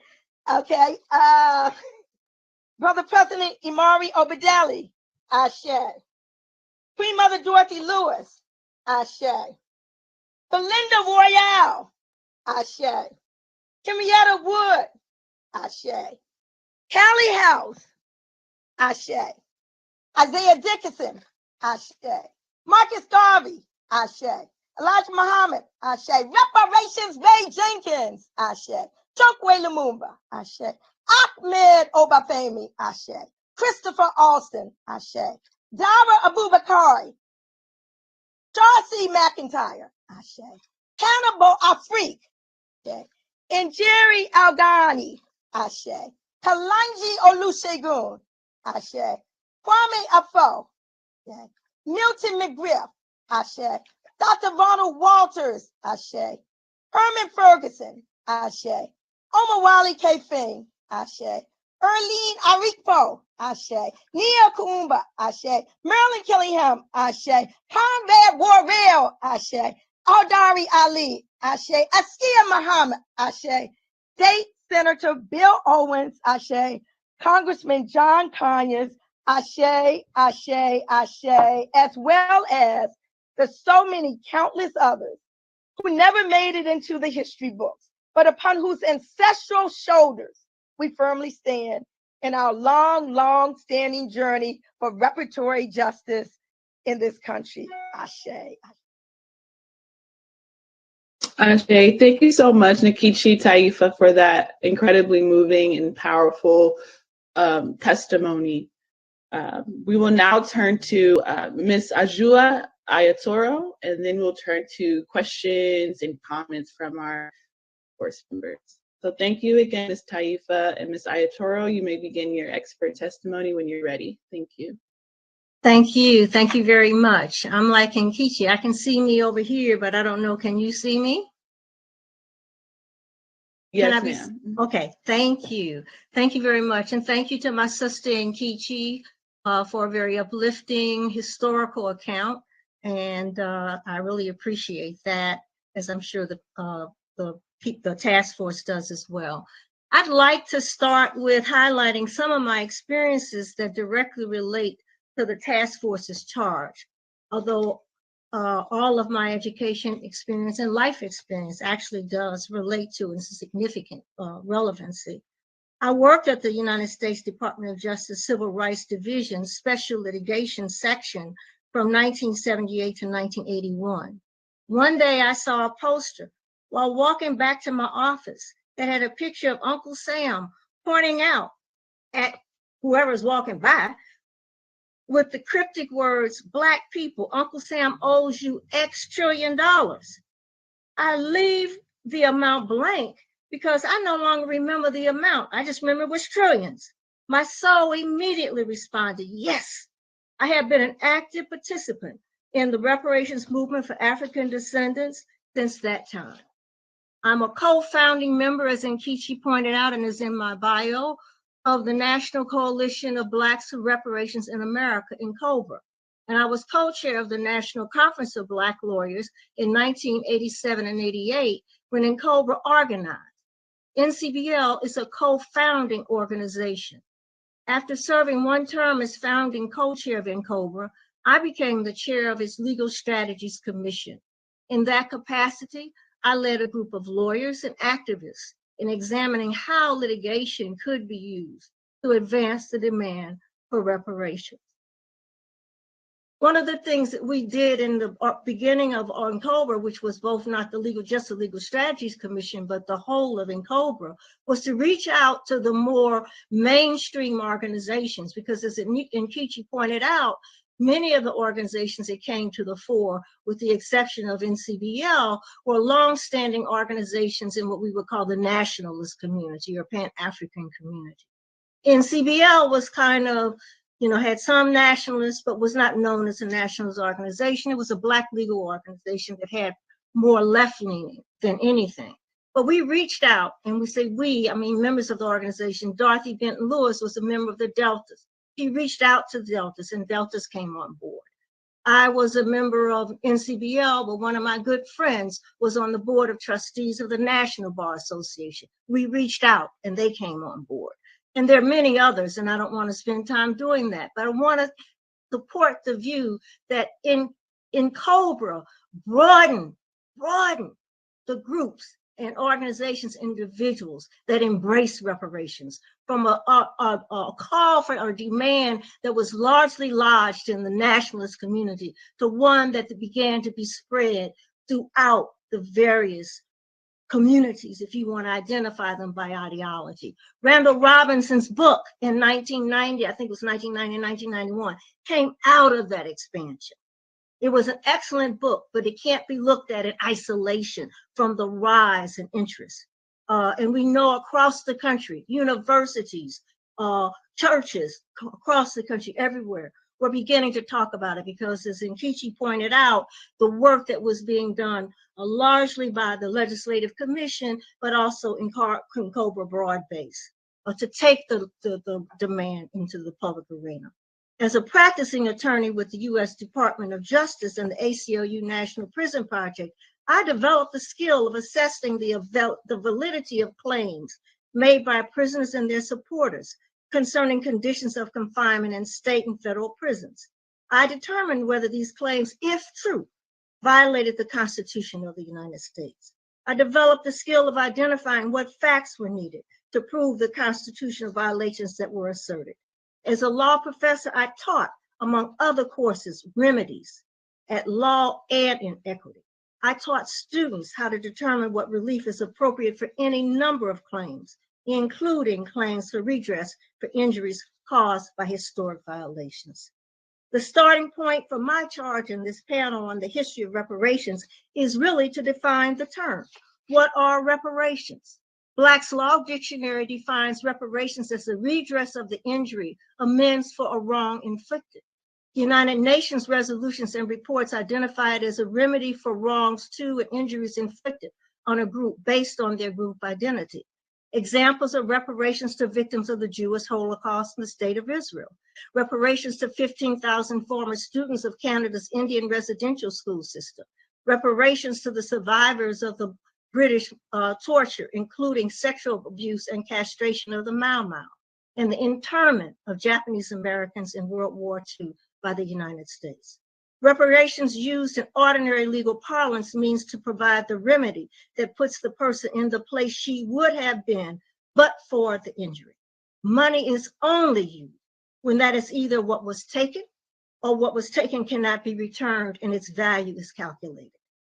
Okay. Brother President Imari Obadele, Ashe. Queen Mother Dorothy Lewis, Ashe. Belinda Royale, Ashe. Henrietta Wood, Ashe. Callie House, Ashe. Isaiah Dickinson, Ashe. Marcus Garvey, Ashe. Elijah Muhammad, Ashe. Reparations Ray Jenkins, Ashe. Chokwe Lumumba, Ashe. Ahmed Obafemi, Ashe. Christopher Alston, Ashe. Dara Abubakari, Darcy McIntyre, Ashe. Hannibal Afrique, Ashe. And Jerry Algani, Ashe. Kalanji Olusegun, Ashe. Kwame Afo, Ashe. Milton McGriff, Ashe. Dr. Ronald Walters, Ashe. Herman Ferguson, Ashe. Omawale K. Fing, Ashe. Erlene Arikpo, Ashe. Nia Kuumba, Ashe. Marilyn Killingham, Ashe. Conrad Warrell, Ashe. Aldari Ali, Ashe. Askia Muhammad, Ashe. State Senator Bill Owens, Ashe. Congressman John Conyers, Ashe, Ashe, Ashe, as well as the so many countless others who never made it into the history books, but upon whose ancestral shoulders we firmly stand in our long standing journey for reparatory justice in this country. Ashe. Ashe, thank you so much, Nkechi, Taifa, for that incredibly moving and powerful testimony. We will now turn to Ms. Adjoa Aiyetoro, and then we'll turn to questions and comments from our course members. So thank you again, Ms. Taifa and Ms. Aiyetoro. You may begin your expert testimony when you're ready. Thank you. Thank you. Thank you very much. I'm like Nkechi. I can see me over here, but I don't know. Can you see me? Yes, ma'am. Okay. Thank you. Thank you very much. And thank you to my sister Nkechi for a very uplifting historical account. And I really appreciate that, as I'm sure the task force does as well. I'd like to start with highlighting some of my experiences that directly relate to the task force's charge, although all of my education experience and life experience actually does relate to and significant relevancy. I worked at the United States Department of Justice Civil Rights Division Special Litigation Section from 1978 to 1981. One day I saw a poster while walking back to my office that had a picture of Uncle Sam pointing out at whoever's walking by with the cryptic words, "Black people, Uncle Sam owes you X trillion dollars." I leave the amount blank because I no longer remember the amount. I just remember it was trillions. My soul immediately responded, yes. I have been an active participant in the reparations movement for African descendants since that time. I'm a co-founding member, as Nkechi pointed out and is in my bio, of the National Coalition of Blacks for Reparations in America, NCOBRA. And I was co-chair of the National Conference of Black Lawyers in 1987 and 88 when NCOBRA organized. NCBL is a co-founding organization. After serving one term as founding co-chair of NCOBRA, I became the chair of its Legal Strategies Commission. In that capacity, I led a group of lawyers and activists in examining how litigation could be used to advance the demand for reparations. One of the things that we did in the beginning of NCOBRA, which was both not the just the Legal Strategies Commission, but the whole of NCOBRA, was to reach out to the more mainstream organizations, because as Nkechi pointed out, many of the organizations that came to the fore, with the exception of NCBL, were longstanding organizations in what we would call the nationalist community or Pan-African community. NCBL was kind of, had some nationalists, but was not known as a nationalist organization. It was a Black legal organization that had more left-leaning than anything. But we reached out, and we say members of the organization. Dorothy Benton Lewis was a member of the Deltas. He reached out to Deltas, and Deltas came on board. I was a member of NCBL, but one of my good friends was on the board of trustees of the National Bar Association. We reached out, and they came on board. And there are many others, and I don't want to spend time doing that, but I want to support the view that in NCOBRA, broaden the groups and organizations, individuals that embrace reparations, from a call for or demand that was largely lodged in the nationalist community to one that began to be spread throughout the various communities, if you want to identify them by ideology. Randall Robinson's book in 1990, I think it was 1990 and 1991, came out of that expansion. It was an excellent book, but it can't be looked at in isolation from the rise in interest. And we know across the country, universities, churches across the country, everywhere, we're beginning to talk about it, because as Nkechi pointed out, the work that was being done largely by the Legislative Commission, but also in NCOBRA broad base, to take the demand into the public arena. As a practicing attorney with the U.S. Department of Justice and the ACLU National Prison Project, I developed the skill of assessing the validity of claims made by prisoners and their supporters concerning conditions of confinement in state and federal prisons. I determined whether these claims, if true, violated the Constitution of the United States. I developed the skill of identifying what facts were needed to prove the constitutional violations that were asserted. As a law professor, I taught, among other courses, remedies at law and in equity. I taught students how to determine what relief is appropriate for any number of claims, including claims for redress for injuries caused by historic violations. The starting point for my charge in this panel on the history of reparations is really to define the term. What are reparations? Black's Law Dictionary defines reparations as the redress of the injury, amends for a wrong inflicted. United Nations resolutions and reports identify it as a remedy for wrongs to and injuries inflicted on a group based on their group identity. Examples of reparations to victims of the Jewish Holocaust in the state of Israel. Reparations to 15,000 former students of Canada's Indian residential school system. Reparations to the survivors of the British torture, including sexual abuse and castration of the Mau Mau, and the internment of Japanese Americans in World War II by the United States. Reparations used in ordinary legal parlance means to provide the remedy that puts the person in the place she would have been but for the injury. Money is only used when that is either what was taken or what was taken cannot be returned and its value is calculated.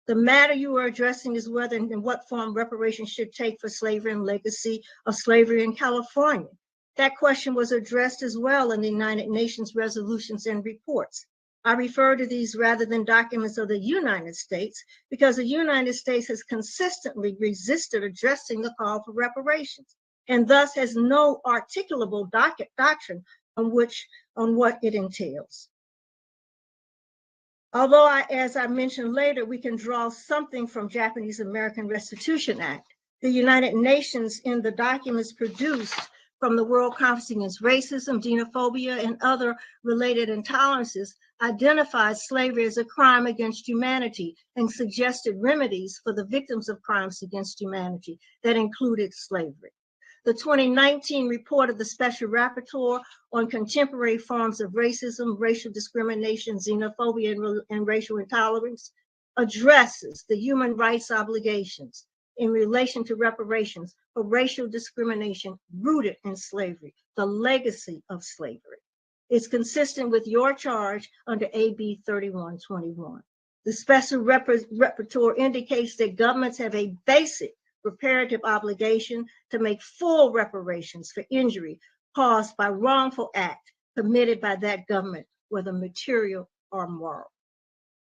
The matter you are addressing is whether and in what form reparations should take for slavery and legacy of slavery in California. That question was addressed as well in the United Nations resolutions and reports. I refer to these rather than documents of the United States because the United States has consistently resisted addressing the call for reparations and thus has no articulable doctrine on what it entails. Although, as I mentioned later, we can draw something from Japanese American Restitution Act, the United Nations in the documents produced from the World Conference Against Racism, Xenophobia, and other related intolerances identified slavery as a crime against humanity and suggested remedies for the victims of crimes against humanity that included slavery. The 2019 report of the Special Rapporteur on Contemporary Forms of Racism, Racial Discrimination, Xenophobia, and Racial Intolerance addresses the human rights obligations in relation to reparations for racial discrimination rooted in slavery, the legacy of slavery. It's consistent with your charge under AB 3121. The Special Rapporteur indicates that governments have a basic reparative obligation to make full reparations for injury caused by wrongful act committed by that government, whether material or moral.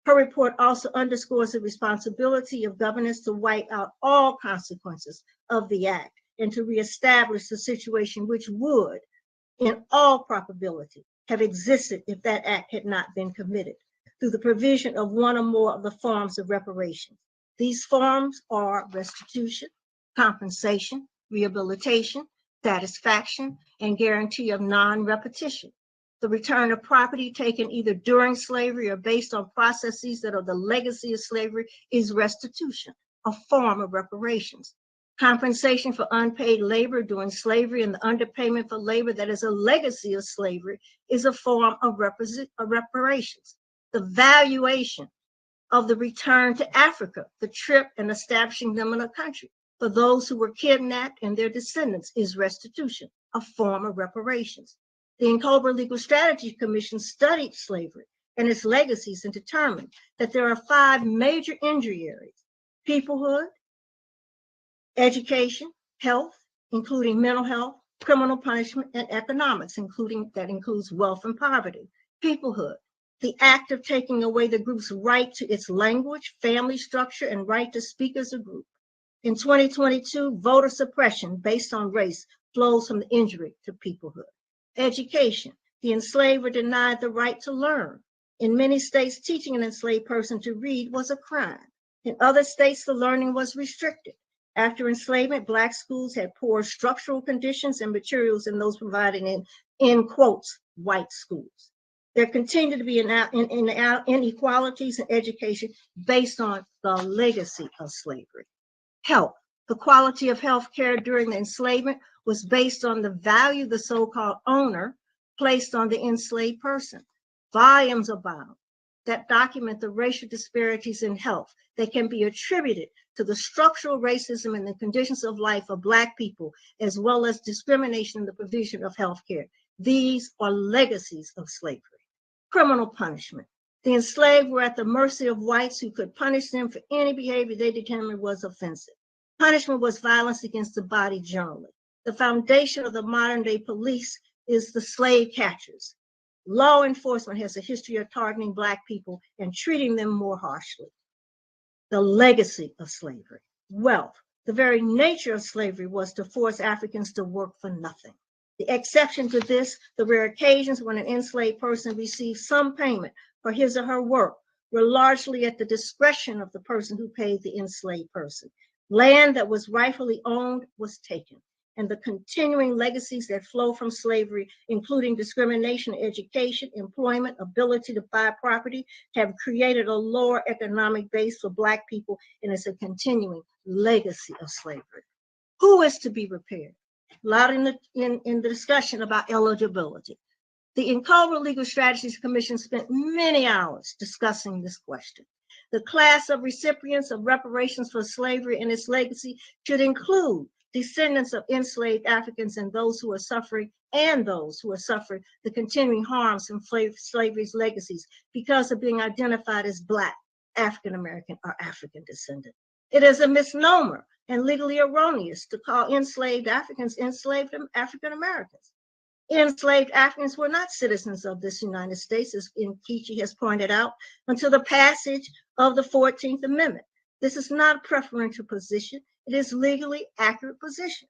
Her report also underscores the responsibility of governments to wipe out all consequences of the act and to reestablish the situation which would, in all probability, have existed if that act had not been committed through the provision of one or more of the forms of reparations. These forms are restitution, compensation, rehabilitation, satisfaction, and guarantee of non-repetition. The return of property taken either during slavery or based on processes that are the legacy of slavery is restitution, a form of reparations. Compensation for unpaid labor during slavery and the underpayment for labor that is a legacy of slavery is a form of reparations. The valuation of the return to Africa, the trip and establishing them in a country for those who were kidnapped and their descendants is restitution, a form of reparations. The Incober Legal Strategy Commission studied slavery and its legacies and determined that there are 5 major injury areas: peoplehood, education, health, including mental health, criminal punishment, and economics, that includes wealth and poverty. Peoplehood, the act of taking away the group's right to its language, family structure, and right to speak as a group. In 2022, voter suppression based on race flows from the injury to peoplehood. Education, the enslaved were denied the right to learn. In many states, teaching an enslaved person to read was a crime. In other states, the learning was restricted. After enslavement, Black schools had poor structural conditions and materials than those provided in quotes, white schools. There continue to be inequalities in education based on the legacy of slavery. Health, the quality of health care during the enslavement was based on the value the so-called owner placed on the enslaved person. Volumes abound that document the racial disparities in health that can be attributed to the structural racism and the conditions of life of Black people, as well as discrimination in the provision of health care. These are legacies of slavery. Criminal punishment. The enslaved were at the mercy of whites who could punish them for any behavior they determined was offensive. Punishment was violence against the body generally. The foundation of the modern day police is the slave catchers. Law enforcement has a history of targeting Black people and treating them more harshly. The legacy of slavery. Wealth. The very nature of slavery was to force Africans to work for nothing. The exception to this, the rare occasions when an enslaved person received some payment for his or her work, were largely at the discretion of the person who paid the enslaved person. Land that was rightfully owned was taken, and the continuing legacies that flow from slavery, including discrimination, education, employment, ability to buy property, have created a lower economic base for Black people, and it's a continuing legacy of slavery. Who is to be repaired? A lot in the discussion about eligibility. The Incober Legal Strategies Commission spent many hours discussing this question. The class of recipients of reparations for slavery and its legacy should include descendants of enslaved Africans and those who are suffering the continuing harms from slavery's legacies because of being identified as Black, African American, or African descendant. It is a misnomer and legally erroneous to call enslaved Africans enslaved African Americans. enslaved Africans were not citizens of this United States, as Nkechi has pointed out, until the passage of the 14th Amendment. This is not a preferential position. It is legally accurate position.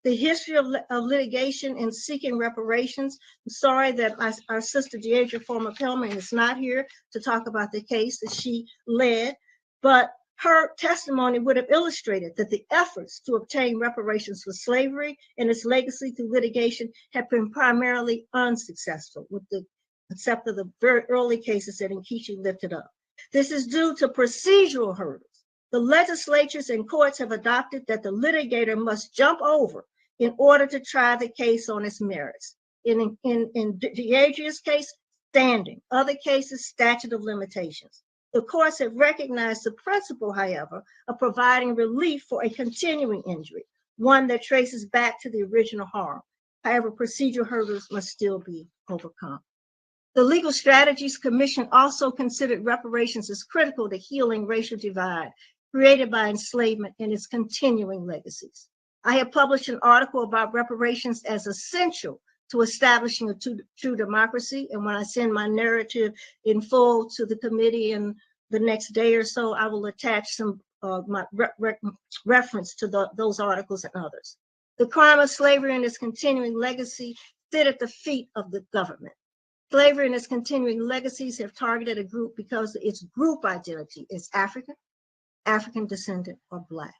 The history of litigation and seeking reparations. I'm sorry that our sister Deadria Farmer-Paellmann is not here to talk about the case that she led, but her testimony would have illustrated that the efforts to obtain reparations for slavery and its legacy through litigation have been primarily unsuccessful, with the except of the very early cases that Nkechi lifted up. This is due to procedural hurdles. The legislatures and courts have adopted that the litigator must jump over in order to try the case on its merits. In Deadria's case, standing. Other cases, statute of limitations. The courts have recognized the principle, however, of providing relief for a continuing injury, one that traces back to the original harm. However, procedural hurdles must still be overcome. The Legal Strategies Commission also considered reparations as critical to healing racial divide created by enslavement and its continuing legacies. I have published an article about reparations as essential to establishing a true democracy. And when I send my narrative in full to the committee in the next day or so, I will attach some my reference to those articles and others. The crime of slavery and its continuing legacy sit at the feet of the government. Slavery and its continuing legacies have targeted a group because its group identity is African, African descendant, or Black.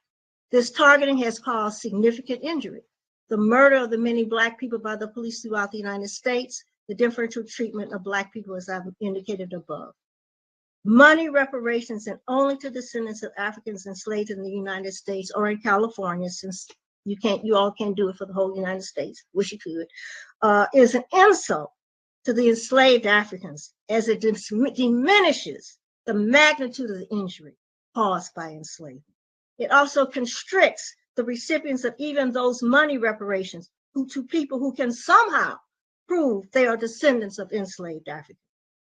This targeting has caused significant injury. The murder of the many Black people by the police throughout the United States, the differential treatment of Black people, as I've indicated above. Money reparations, and only to descendants of Africans enslaved in the United States or in California, since you all can't do it for the whole United States, wish you could, is an insult to the enslaved Africans, as it diminishes the magnitude of the injury caused by enslavement. It also constricts the recipients of even those money reparations to people who can somehow prove they are descendants of enslaved Africans.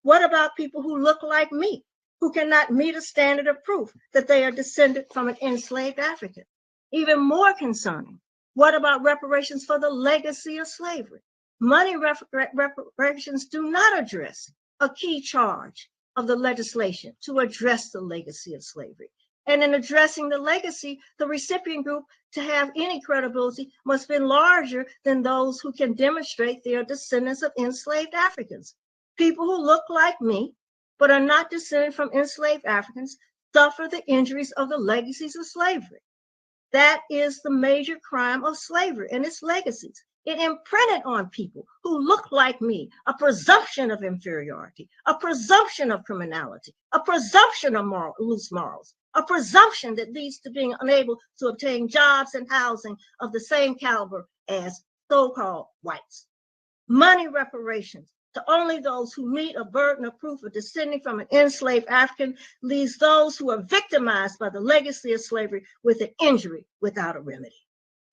What about people who look like me, who cannot meet a standard of proof that they are descended from an enslaved African? Even more concerning, what about reparations for the legacy of slavery? Money reparations do not address a key charge of the legislation to address the legacy of slavery. And in addressing the legacy, the recipient group, to have any credibility, must be larger than those who can demonstrate they are descendants of enslaved Africans. People who look like me, but are not descended from enslaved Africans, suffer the injuries of the legacies of slavery. That is the major crime of slavery and its legacies. It imprinted on people who look like me a presumption of inferiority, a presumption of criminality, a presumption of loose morals, a presumption that leads to being unable to obtain jobs and housing of the same caliber as so-called whites. Money reparations to only those who meet a burden of proof of descending from an enslaved African leaves those who are victimized by the legacy of slavery with an injury without a remedy.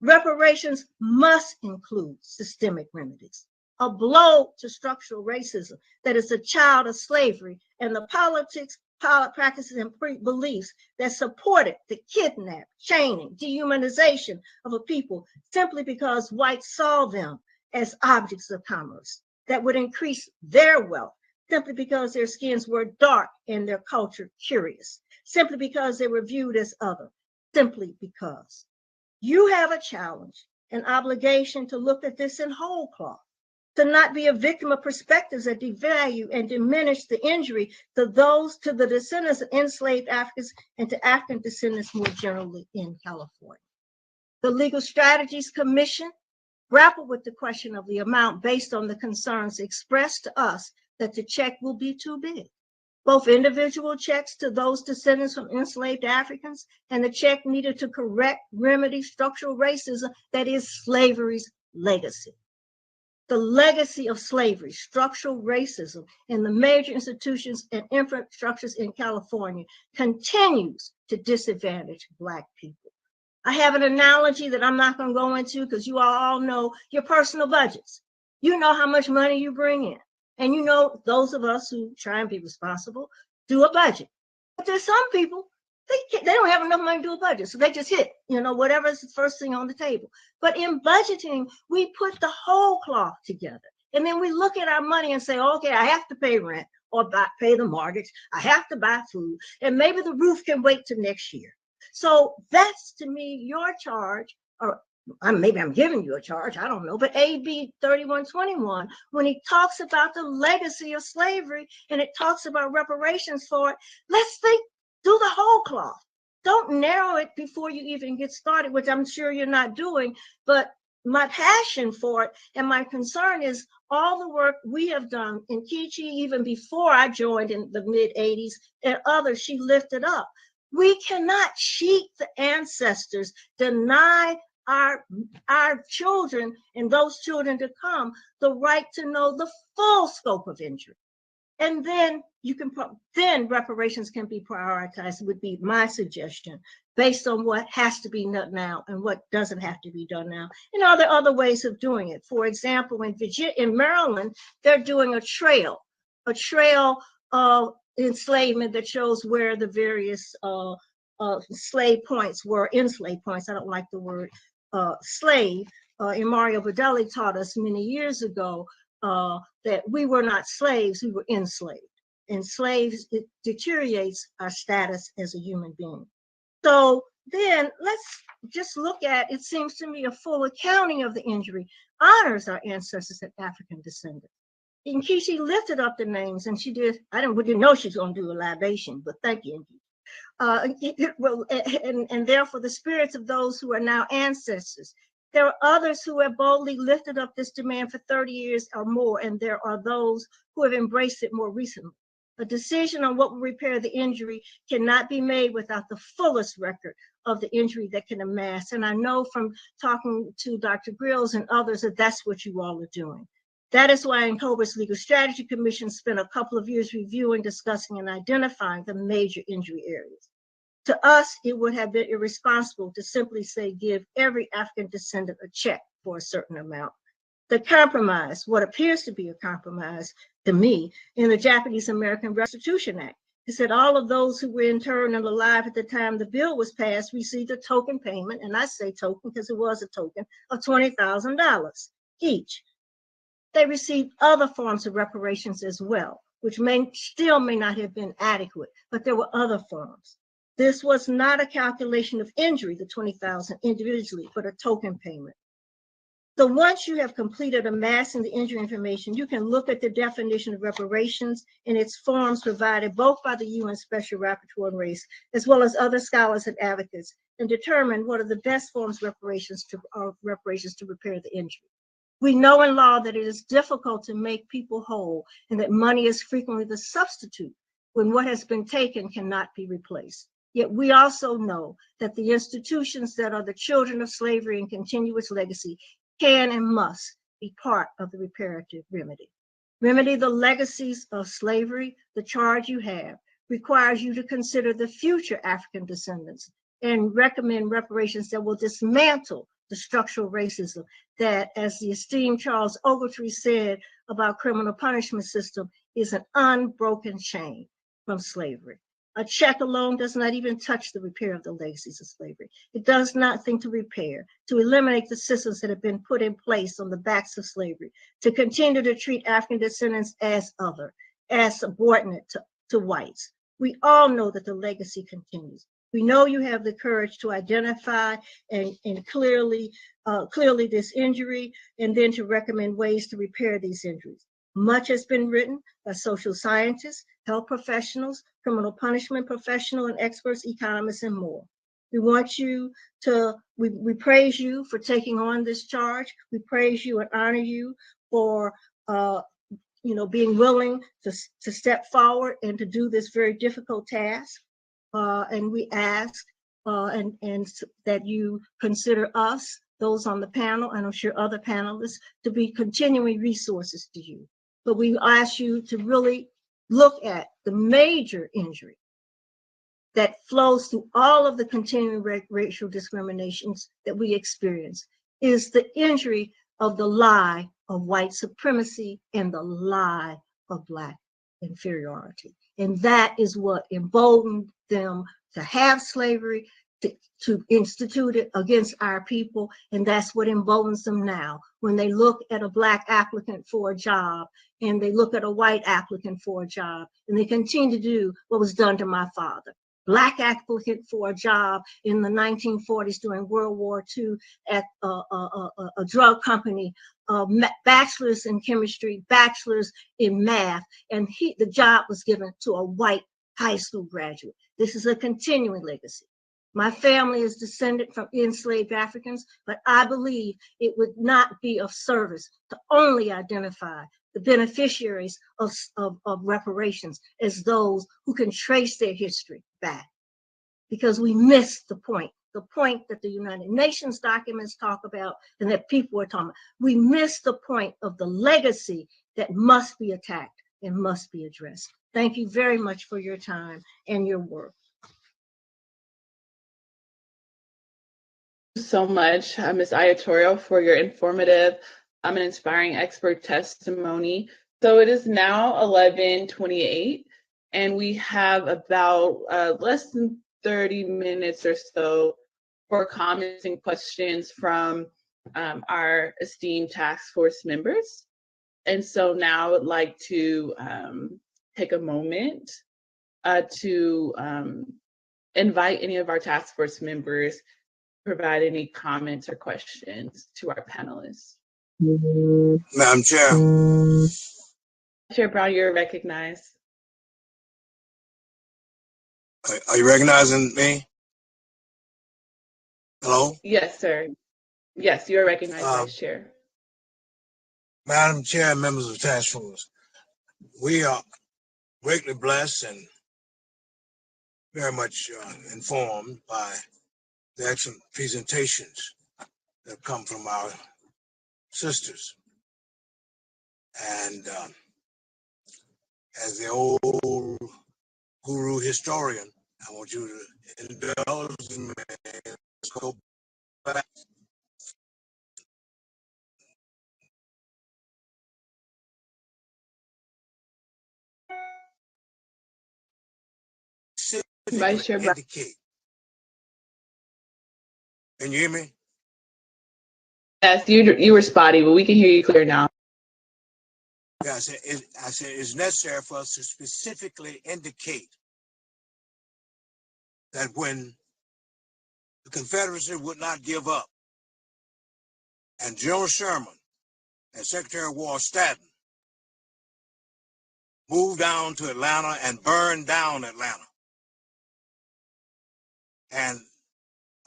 Reparations must include systemic remedies. A blow to structural racism that is a child of slavery and the politics, practices, and beliefs that supported the kidnap, chaining, dehumanization of a people simply because whites saw them as objects of commerce that would increase their wealth simply because their skins were dark and their culture curious, simply because they were viewed as other, simply because. You have a challenge, an obligation to look at this in whole cloth, to not be a victim of perspectives that devalue and diminish the injury to the descendants of enslaved Africans and to African descendants more generally in California. The Legal Strategies Commission grappled with the question of the amount based on the concerns expressed to us that the check will be too big. Both individual checks to those descendants from enslaved Africans and the check needed to correct, remedy structural racism that is slavery's legacy. The legacy of slavery, structural racism in the major institutions and infrastructures in California continues to disadvantage Black people. I have an analogy that I'm not going to go into because you all know your personal budgets. You know how much money you bring in. And you know, those of us who try and be responsible do a budget. But there's some people, They don't have enough money to do a budget, so they just hit, whatever's the first thing on the table. But in budgeting, we put the whole cloth together. And then we look at our money and say, okay, I have to pay rent or pay the mortgage. I have to buy food. And maybe the roof can wait till next year. So that's, to me, your charge, or maybe I'm giving you a charge, I don't know, but AB 3121, when he talks about the legacy of slavery and it talks about reparations for it, let's do the whole cloth. Don't narrow it before you even get started, which I'm sure you're not doing, but my passion for it and my concern is all the work we have done in Nkechi, even before I joined in the mid-'80s, and others she lifted up. We cannot cheat the ancestors, deny our children and those children to come the right to know the full scope of injury. And then then reparations can be prioritized, would be my suggestion, based on what has to be done now and what doesn't have to be done now. And are there other ways of doing it? For example, in Maryland, they're doing a trail of enslavement that shows where the various slave points were, enslaved points. I don't like the word slave. And Mario Verdelli taught us many years ago that we were not slaves, we were enslaved. And slaves, it deteriorates our status as a human being. So then let's just look at, it seems to me, a full accounting of the injury honors our ancestors and African descendants. Nkechi lifted up the names, and she did. We didn't know she was going to do a libation, but thank you, Nkechi. And therefore the spirits of those who are now ancestors. There are others who have boldly lifted up this demand for 30 years or more, and there are those who have embraced it more recently. A decision on what will repair the injury cannot be made without the fullest record of the injury that can amass. And I know from talking to Dr. Grills and others that that's what you all are doing. That is why NCOBRA's Legal Strategy Commission spent a couple of years reviewing, discussing, and identifying the major injury areas. To us, it would have been irresponsible to simply say, give every African descendant a check for a certain amount. The compromise, what appears to be a compromise to me, in the Japanese American Restitution Act, is that all of those who were interned and alive at the time the bill was passed received a token payment, and I say token because it was a token, of $20,000 each. They received other forms of reparations as well, which may not have been adequate, but there were other forms. This was not a calculation of injury, the $20,000 individually, but a token payment. So once you have completed amassing the injury information, you can look at the definition of reparations and its forms provided both by the UN Special Rapporteur on Race, as well as other scholars and advocates, and determine what are the best forms of reparations to repair the injury. We know in law that it is difficult to make people whole and that money is frequently the substitute when what has been taken cannot be replaced. Yet we also know that the institutions that are the children of slavery and continuous legacy can and must be part of the reparative remedy. Remedy the legacies of slavery. The charge you have requires you to consider the future African descendants and recommend reparations that will dismantle the structural racism that, as the esteemed Charles Ogletree said about criminal punishment system, is an unbroken chain from slavery. A check alone does not even touch the repair of the legacies of slavery. It does nothing to repair, to eliminate the systems that have been put in place on the backs of slavery, to continue to treat African descendants as other, as subordinate to whites. We all know that the legacy continues. We know you have the courage to identify and clearly this injury, and then to recommend ways to repair these injuries. Much has been written by social scientists, health professionals, criminal punishment professionals, and experts, economists, and more. We want you to, we praise you for taking on this charge. We praise you and honor you for being willing to step forward and to do this very difficult task. And we ask and that you consider us, those on the panel, and I'm sure other panelists, to be continuing resources to you. But we ask you to really look at the major injury that flows through all of the continuing racial discriminations that we experience, is the injury of the lie of white supremacy and the lie of Black inferiority. And that is what emboldened them to have slavery, to institute it against our people. And that's what emboldens them now. When they look at a Black applicant for a job, and they look at a white applicant for a job, and they continue to do what was done to my father. Black applicant for a job in the 1940s during World War II at a drug company, bachelor's in chemistry, bachelor's in math, and the job was given to a white high school graduate. This is a continuing legacy. My family is descended from enslaved Africans, but I believe it would not be of service to only identify the beneficiaries of reparations as those who can trace their history back, because we missed the point that the United Nations documents talk about and that people are talking about. We missed the point of the legacy that must be attacked and must be addressed. Thank you very much for your time and your work. Thank you so much, Ms. Aiyetoro, for your informative and inspiring expert testimony. So it is now 11:28, and we have about less than 30 minutes or so for comments and questions from our esteemed task force members. And so now I would like to take a moment to invite any of our task force members to provide any comments or questions to our panelists. Madam Chair. Chair Brown, you're recognized. Are you recognizing me? Hello? Yes, sir. Yes, you're recognized, Vice Chair. Madam Chair and members of the task force, we are greatly blessed and very much informed by the excellent presentations that come from our sisters. And as the old guru historian, I want you to indulge me. Let's go back. Vice Chair Brown. Indicate. Can you hear me? Yes, you were spotty, but we can hear you clear now. Yeah, I said it's necessary for us to specifically indicate that when the Confederacy would not give up, and General Sherman and Secretary of War Stanton moved down to Atlanta and burned down Atlanta. And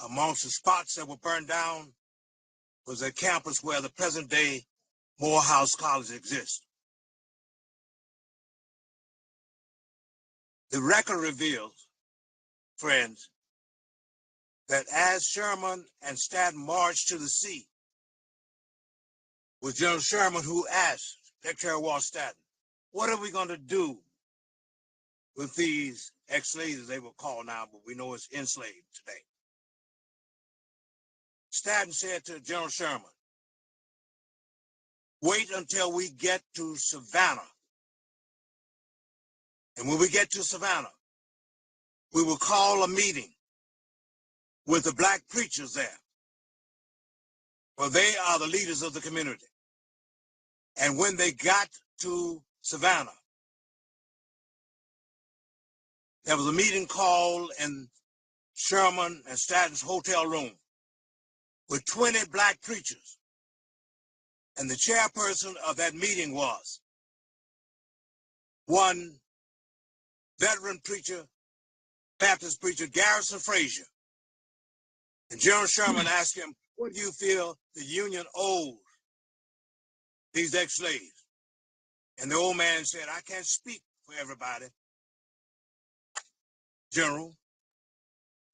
amongst the spots that were burned down was a campus where the present day Morehouse College exists. The record reveals, friends, that as Sherman and Stanton marched to the sea, was General Sherman who asked Secretary of War Stanton, what are we going to do with these ex-slaves, as they were called now, but we know it's enslaved today? Stanton said to General Sherman, wait until we get to Savannah. And when we get to Savannah, we will call a meeting with the black preachers there, for they are the leaders of the community. And when they got to Savannah, there was a meeting called in Sherman and Stanton's hotel room with 20 black preachers. And the chairperson of that meeting was one veteran preacher, Baptist preacher, Garrison Frazier. And General Sherman asked him, what do you feel the Union owes these ex-slaves? And the old man said, I can't speak for everybody, General,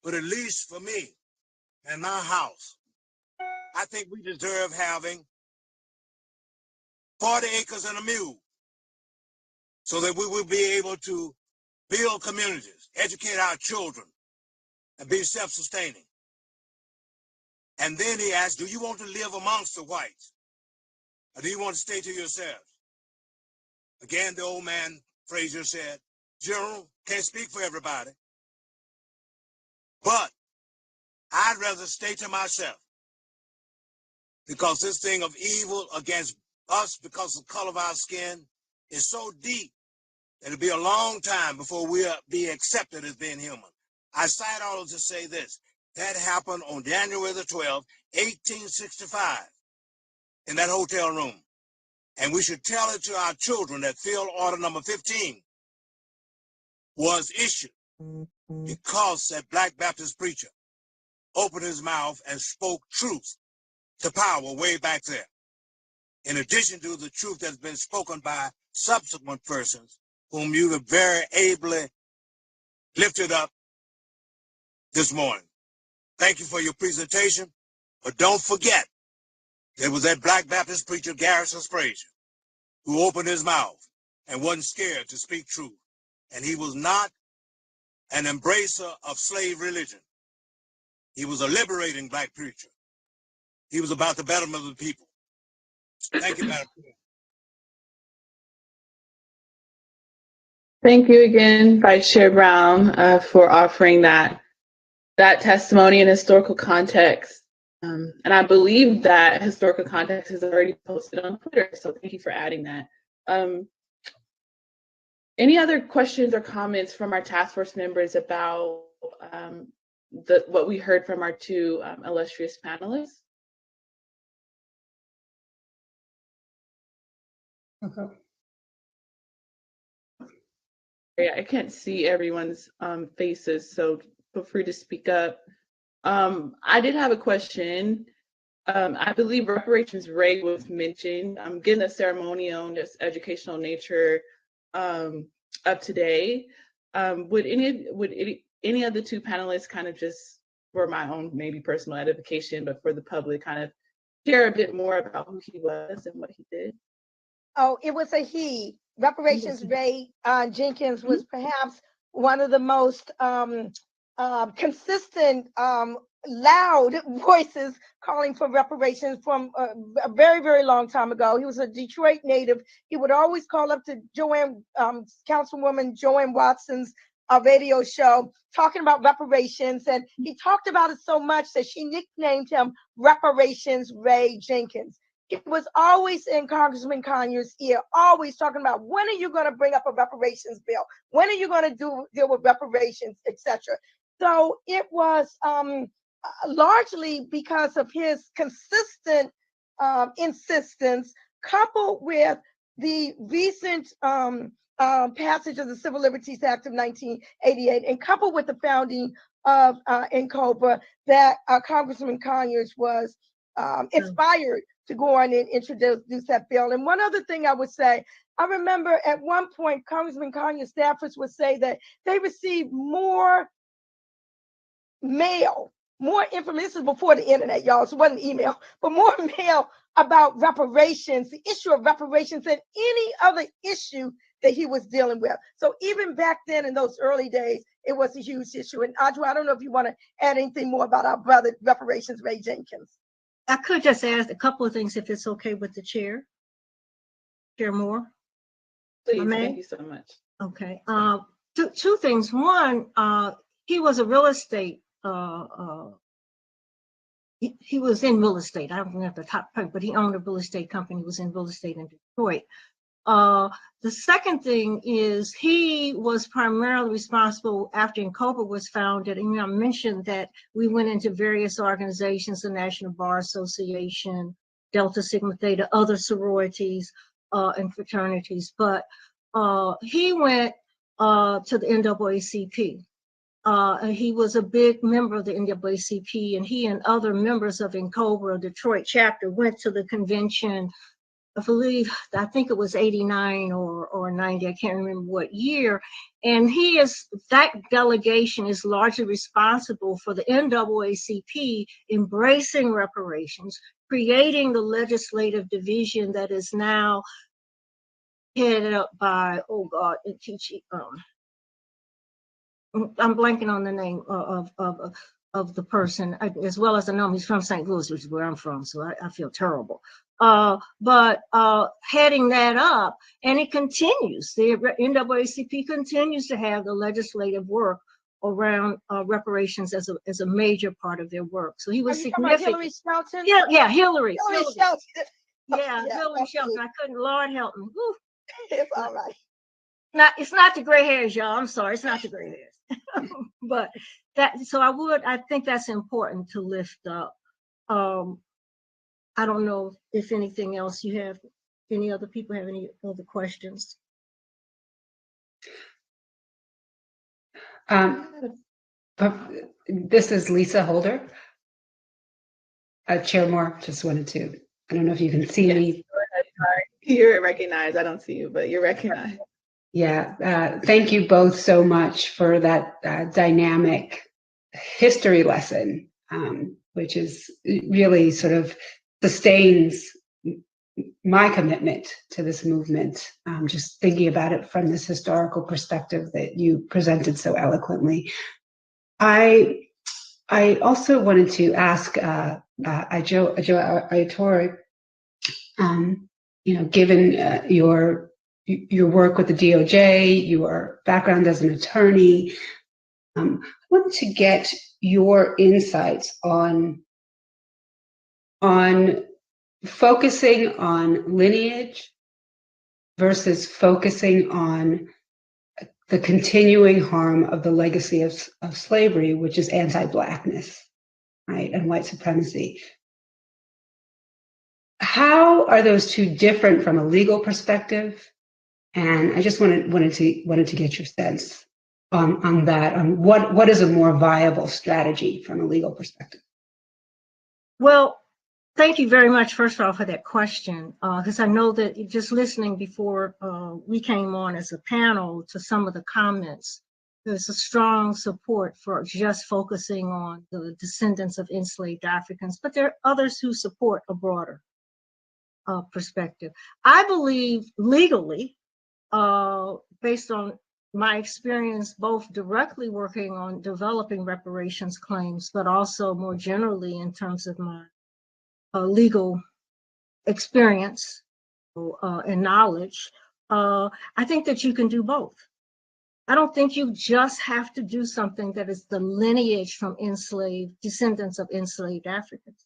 but at least for me and my house, I think we deserve having 40 acres and a mule so that we will be able to build communities, educate our children, and be self-sustaining. And then he asked, do you want to live amongst the whites? Or do you want to stay to yourselves? Again, the old man Frazier said, General, can't speak for everybody, but I'd rather stay to myself because this thing of evil against us because of the color of our skin is so deep that it'll be a long time before we'll be accepted as being human. I cite all to say this. That happened on January the 12th, 1865, in that hotel room. And we should tell it to our children that field order number 15 was issued because that Black Baptist preacher opened his mouth and spoke truth to power way back there. In addition to the truth that's been spoken by subsequent persons whom you have very ably lifted up this morning. Thank you for your presentation, but don't forget there was that Black Baptist preacher, Garrison Frazier, who opened his mouth and wasn't scared to speak truth. And he was not an embracer of slave religion. He was a liberating Black preacher. He was about the betterment of the people. Thank you, Madam Chair. Thank you again, Vice Chair Brown, for offering that testimony and historical context. And I believe that historical context is already posted on Twitter, so thank you for adding that. Any other questions or comments from our task force members about what we heard from our two illustrious panelists? Okay. Yeah, I can't see everyone's faces, so feel free to speak up. I did have a question. I believe reparations rate was mentioned. Given the ceremonial and just educational nature of today, would any of the two panelists kind of just, for my own maybe personal edification, but for the public, kind of share a bit more about who he was and what he did? Oh, it was a he. Reparations Ray Jenkins was perhaps one of the most consistent, loud voices calling for reparations from a very, very long time ago. He was a Detroit native. He would always call up to Councilwoman Joanne Watson's radio show talking about reparations. And he talked about it so much that she nicknamed him Reparations Ray Jenkins. It was always in Congressman Conyers' ear, always talking about, when are you going to bring up a reparations bill? When are you going to deal with reparations, etc.? So it was largely because of his consistent insistence, coupled with the recent passage of the Civil Liberties Act of 1988, and coupled with the founding of NCOBRA, that Congressman Conyers was inspired to go on and introduce that bill. And one other thing I would say, I remember at one point, Congressman Conyers staffers would say that they received more mail, more information. This is before the internet, y'all, so it wasn't email, but more mail about reparations, the issue of reparations, than any other issue that he was dealing with. So even back then in those early days, it was a huge issue. And Adjoa, I don't know if you want to add anything more about our brother, Reparations Ray Jenkins. I could just ask a couple of things if it's okay with the chair. Chair Moore? Please, thank you so much. Okay. Two things. One, he was a real estate, he was in real estate. I don't remember the top point, but he owned a real estate company, was in real estate in Detroit. The second thing is he was primarily responsible after NCOBRA was founded. And I mentioned that we went into various organizations, the National Bar Association, Delta Sigma Theta, other sororities and fraternities. But he went to the NAACP. He was a big member of the NAACP, and he and other members of NCOBRA, Detroit chapter, went to the convention. I think it was 89 or 90, I can't remember what year. And that delegation is largely responsible for the NAACP embracing reparations, creating the legislative division that is now headed up by, Nkechi, I'm blanking on the name of the person, as well as I know he's from St. Louis, which is where I'm from, so I feel terrible. But heading that up, and it continues. The NAACP continues to have the legislative work around reparations as a major part of their work. So he was significant. Hillary Shelton? Yeah, Hillary. Hillary Shelton. Yeah, Hillary Shelton. I couldn't. Lord help me. Woo. It's all right. It's not the gray hairs, y'all. I'm sorry. It's not the gray hairs. But I think that's important to lift up. I don't know if anything else you have, any other people have any other questions? This is Lisa Holder. Chair Moore, just wanted to, I don't know if you can see me. You're recognized. I don't see you, but you're recognized. Yeah, thank you both so much for that dynamic history lesson, which is really sort of sustains my commitment to this movement. Just thinking about it from this historical perspective that you presented so eloquently. I also wanted to ask Adjoa Aiyetoro, given your work with the DOJ, your background as an attorney, I wanted to get your insights on focusing on lineage versus focusing on the continuing harm of the legacy of slavery, which is anti-Blackness, right, and white supremacy. How are those two different from a legal perspective? And I just wanted to get your sense on that, on what is a more viable strategy from a legal perspective. Well, thank you very much, first of all, for that question, because I know that just listening before we came on as a panel to some of the comments, there's a strong support for just focusing on the descendants of enslaved Africans, but there are others who support a broader perspective. I believe legally, based on my experience, both directly working on developing reparations claims, but also more generally in terms of my legal experience and knowledge, I think that you can do both. I don't think you just have to do something that is the lineage from descendants of enslaved Africans.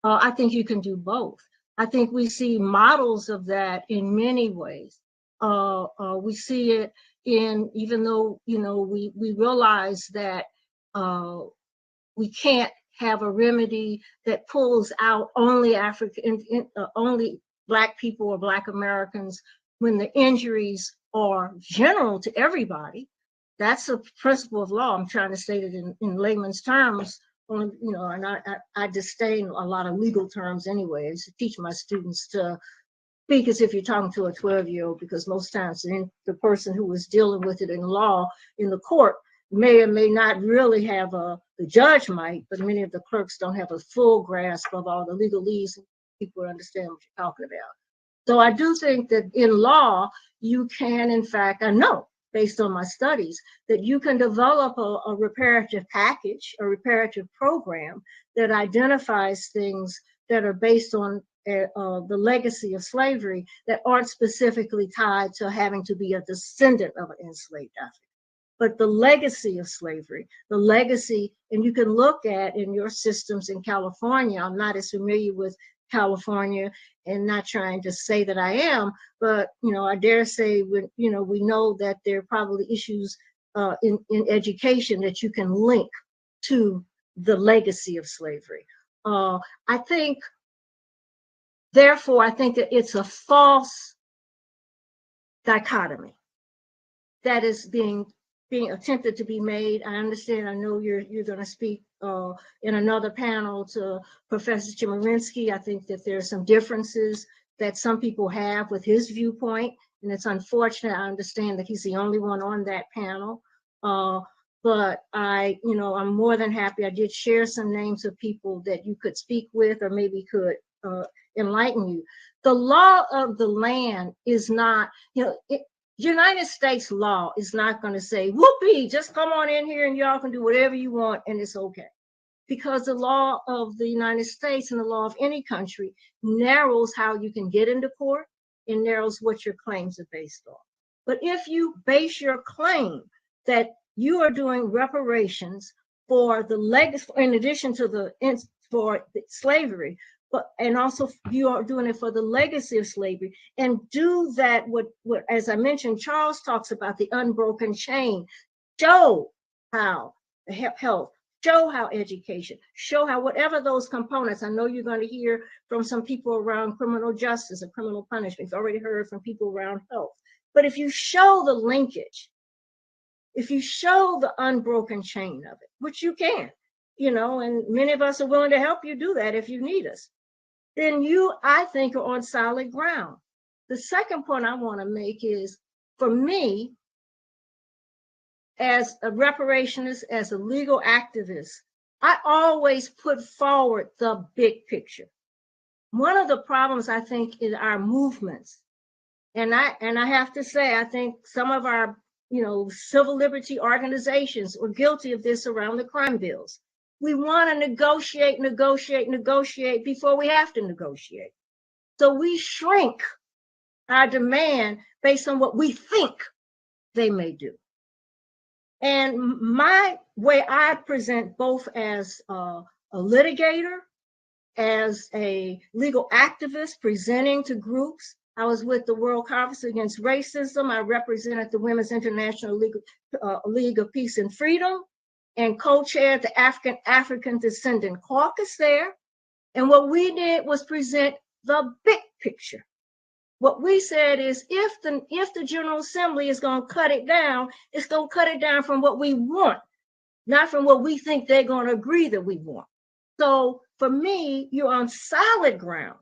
I think you can do both. I think we see models of that in many ways. We see it in, even though, we realize that we can't have a remedy that pulls out only only Black people or Black Americans when the injuries are general to everybody. That's a principle of law. I'm trying to state it in layman's terms. And I disdain a lot of legal terms anyway. I used to teach my students to speak as if you're talking to a 12-year-old, because most times the person who was dealing with it in law in the court may or may not really have the judge might, but many of the clerks don't have a full grasp of all the legalese, and people understand what you're talking about. So I do think that in law, you can, in fact, I know based on my studies, that you can develop a reparative package, a reparative program that identifies things that are based on the legacy of slavery that aren't specifically tied to having to be a descendant of an enslaved African. But the legacy of slavery, the legacy, and you can look at in your systems in California, I'm not as familiar with California and not trying to say that I am, but I dare say we know that there are probably issues in education that you can link to the legacy of slavery. Therefore, I think that it's a false dichotomy that is being attempted to be made. I understand, I know you're going to speak in another panel to Professor Chemerinsky. I think that there are some differences that some people have with his viewpoint, and it's unfortunate. I understand that he's the only one on that panel. But I'm more than happy. I did share some names of people that you could speak with or maybe could enlighten you. The law of the land is not, United States law is not going to say, whoopee, just come on in here and y'all can do whatever you want and it's okay. because the law of the United States and the law of any country narrows how you can get into court and narrows what your claims are based on. But if you base your claim that you are doing reparations for the legacy, in addition to for slavery, and also you are doing it for the legacy of slavery, and do that what as I mentioned, Charles talks about the unbroken chain. Show how health, show how education, show how whatever those components. I know you're going to hear from some people around criminal justice and criminal punishment. You've already heard from people around health. But if you show the linkage, if you show the unbroken chain of it, which you can, and many of us are willing to help you do that if you need us, then you, I think, are on solid ground. The second point I want to make is, for me, as a reparationist, as a legal activist, I always put forward the big picture. One of the problems, I think, in our movements, and I have to say, I think some of our civil liberty organizations were guilty of this around the crime bills. We want to negotiate before we have to negotiate. So we shrink our demand based on what we think they may do. And my way I present, both as a litigator, as a legal activist presenting to groups. I was with the World Conference Against Racism. I represented the Women's International League of Peace and Freedom, and co-chaired the African Descendant Caucus there. And what we did was present the big picture. What we said is, if the General Assembly is going to cut it down, it's going to cut it down from what we want, not from what we think they're going to agree that we want. So for me, you're on solid ground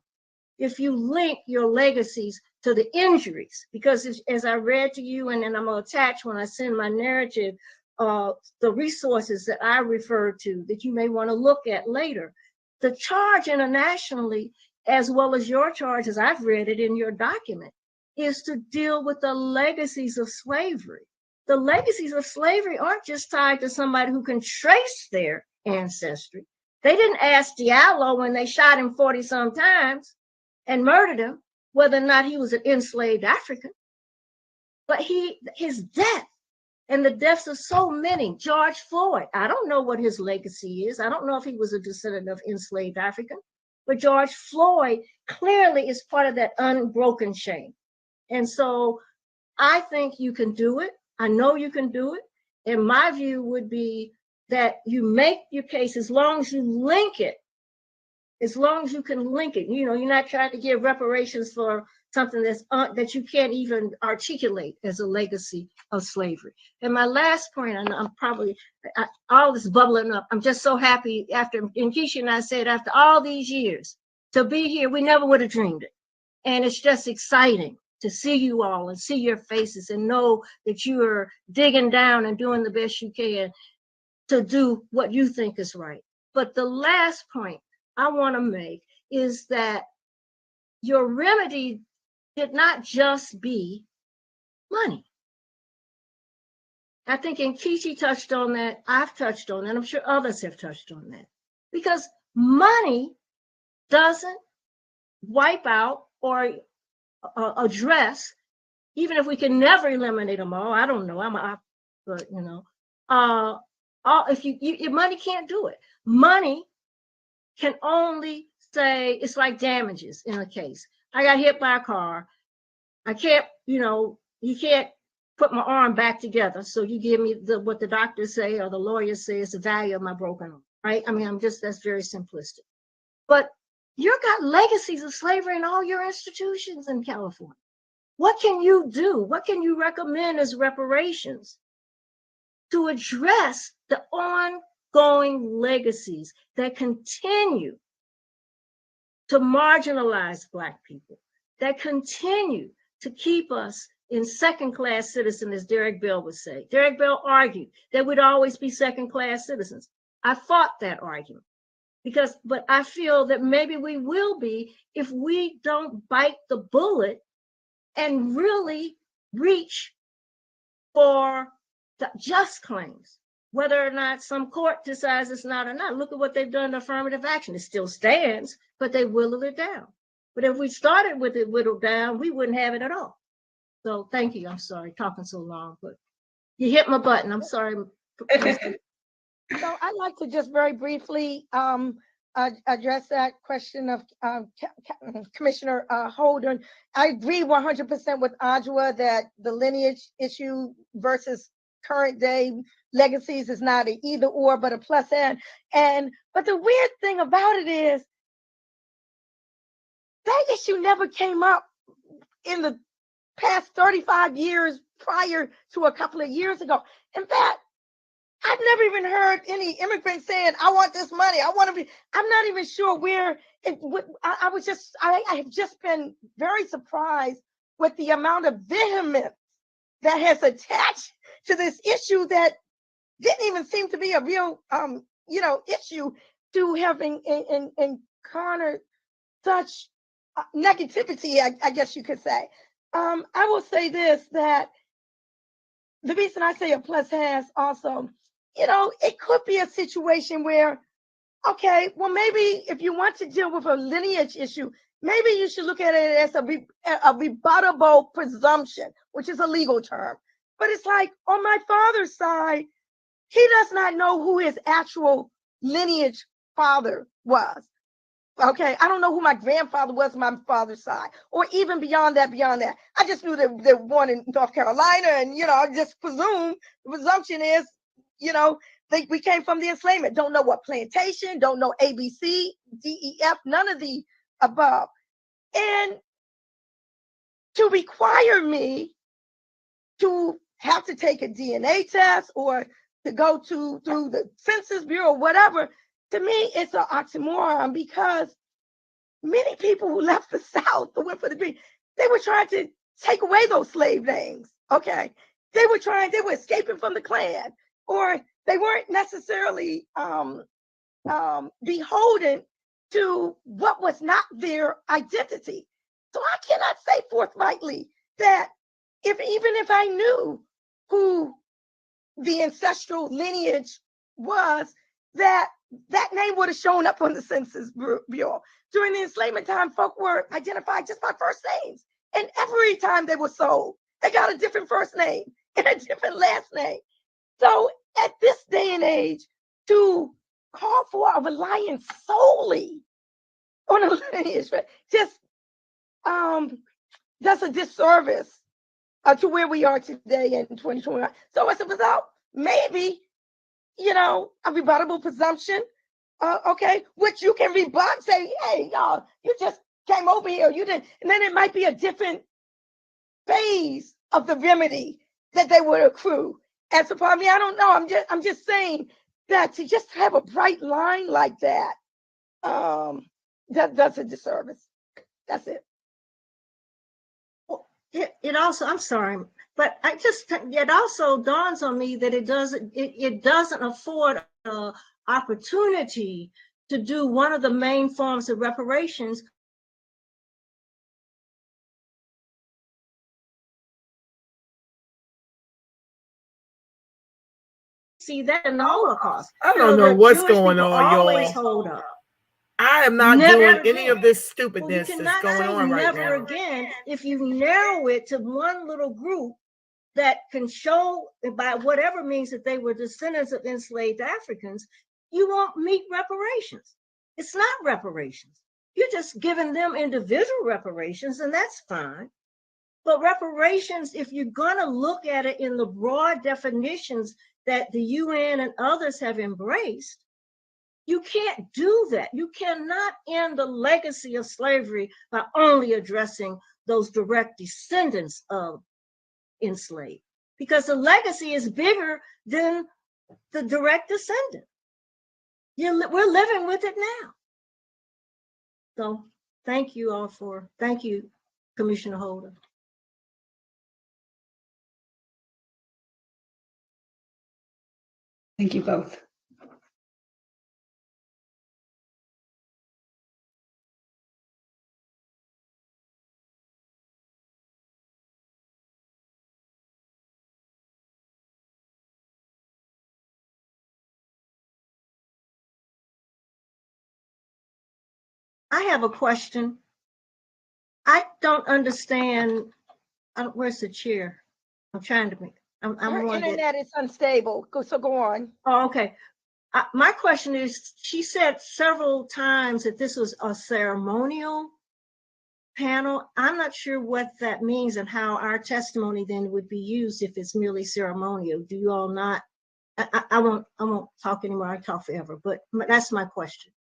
if you link your legacies to the injuries, because as I read to you, and I'm going to attach when I send my narrative, the resources that I refer to that you may want to look at later. The charge internationally, as well as your charge, as I've read it in your document, is to deal with the legacies of slavery. The legacies of slavery aren't just tied to somebody who can trace their ancestry. They didn't ask Diallo when they shot him 40-some times and murdered him whether or not he was an enslaved African. But his death and the deaths of so many, George Floyd, I don't know what his legacy is. I don't know if he was a descendant of enslaved African, but George Floyd clearly is part of that unbroken chain. And so I think you can do it. I know you can do it. And my view would be that you make your case as long as you link it, as long as you can link it. You're not trying to give reparations for something that you can't even articulate as a legacy of slavery. And my last point, and I'm probably, all this bubbling up, I'm just so happy after Nkechi and I said, after all these years, to be here, we never would have dreamed it. And it's just exciting to see you all and see your faces and know that you are digging down and doing the best you can to do what you think is right. But the last point I want to make is that your remedy did not just be money. I think Nkechi touched on that. I've touched on that. I'm sure others have touched on that. Because money doesn't wipe out or address, even if we can never eliminate them all. I don't know. But if money can't do it. Money can only say, it's like damages in a case. I got hit by a car. I can't, you can't put my arm back together. So you give me what the doctors say or the lawyers say is the value of my broken arm, right? I mean, that's very simplistic. But you've got legacies of slavery in all your institutions in California. What can you do? What can you recommend as reparations to address the ongoing legacies that continue to marginalize Black people, that continue to keep us in second-class citizens, as Derek Bell would say? Derek Bell argued that we'd always be second-class citizens. I fought that argument but I feel that maybe we will be if we don't bite the bullet and really reach for the just claims. whether or not some court decides it's not or not. Look at what they've done to affirmative action. It still stands, but they whittled it down. But if we started with it whittled down, we wouldn't have it at all. So thank you. I'm sorry talking so long, but you hit my button. I'm sorry. So I'd like to just very briefly address that question of Commissioner Holden. I agree 100% with Adjoa that the lineage issue versus current day legacies is not an either or, but a plus and. But the weird thing about it is that issue never came up in the past 35 years prior to a couple of years ago. In fact, I've never even heard any immigrant saying, I want this money. I want to be, I'm not even sure where it would. I have just been very surprised with the amount of vehemence that has attached to this issue that didn't even seem to be a real, issue, to having encountered such negativity, I guess you could say. I will say this, that the reason I say a plus has also, it could be a situation where, okay, well, maybe if you want to deal with a lineage issue, maybe you should look at it as a rebuttable presumption, which is a legal term. But it's like, on my father's side, he does not know who his actual lineage father was. Okay, I don't know who my grandfather was on my father's side, or even beyond that. I just knew that they were born in North Carolina, and, I just presume, the presumption is, we came from the enslavement. Don't know what plantation, don't know ABC, DEF, none of the above. And to require me to have to take a DNA test or to go through the Census Bureau, whatever, to me, it's an oxymoron, because many people who left the South, who went for the dream, they were trying to take away those slave names. Okay, they were escaping from the Klan, or they weren't necessarily beholden to what was not their identity. So I cannot say forthrightly that even if I knew who the ancestral lineage was, that name would have shown up on the Census Bureau. During the enslavement time, folk were identified just by first names. And every time they were sold, they got a different first name and a different last name. So at this day and age, to call for a reliance solely on a lineage just does a disservice to where we are today in 2021. So as a result, maybe, a rebuttable presumption, okay, which you can rebut, say, hey, y'all, you just came over here, you didn't, and then it might be a different phase of the remedy that they would accrue. As a part, I don't know. I'm just saying that to just have a bright line like that, that's a disservice. That's it. It also, I'm sorry, but it also dawns on me that it doesn't afford an opportunity to do one of the main forms of reparations. See that in the Holocaust. I don't know what's going on, always y'all. hold up. I am not doing any of this stupidness that's going on right never now. again if you narrow it to one little group that can show by whatever means that they were descendants of enslaved Africans, you won't meet reparations. It's not reparations. You're just giving them individual reparations, and that's fine. But reparations, if you're going to look at it in the broad definitions that the UN and others have embraced, you can't do that. You cannot end the legacy of slavery by only addressing those direct descendants of enslaved, because the legacy is bigger than the direct descendant. We're living with it now. So thank you, Commissioner Holder. Thank you both. I have a question. I don't understand. Where's the chair? I'm trying to make. I'm Your one that. internet is unstable. So go on. Oh, okay. My question is, she said several times that this was a ceremonial panel. I'm not sure what that means and how our testimony then would be used if it's merely ceremonial. Do you all not? I won't talk anymore. I talk forever, but that's my question.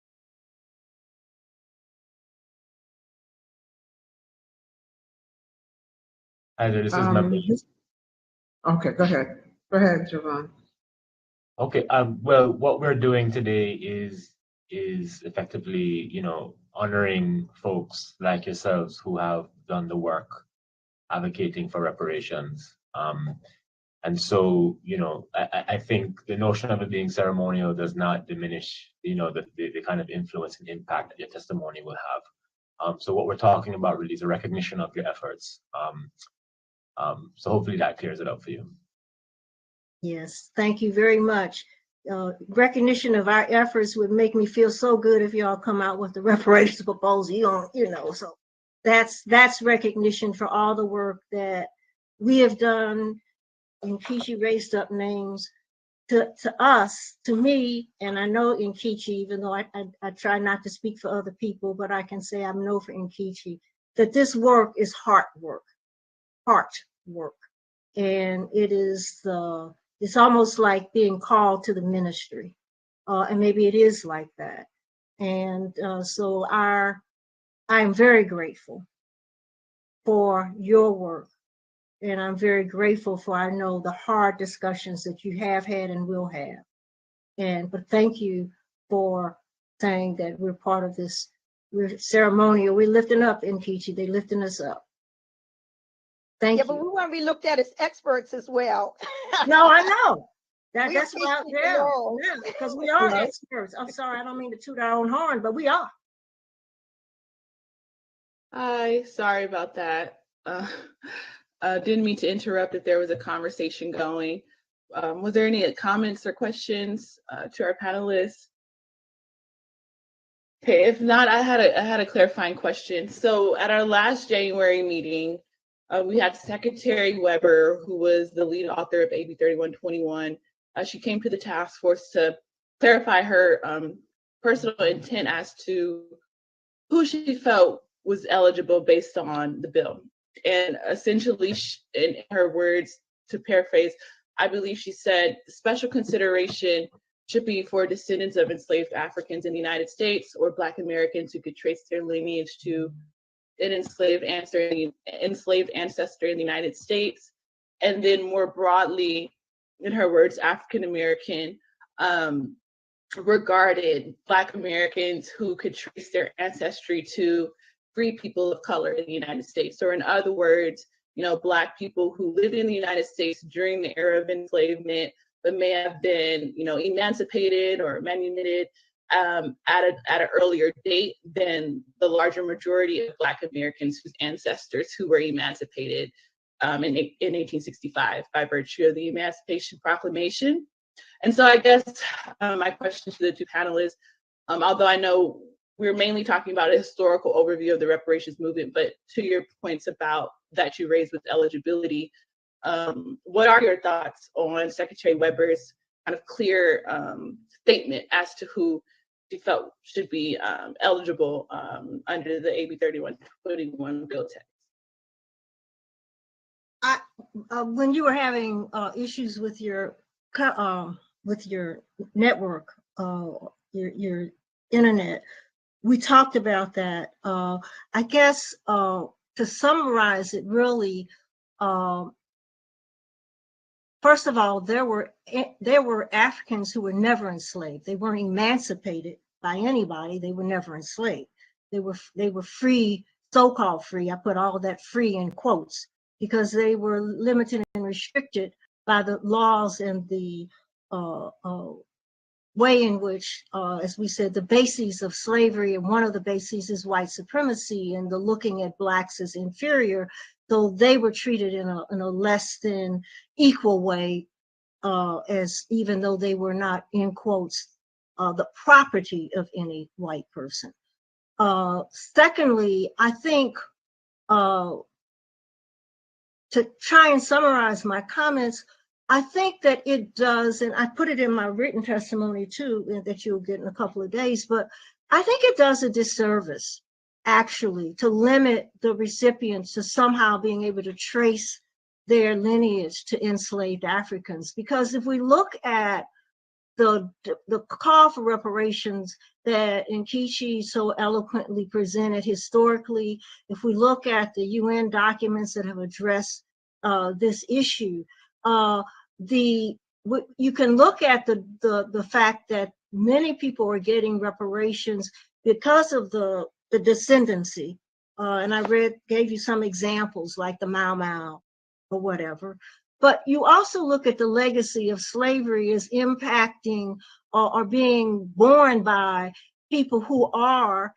Hi there, this is Mem. Okay, go ahead. Go ahead, Javon. Okay, well, what we're doing today is effectively, honoring folks like yourselves who have done the work advocating for reparations. And so, I think the notion of it being ceremonial does not diminish, the kind of influence and impact that your testimony will have. So what we're talking about really is a recognition of your efforts. So hopefully that clears it up for you. Yes, thank you very much. Recognition of our efforts would make me feel so good if y'all come out with the reparations proposal. So that's recognition for all the work that we have done. Nkechi raised up names to us, to me, and I know Nkechi, even though I try not to speak for other people, but I can say I know for Nkechi that this work is heart work, and it is it's almost like being called to the ministry, and maybe it is like that. And so I am very grateful for your work, and I'm very grateful for, I know, the hard discussions that you have had and will have. But thank you for saying that we're part of this. We're ceremonial. We're lifting up Nkechi. They're lifting us up. Thank you. But we want to be looked at as experts as well. No, I know. That's why, yeah, because we are experts. I'm sorry, I don't mean to toot our own horn, but we are. Hi, sorry about that. Didn't mean to interrupt if there was a conversation going. Was there any comments or questions to our panelists? Okay, if not, I had a clarifying question. So at our last January meeting, we had Secretary Weber, who was the lead author of AB 3121. She came to the task force to clarify her personal intent as to who she felt was eligible based on the bill. And essentially, in her words, to paraphrase, I believe she said, special consideration should be for descendants of enslaved Africans in the United States or Black Americans who could trace their lineage to an enslaved ancestor in the United States. And then more broadly, in her words, African American regarded Black Americans who could trace their ancestry to free people of color in the United States. Or in other words, Black people who lived in the United States during the era of enslavement, but may have been, emancipated or manumitted at an earlier date than the larger majority of Black Americans whose ancestors who were emancipated in 1865 by virtue of the Emancipation Proclamation. And so I guess my question to the two panelists, although I know we're mainly talking about a historical overview of the reparations movement, but to your points about that you raised with eligibility, what are your thoughts on Secretary Weber's kind of clear statement as to who she felt should be eligible under the AB 3121 bill text? When you were having issues with your network, your internet, we talked about that. I guess to summarize it, really, first of all, there were Africans who were never enslaved. They weren't emancipated by anybody. They were never enslaved. They were free, so-called free. I put all that free in quotes because they were limited and restricted by the laws and the way in which, as we said, the bases of slavery, and one of the bases is white supremacy and the looking at Blacks as inferior. So they were treated in a less than equal way, as even though they were not, in quotes, the property of any white person. Secondly, I think to try and summarize my comments, I think that it does, and I put it in my written testimony too, that you'll get in a couple of days, but I think it does a disservice, actually, to limit the recipients to somehow being able to trace their lineage to enslaved Africans. Because if we look at the call for reparations that Nkechi so eloquently presented historically, if we look at the UN documents that have addressed this issue, you can look at the fact that many people are getting reparations because of the descendancy. And I gave you some examples like the Mau Mau or whatever. But you also look at the legacy of slavery as impacting or being borne by people who are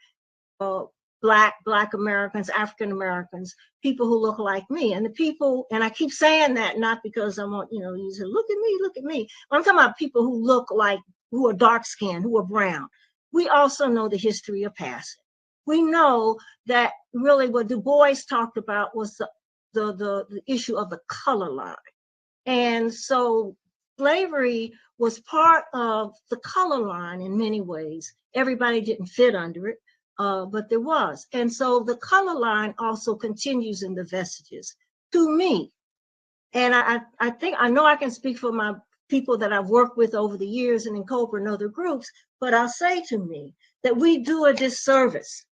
Black Americans, African Americans, people who look like me. And the people, and I keep saying that not because I want, you say, look at me. I'm talking about people who look like, who are dark skinned, who are brown. We also know the history of passing. We know that really what Du Bois talked about was the issue of the color line. And so slavery was part of the color line in many ways. Everybody didn't fit under it, but there was. And so the color line also continues in the vestiges to me. And I think, I know I can speak for my people that I've worked with over the years and in Cobra and other groups, but I'll say to me that we do a disservice.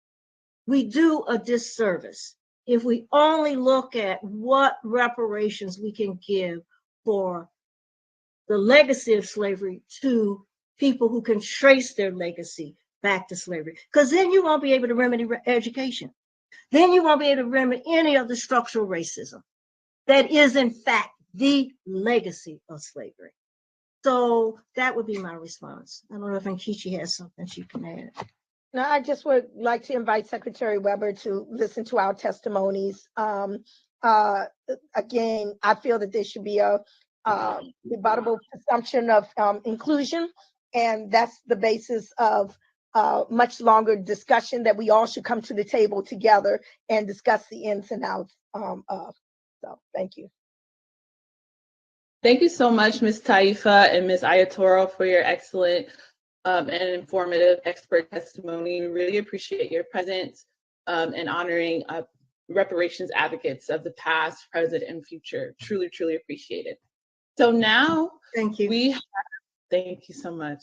We do a disservice if we only look at what reparations we can give for the legacy of slavery to people who can trace their legacy back to slavery. Because then you won't be able to remedy education. Then you won't be able to remedy any of the structural racism that is in fact the legacy of slavery. So that would be my response. I don't know if Nkechi has something she can add. Now, I just would like to invite Secretary Weber to listen to our testimonies. Again, I feel that there should be a rebuttable presumption of inclusion, and that's the basis of much longer discussion that we all should come to the table together and discuss the ins and outs of. So, thank you. Thank you so much, Ms. Taifa and Ms. Aiyetoro, for your excellent and informative expert testimony. We really appreciate your presence and honoring reparations advocates of the past, present, and future. Truly, truly appreciate it. So now, thank you. Thank you so much.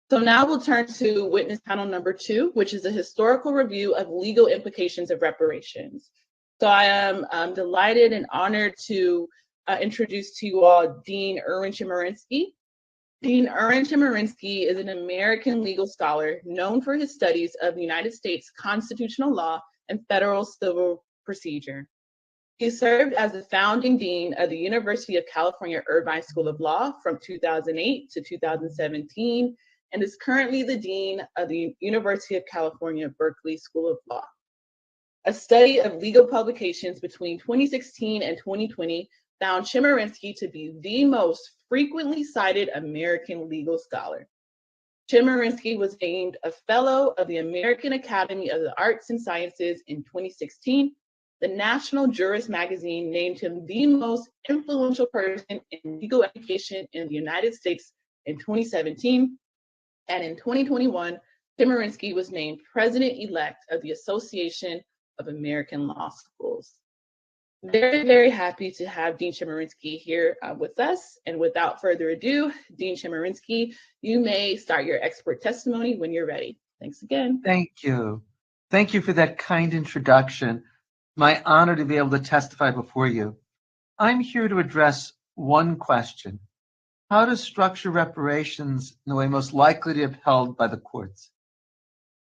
So now we'll turn to witness panel number 2, which is a historical review of legal implications of reparations. So I am delighted and honored to introduce to you all Dean Erwin Chemerinsky. Dean Erwin Chemerinsky is an American legal scholar known for his studies of the United States constitutional law and federal civil procedure. He served as the founding dean of the University of California Irvine School of Law from 2008 to 2017, and is currently the dean of the University of California Berkeley School of Law. A study of legal publications between 2016 and 2020 found Chemerinsky to be the most frequently cited American legal scholar. Chemerinsky was named a Fellow of the American Academy of the Arts and Sciences in 2016. The National Jurist magazine named him the most influential person in legal education in the United States in 2017. And in 2021, Chemerinsky was named President-elect of the Association of American Law Schools. Very, very happy to have Dean Chemerinsky here with us. And without further ado, Dean Chemerinsky, you may start your expert testimony when you're ready. Thanks again. Thank you. Thank you for that kind introduction. My honor to be able to testify before you. I'm here to address one question. How to structure reparations in the way most likely to be upheld by the courts?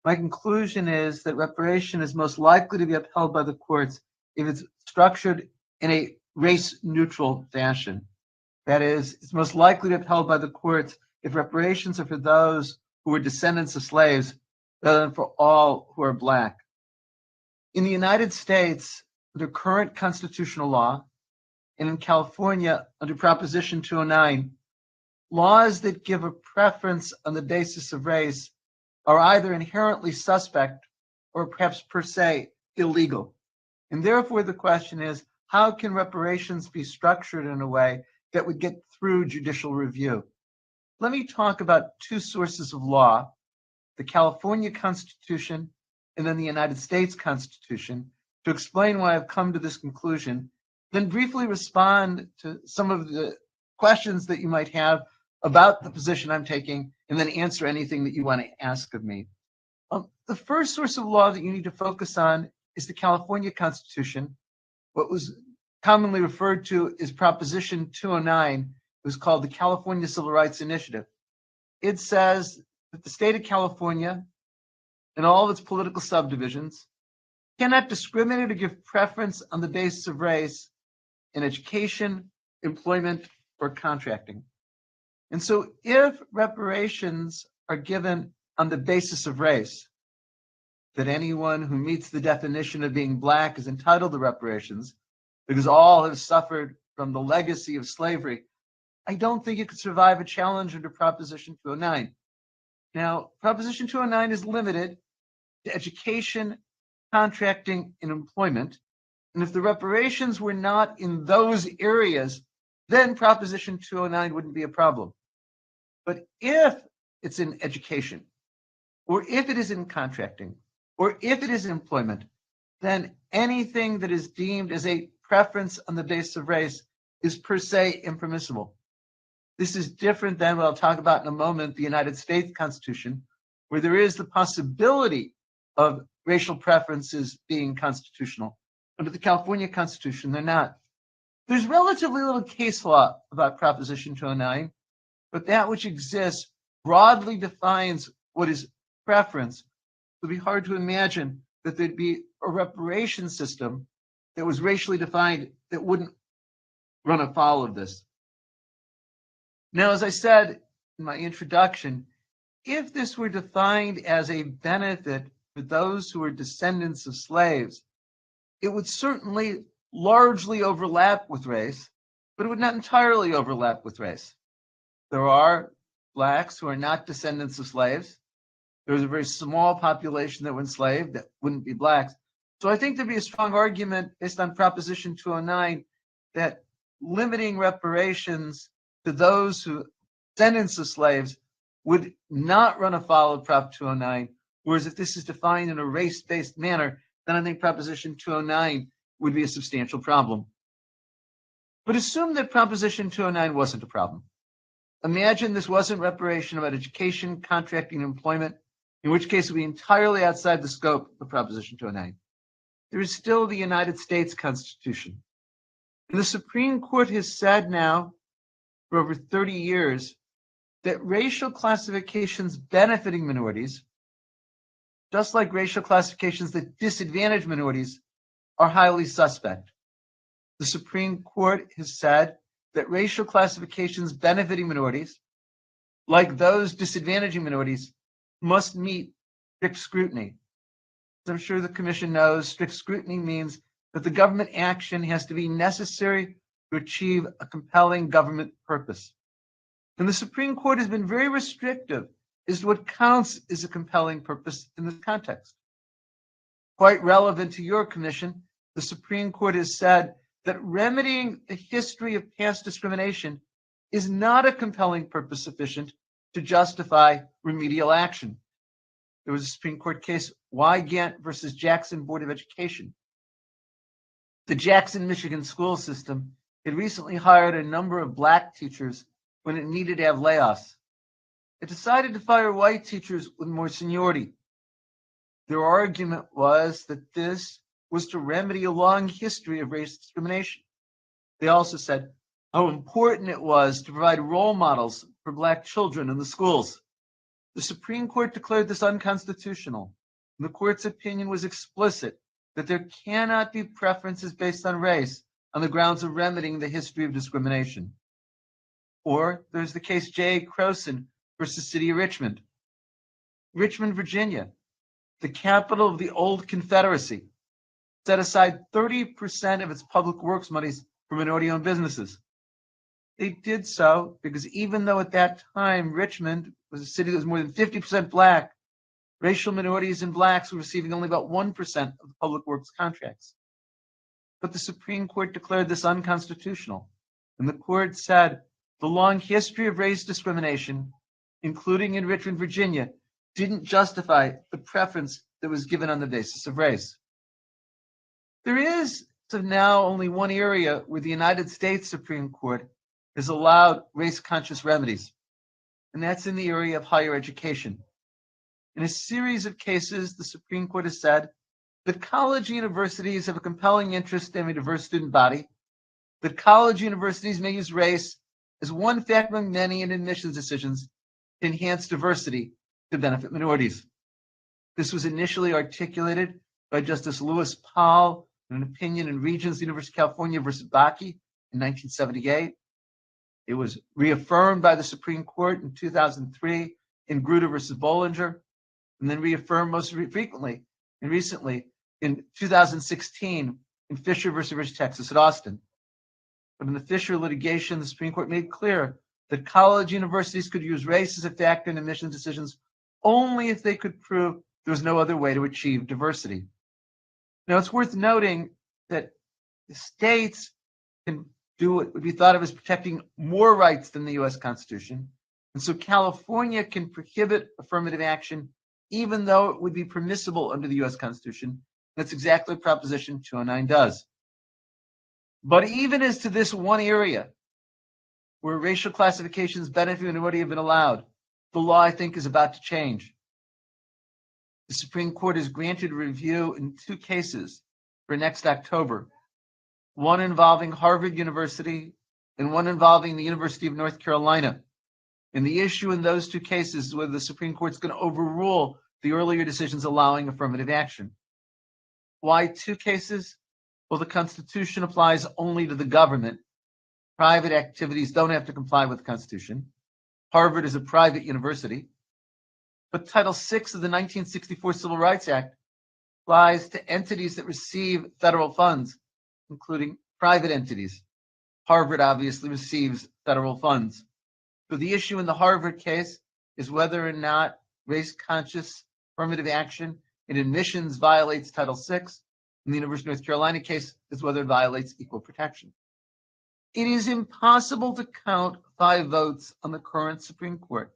My conclusion is that reparation is most likely to be upheld by the courts if it's structured in a race-neutral fashion. That is, it's most likely to be upheld by the courts if reparations are for those who were descendants of slaves rather than for all who are Black. In the United States, under current constitutional law, and in California under Proposition 209, laws that give a preference on the basis of race are either inherently suspect or perhaps per se illegal. And therefore the question is, how can reparations be structured in a way that would get through judicial review? Let me talk about two sources of law, the California Constitution and then the United States Constitution, to explain why I've come to this conclusion, then briefly respond to some of the questions that you might have about the position I'm taking, and then answer anything that you want to ask of me. The first source of law that you need to focus on is the California Constitution, what was commonly referred to as Proposition 209. It was called the California Civil Rights Initiative. It says that the state of California and all of its political subdivisions cannot discriminate or give preference on the basis of race in education, employment, or contracting. And so if reparations are given on the basis of race, that anyone who meets the definition of being Black is entitled to reparations because all have suffered from the legacy of slavery, I don't think it could survive a challenge under Proposition 209. Now, Proposition 209 is limited to education, contracting, and employment. And if the reparations were not in those areas, then Proposition 209 wouldn't be a problem. But if it's in education, or if it is in contracting, or if it is in employment, then anything that is deemed as a preference on the basis of race is per se impermissible. This is different than what I'll talk about in a moment, the United States Constitution, where there is the possibility of racial preferences being constitutional. Under the California Constitution, they're not. There's relatively little case law about Proposition 209, but that which exists broadly defines what is preference. It would be hard to imagine that there'd be a reparation system that was racially defined that wouldn't run afoul of this. Now, as I said in my introduction, if this were defined as a benefit for those who are descendants of slaves, it would certainly largely overlap with race, but it would not entirely overlap with race. There are Blacks who are not descendants of slaves. There's a very small population that were enslaved that wouldn't be Blacks. So I think there'd be a strong argument based on Proposition 209 that limiting reparations to those who are descendants of slaves would not run afoul of Prop 209, whereas if this is defined in a race-based manner, then I think Proposition 209 would be a substantial problem. But assume that Proposition 209 wasn't a problem. Imagine this wasn't reparation about education, contracting, and employment, in which case it would be entirely outside the scope of Proposition 209. There is still the United States Constitution. And the Supreme Court has said now for over 30 years that racial classifications benefiting minorities, just like racial classifications that disadvantage minorities, are highly suspect. The Supreme Court has said that racial classifications benefiting minorities, like those disadvantaging minorities, must meet strict scrutiny. As I'm sure the Commission knows, strict scrutiny means that the government action has to be necessary to achieve a compelling government purpose. And the Supreme Court has been very restrictive as to what counts as a compelling purpose in this context. Quite relevant to your Commission, the Supreme Court has said that remedying the history of past discrimination is not a compelling purpose sufficient to justify remedial action. There was a Supreme Court case, Wygant versus Jackson Board of Education. The Jackson, Michigan school system had recently hired a number of Black teachers when it needed to have layoffs. It decided to fire white teachers with more seniority. Their argument was that this was to remedy a long history of race discrimination. They also said how important it was to provide role models for Black children in the schools. The Supreme Court declared this unconstitutional, and the court's opinion was explicit that there cannot be preferences based on race on the grounds of remedying the history of discrimination. Or there's the case J. Croson versus City of Richmond. Richmond, Virginia, the capital of the old Confederacy, set aside 30% of its public works monies for minority-owned businesses. They did so because even though at that time Richmond was a city that was more than 50% Black, Racial minorities and blacks were receiving only about 1% of the public works contracts. But the Supreme Court declared this unconstitutional. And the court said the long history of race discrimination, including in Richmond, Virginia, didn't justify the preference that was given on the basis of race. There is now only one area where the United States Supreme Court has allowed race-conscious remedies, and that's in the area of higher education. In a series of cases, the Supreme Court has said that college universities have a compelling interest in a diverse student body, that college universities may use race as one factor among many in admissions decisions to enhance diversity to benefit minorities. This was initially articulated by Justice Lewis Powell in an opinion in Regents University of California versus Bakke in 1978. It was reaffirmed by the Supreme Court in 2003 in Grutter versus Bollinger, and then reaffirmed most frequently and recently in 2016 in Fisher versus Texas at Austin. But in the Fisher litigation, the Supreme Court made clear that college universities could use race as a factor in admissions decisions only if they could prove there was no other way to achieve diversity. Now, it's worth noting that the states can do what would be thought of as protecting more rights than the U.S. Constitution. And so California can prohibit affirmative action even though it would be permissible under the U.S. Constitution. That's exactly what Proposition 209 does. But even as to this one area where racial classifications benefit minority have been allowed, the law, I think, is about to change. The Supreme Court has granted review in 2 cases for next October, one involving Harvard University and one involving the University of North Carolina. And the issue in those 2 cases is whether the Supreme Court is going to overrule the earlier decisions allowing affirmative action. Why 2 cases? Well, the Constitution applies only to the government. Private activities don't have to comply with the Constitution. Harvard is a private university. But Title VI of the 1964 Civil Rights Act applies to entities that receive federal funds, including private entities. Harvard obviously receives federal funds. So the issue in the Harvard case is whether or not race-conscious affirmative action in admissions violates Title VI. In the University of North Carolina case is whether it violates equal protection. It is impossible to count 5 votes on the current Supreme Court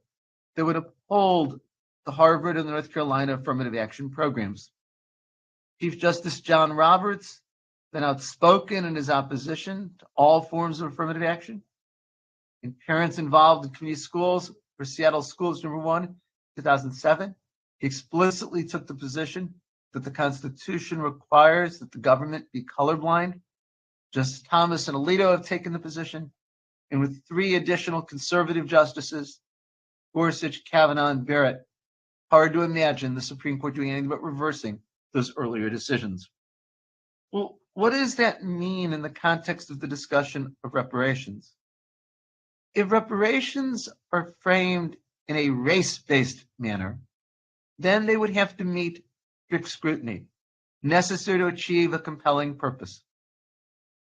that would uphold the Harvard and the North Carolina affirmative action programs. Chief Justice John Roberts, been outspoken in his opposition to all forms of affirmative action. And parents involved in community schools for Seattle Schools Number 1, 2007, he explicitly took the position that the Constitution requires that the government be colorblind. Justice Thomas and Alito have taken the position, and with 3 additional conservative justices, Gorsuch, Kavanaugh, and Barrett, hard to imagine the Supreme Court doing anything but reversing those earlier decisions. Well, what does that mean in the context of the discussion of reparations? If reparations are framed in a race-based manner, then they would have to meet strict scrutiny, necessary to achieve a compelling purpose.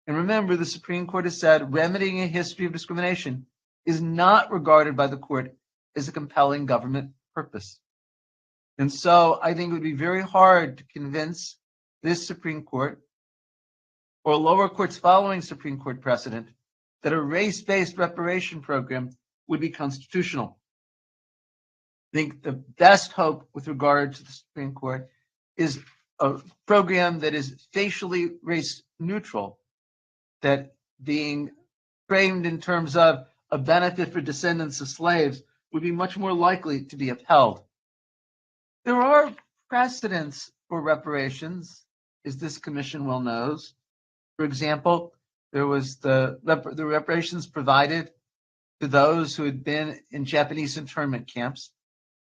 And remember, the Supreme Court has said remedying a history of discrimination is not regarded by the court as a compelling government purpose. And so I think it would be very hard to convince this Supreme Court or lower courts following Supreme Court precedent that a race-based reparation program would be constitutional. I think the best hope with regard to the Supreme Court is a program that is facially race neutral, that being framed in terms of a benefit for descendants of slaves would be much more likely to be upheld. There are precedents for reparations, as this commission well knows. For example, there was the reparations provided to those who had been in Japanese internment camps.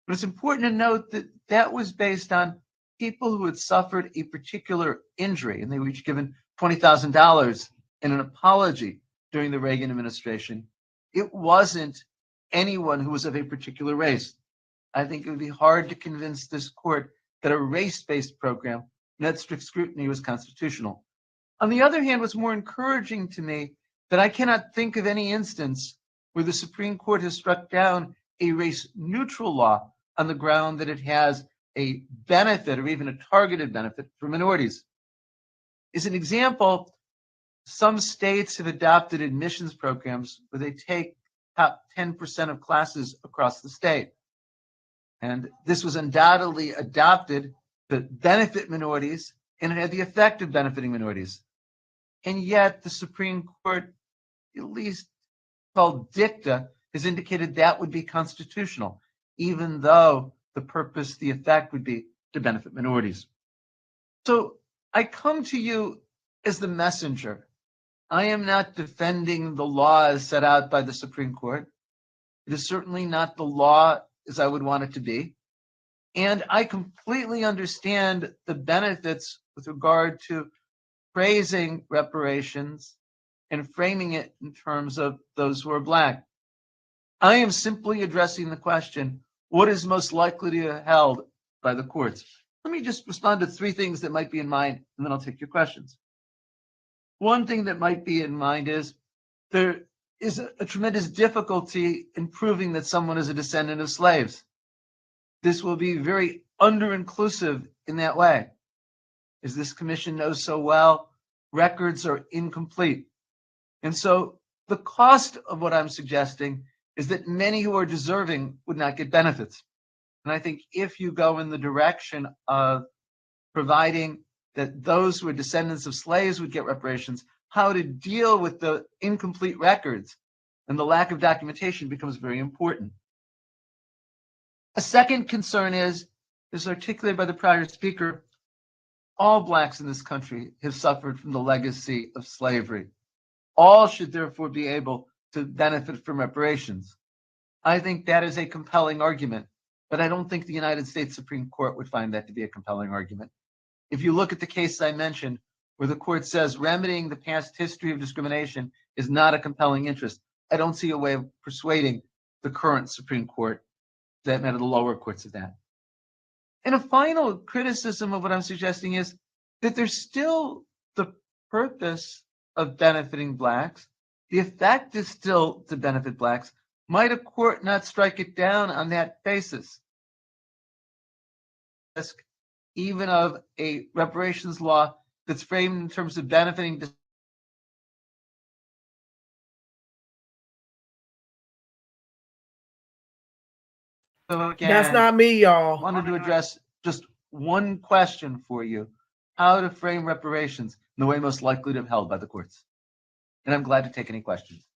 But it's important to note that that was based on people who had suffered a particular injury, and they were each given $20,000 in an apology during the Reagan administration. It wasn't anyone who was of a particular race. I think it would be hard to convince this court that a race-based program, net strict scrutiny, was constitutional. On the other hand, what's more encouraging to me, that I cannot think of any instance where the Supreme Court has struck down a race-neutral law on the ground that it has a benefit or even a targeted benefit for minorities. As an example, some states have adopted admissions programs where they take top 10% of classes across the state. And this was undoubtedly adopted to benefit minorities, and it had the effect of benefiting minorities. And yet the Supreme Court, at least called dicta, has indicated that would be constitutional, even though the purpose, the effect would be to benefit minorities. So I come to you as the messenger. I am not defending the law as set out by the Supreme Court. It is certainly not the law as I would want it to be. And I completely understand the benefits with regard to praising reparations and framing it in terms of those who are Black. I am simply addressing the question, what is most likely to be held by the courts? Let me just respond to three things that might be in mind, and then I'll take your questions. One thing that might be in mind is there is a tremendous difficulty in proving that someone is a descendant of slaves. This will be very under-inclusive in that way. As this commission knows so well, records are incomplete. And so the cost of what I'm suggesting is that many who are deserving would not get benefits. And I think if you go in the direction of providing that those who are descendants of slaves would get reparations, how to deal with the incomplete records and the lack of documentation becomes very important. A second concern is articulated by the prior speaker, all Blacks in this country have suffered from the legacy of slavery. All should therefore be able to benefit from reparations. I think that is a compelling argument, but I don't think the United States Supreme Court would find that to be a compelling argument. If you look at the cases I mentioned, where the court says remedying the past history of discrimination is not a compelling interest, I don't see a way of persuading the current Supreme Court, that matter the lower courts of that. And a final criticism of what I'm suggesting is that there's still the purpose of benefiting Blacks. The effect is still to benefit Blacks. Might a court not strike it down on that basis? Even of a reparations law that's framed in terms of benefiting. So again, that's not me, y'all. I wanted to address just one question for you: how to frame reparations in the way most likely to be held by the courts. And I'm glad to take any questions.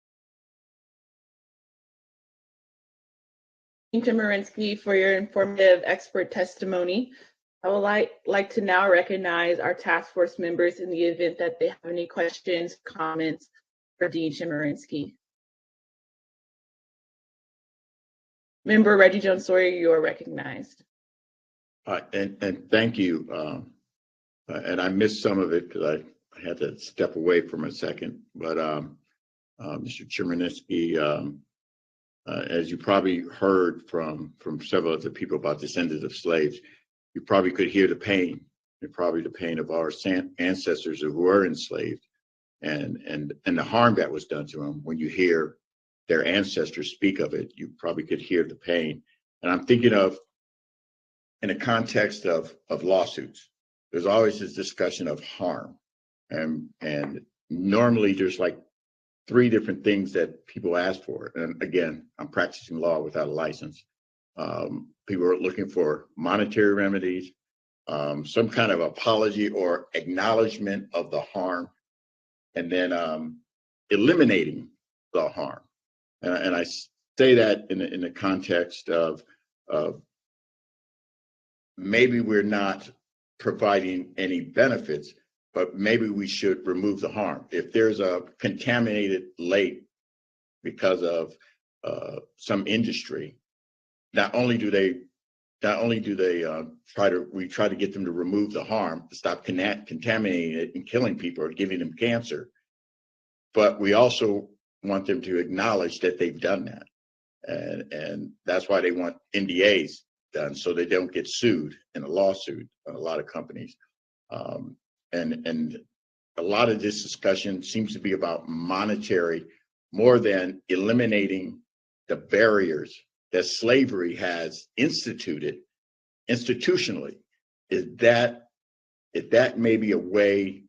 Thank you, Chemerinsky, for your informative expert testimony. I would like to now recognize our task force members in the event that they have any questions, comments for Dean Chemerinsky. Member Reggie Jones-Sawyer, you are recognized. And thank you. And I missed some of it because I had to step away for a second. But Mr. Chemerinsky, as you probably heard from several other people about descendants of slaves, you probably could hear the pain, and probably the pain of our ancestors who were enslaved, and the harm that was done to them. When you hear their ancestors speak of it, you probably could hear the pain. And I'm thinking of, in the context of lawsuits, there's always this discussion of harm, and normally there's like 3 different things that people ask for. And again, I'm practicing law without a license. People are looking for monetary remedies, some kind of apology or acknowledgement of the harm, and then eliminating the harm. And I say that in the context of maybe we're not providing any benefits, but maybe we should remove the harm. If there's a contaminated lake because of some industry, not only do they try to get them to remove the harm, to stop contaminating it and killing people or giving them cancer, but we also want them to acknowledge that they've done that, and that's why they want NDAs done, so they don't get sued in a lawsuit. A lot of companies, and a lot of this discussion seems to be about monetary more than eliminating the barriers that slavery has instituted institutionally, is that if that may be a way,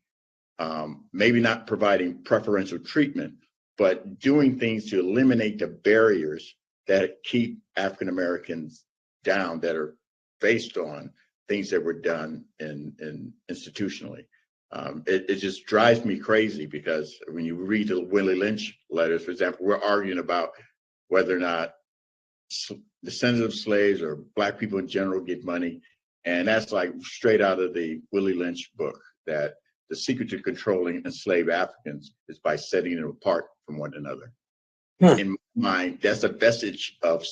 maybe not providing preferential treatment, but doing things to eliminate the barriers that keep African Americans down, that are based on things that were done in institutionally. It just drives me crazy, because when you read the Willie Lynch letters, for example, we're arguing about whether or not descendants of slaves or Black people in general get money. And that's like straight out of the Willie Lynch book, that the secret to controlling enslaved Africans is by setting them apart from one another. In my mind, that's a vestige of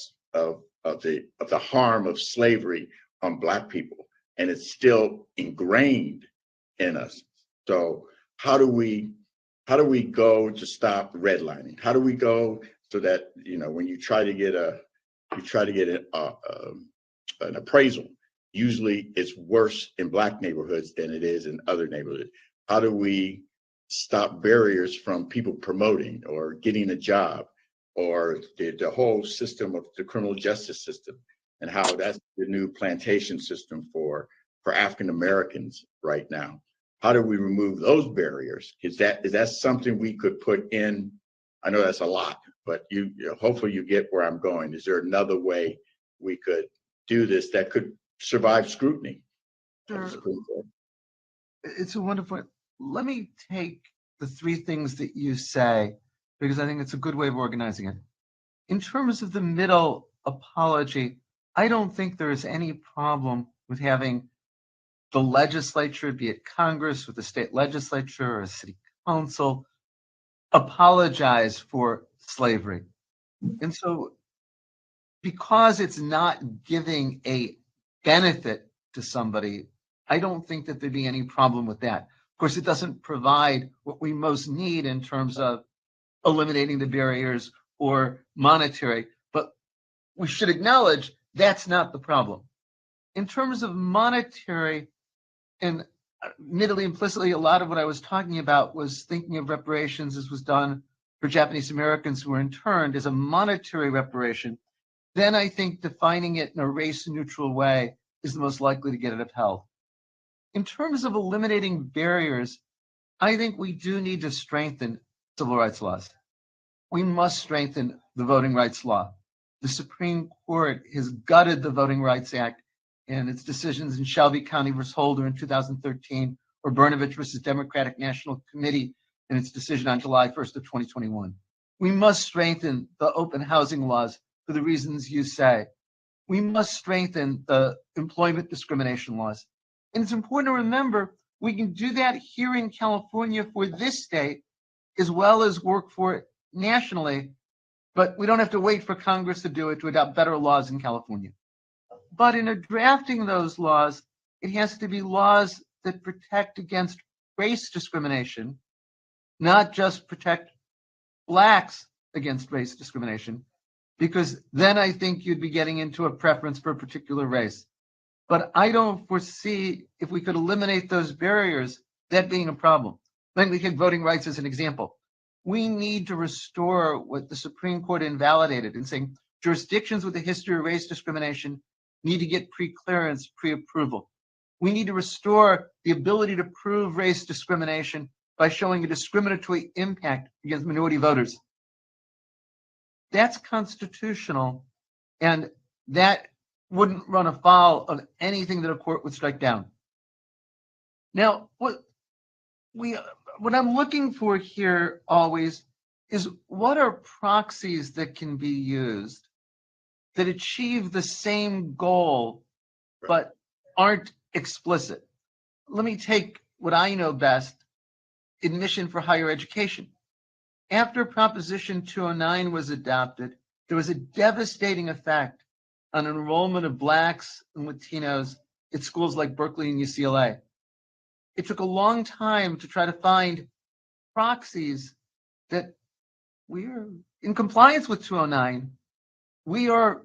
the harm of slavery on Black people, and it's still ingrained in us. So how do we go to stop redlining? How do we go so that, you know, when you try to get an appraisal, usually it's worse in Black neighborhoods than it is in other neighborhoods. How do we stop barriers from people promoting or getting a job, or the whole system of the criminal justice system, and how that's the new plantation system for African Americans right now? How do we remove those barriers? Is that something we could put in? I know that's a lot, but you know, hopefully you get where I'm going. Is there another way we could do this that could survive scrutiny? Sure. It's a wonderful. Let me take the three things that you say, because I think it's a good way of organizing it. In terms of the middle apology, I don't think there is any problem with having the legislature, be it Congress, with the state legislature or a city council, apologize for slavery. And so, because it's not giving a benefit to somebody, I don't think that there'd be any problem with that. Of course, it doesn't provide what we most need in terms of eliminating the barriers or monetary, but we should acknowledge that's not the problem. In terms of monetary, and admittedly, implicitly, a lot of what I was talking about was thinking of reparations as was done for Japanese Americans who were interned as a monetary reparation. Then I think defining it in a race-neutral way is the most likely to get it upheld. In terms of eliminating barriers, I think we do need to strengthen civil rights laws. We must strengthen the voting rights law. The Supreme Court has gutted the Voting Rights Act and its decisions in Shelby County versus Holder in 2013, or Brnovich versus Democratic National Committee in its decision on July 1st of 2021. We must strengthen the open housing laws for the reasons you say. We must strengthen the employment discrimination laws. And it's important to remember, we can do that here in California for this state, as well as work for it nationally, but we don't have to wait for Congress to do it to adopt better laws in California. But in drafting those laws, it has to be laws that protect against race discrimination, not just protect Blacks against race discrimination, because then I think you'd be getting into a preference for a particular race. But I don't foresee, if we could eliminate those barriers, that being a problem. Let me take voting rights as an example. We need to restore what the Supreme Court invalidated in saying jurisdictions with a history of race discrimination need to get pre-clearance, pre-approval. We need to restore the ability to prove race discrimination by showing a discriminatory impact against minority voters. That's constitutional, and that wouldn't run afoul of anything that a court would strike down. Now, what I'm looking for here always is, what are proxies that can be used that achieve the same goal but aren't explicit? Let me take what I know best, admission for higher education. After Proposition 209 was adopted, there was a devastating effect on enrollment of Blacks and Latinos at schools like Berkeley and UCLA. It took a long time to try to find proxies that we are in compliance with 209. We are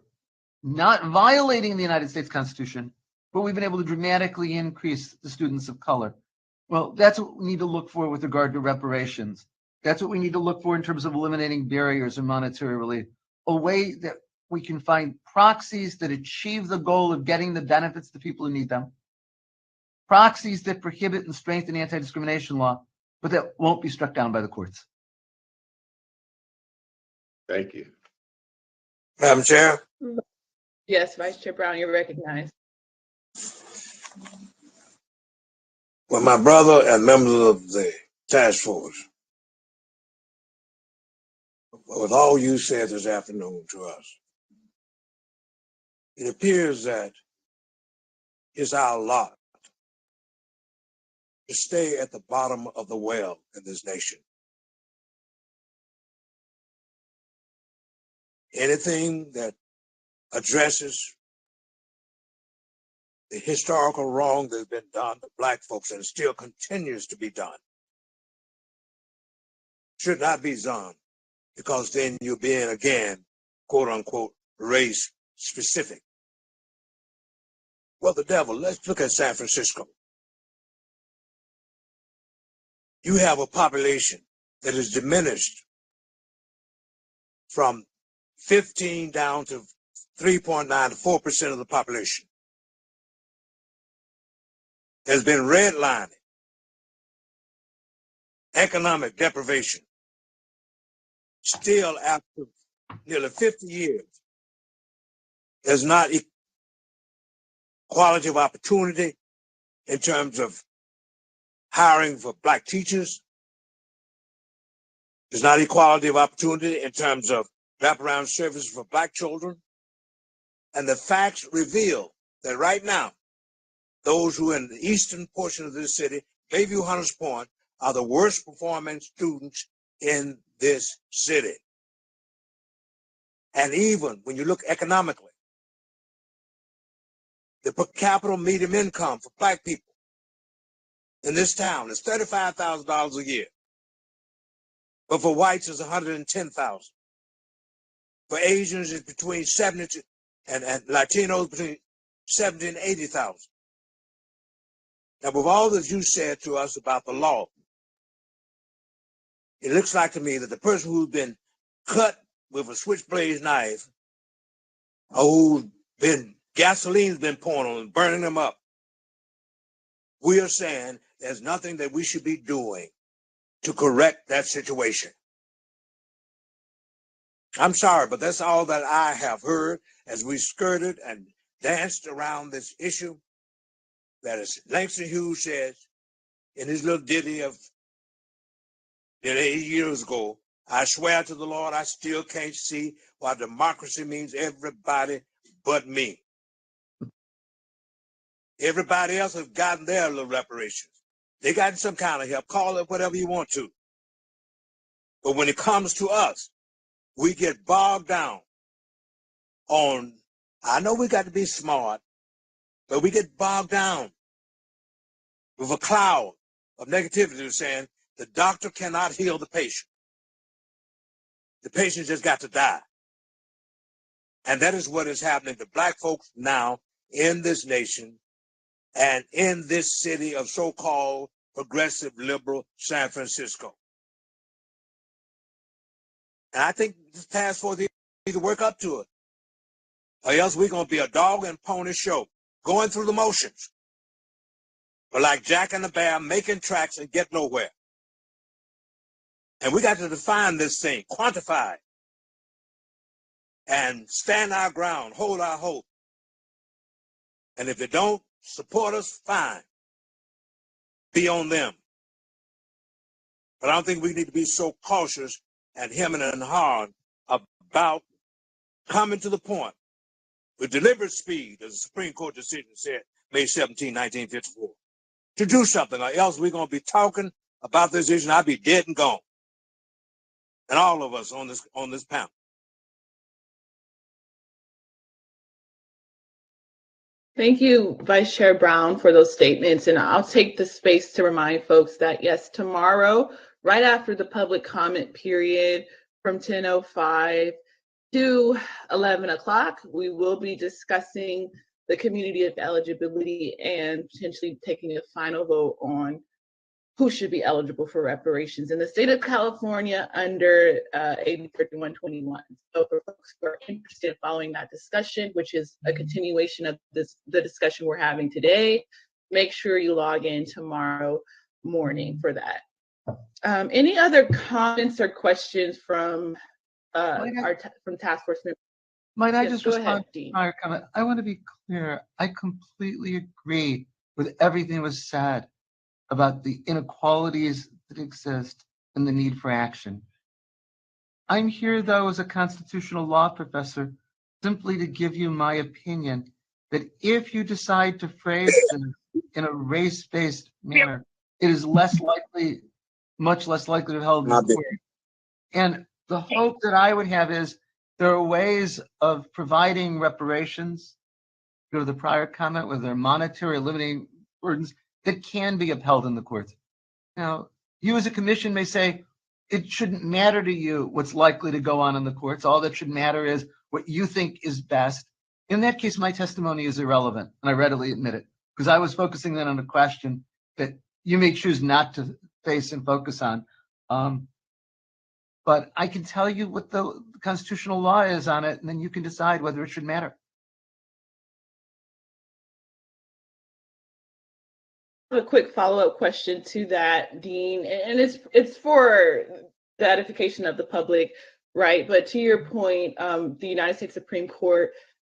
not violating the United States Constitution, but we've been able to dramatically increase the students of color. Well, that's what we need to look for with regard to reparations. That's what we need to look for in terms of eliminating barriers and monetary relief. A way that we can find proxies that achieve the goal of getting the benefits to people who need them, proxies that prohibit and strengthen anti-discrimination law, but that won't be struck down by the courts. Thank you. Madam Chair. Yes, Vice Chair Brown, you're recognized. Well, my brother and members of the task force, with all you said this afternoon to us, it appears that it's our lot to stay at the bottom of the well in this nation. Anything that addresses the historical wrong that's been done to Black folks and still continues to be done should not be done, because then you're being, again, quote unquote, race specific. Well, the devil, let's look at San Francisco. You have a population that is diminished from 15 down to 3.9 to 4% of the population. There's been redlining, economic deprivation. Still, after nearly 50 years, there's not equality of opportunity in terms of hiring for Black teachers. There's not equality of opportunity in terms of wraparound services for Black children. And the facts reveal that right now, those who are in the eastern portion of this city, Bayview Hunters Point, are the worst performing students in this city. And even when you look economically, the per capita median income for Black people in this town is $35,000 a year. But for whites, it's $110,000. For Asians, it's between 70 and Latinos between 70 and 80,000. Now, with all that you said to us about the law, it looks like to me that the person who's been cut with a switchblade knife, or who's been gasoline's been poured on and burning them up, we are saying there's nothing that we should be doing to correct that situation. I'm sorry, but that's all that I have heard as we skirted and danced around this issue. That is, Langston Hughes says in his little ditty of 8 years ago, I swear to the Lord, I still can't see why democracy means everybody but me. Everybody else has gotten their little reparations. They got some kind of help, call it whatever you want to. But when it comes to us, we get bogged down on, I know we got to be smart, but we get bogged down with a cloud of negativity saying the doctor cannot heal the patient. The patient just got to die. And that is what is happening to Black folks now in this nation and in this city of so-called progressive liberal San Francisco. And I think this task force needs to work up to it, or else we're going to be a dog and pony show, going through the motions, but like Jack and the Bear, making tracks and get nowhere. And we got to define this thing, quantify it, and stand our ground, hold our hope. And if they don't support us, fine. Be on them. But I don't think we need to be so cautious and hemming and hawing about coming to the point with deliberate speed, as the Supreme Court decision said, May 17, 1954, to do something, or else we're going to be talking about this issue and I'll be dead and gone. And all of us on this panel. Thank you, Vice Chair Brown, for those statements. And I'll take the space to remind folks that, yes, tomorrow, right after the public comment period from 10:05 to 11 o'clock, we will be discussing the community of eligibility and potentially taking a final vote on who should be eligible for reparations in the state of California under AB 3121. So for folks who are interested in following that discussion, which is a continuation of the discussion we're having today, make sure you log in tomorrow morning for that. Any other comments or questions from from task force members? Might I Yes, just go respond ahead, to Dean. prior comment? I want to be clear. I completely agree with everything that was said about the inequalities that exist and the need for action. I'm here, though, as a constitutional law professor, simply to give you my opinion that if you decide to phrase this in a race-based manner, it is less likely, much less likely to be held in court. And the hope that I would have is there are ways of providing reparations, go to the prior comment, whether they're monetary or limiting burdens, that can be upheld in the courts. Now, you as a commission may say, it shouldn't matter to you what's likely to go on in the courts. All that should matter is what you think is best. In that case, my testimony is irrelevant, and I readily admit it, because I was focusing then on a question that you may choose not to face and focus on. But I can tell you what the constitutional law is on it, and then you can decide whether it should matter. A quick follow-up question to that, Dean, and it's for the edification of the public, right? But to your point, the United States Supreme Court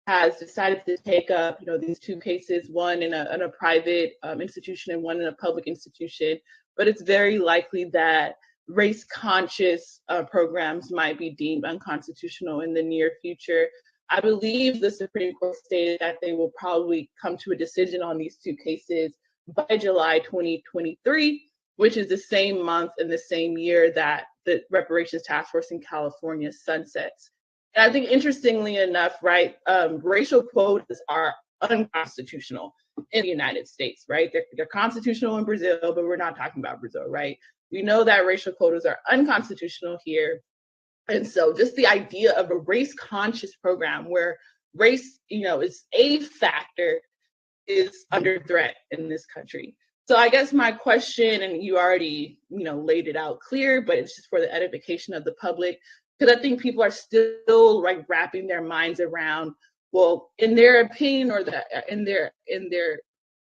has decided to take up, these two cases, one in a private institution and one in a public institution. But it's very likely that race-conscious programs might be deemed unconstitutional in the near future. I believe the Supreme Court stated that they will probably come to a decision on these two cases by July 2023, which is the same month and the same year that the Reparations Task Force in California sunsets. And I think interestingly enough, right, racial quotas are unconstitutional in the United States, right? They're constitutional in Brazil, but we're not talking about Brazil, right? We know that racial quotas are unconstitutional here. And so just the idea of a race-conscious program where race, is a factor is under threat in this country. So I guess my question, and you already, laid it out clear, but it's just for the edification of the public, because I think people are still wrapping their minds around, well, in their opinion or in their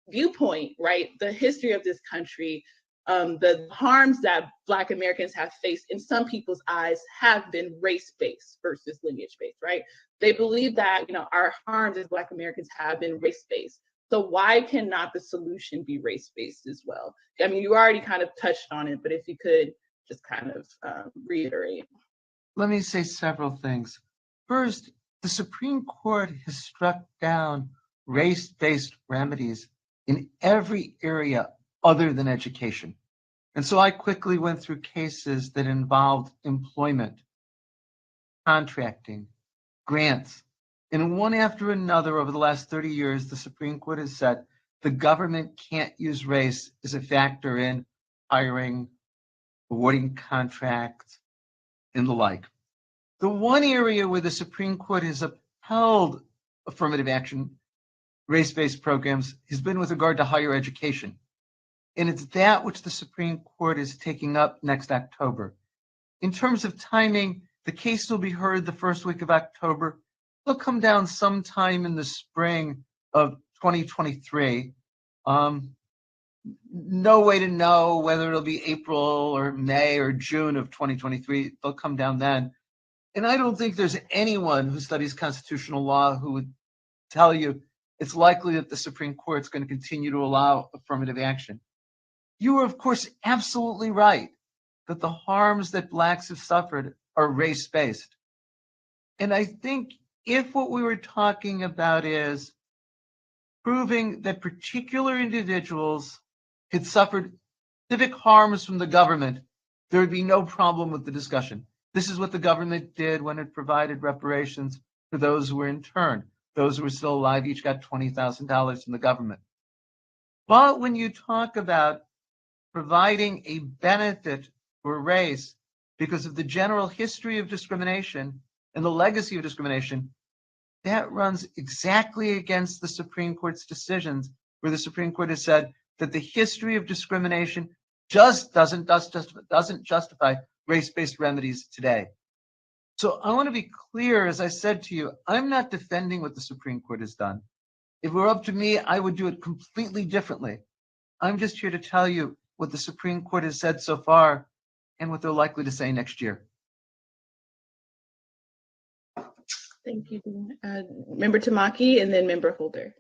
viewpoint, right, the history of this country, the harms that Black Americans have faced in some people's eyes have been race-based versus lineage-based, right? They believe that, our harms as Black Americans have been race-based. So why cannot the solution be race-based as well? I mean, you already kind of touched on it, but if you could just kind of reiterate. Let me say several things. First, the Supreme Court has struck down race-based remedies in every area other than education. And so I quickly went through cases that involved employment, contracting, grants. And one after another over the last 30 years, the Supreme Court has said the government can't use race as a factor in hiring, awarding contracts, and the like. The one area where the Supreme Court has upheld affirmative action, race-based programs has been with regard to higher education. And it's that which the Supreme Court is taking up next October. In terms of timing, the case will be heard the first week of October. It'll come down sometime in the spring of 2023. No way to know whether it'll be April or May or June of 2023. They'll come down then. And I don't think there's anyone who studies constitutional law who would tell you it's likely that the Supreme Court's going to continue to allow affirmative action. You are, of course, absolutely right that the harms that Blacks have suffered are race-based. And I think if what we were talking about is proving that particular individuals had suffered civic harms from the government, there would be no problem with the discussion. This is what the government did when it provided reparations for those who were interned. Those who were still alive each got $20,000 from the government. But when you talk about providing a benefit for race because of the general history of discrimination and the legacy of discrimination, that runs exactly against the Supreme Court's decisions, where the Supreme Court has said that the history of discrimination just doesn't justify race-based remedies today. So I want to be clear, as I said to you, I'm not defending what the Supreme Court has done. If it were up to me, I would do it completely differently. I'm just here to tell you what the Supreme Court has said so far and what they're likely to say next year. Thank you. Member Tamaki and then Member Holder.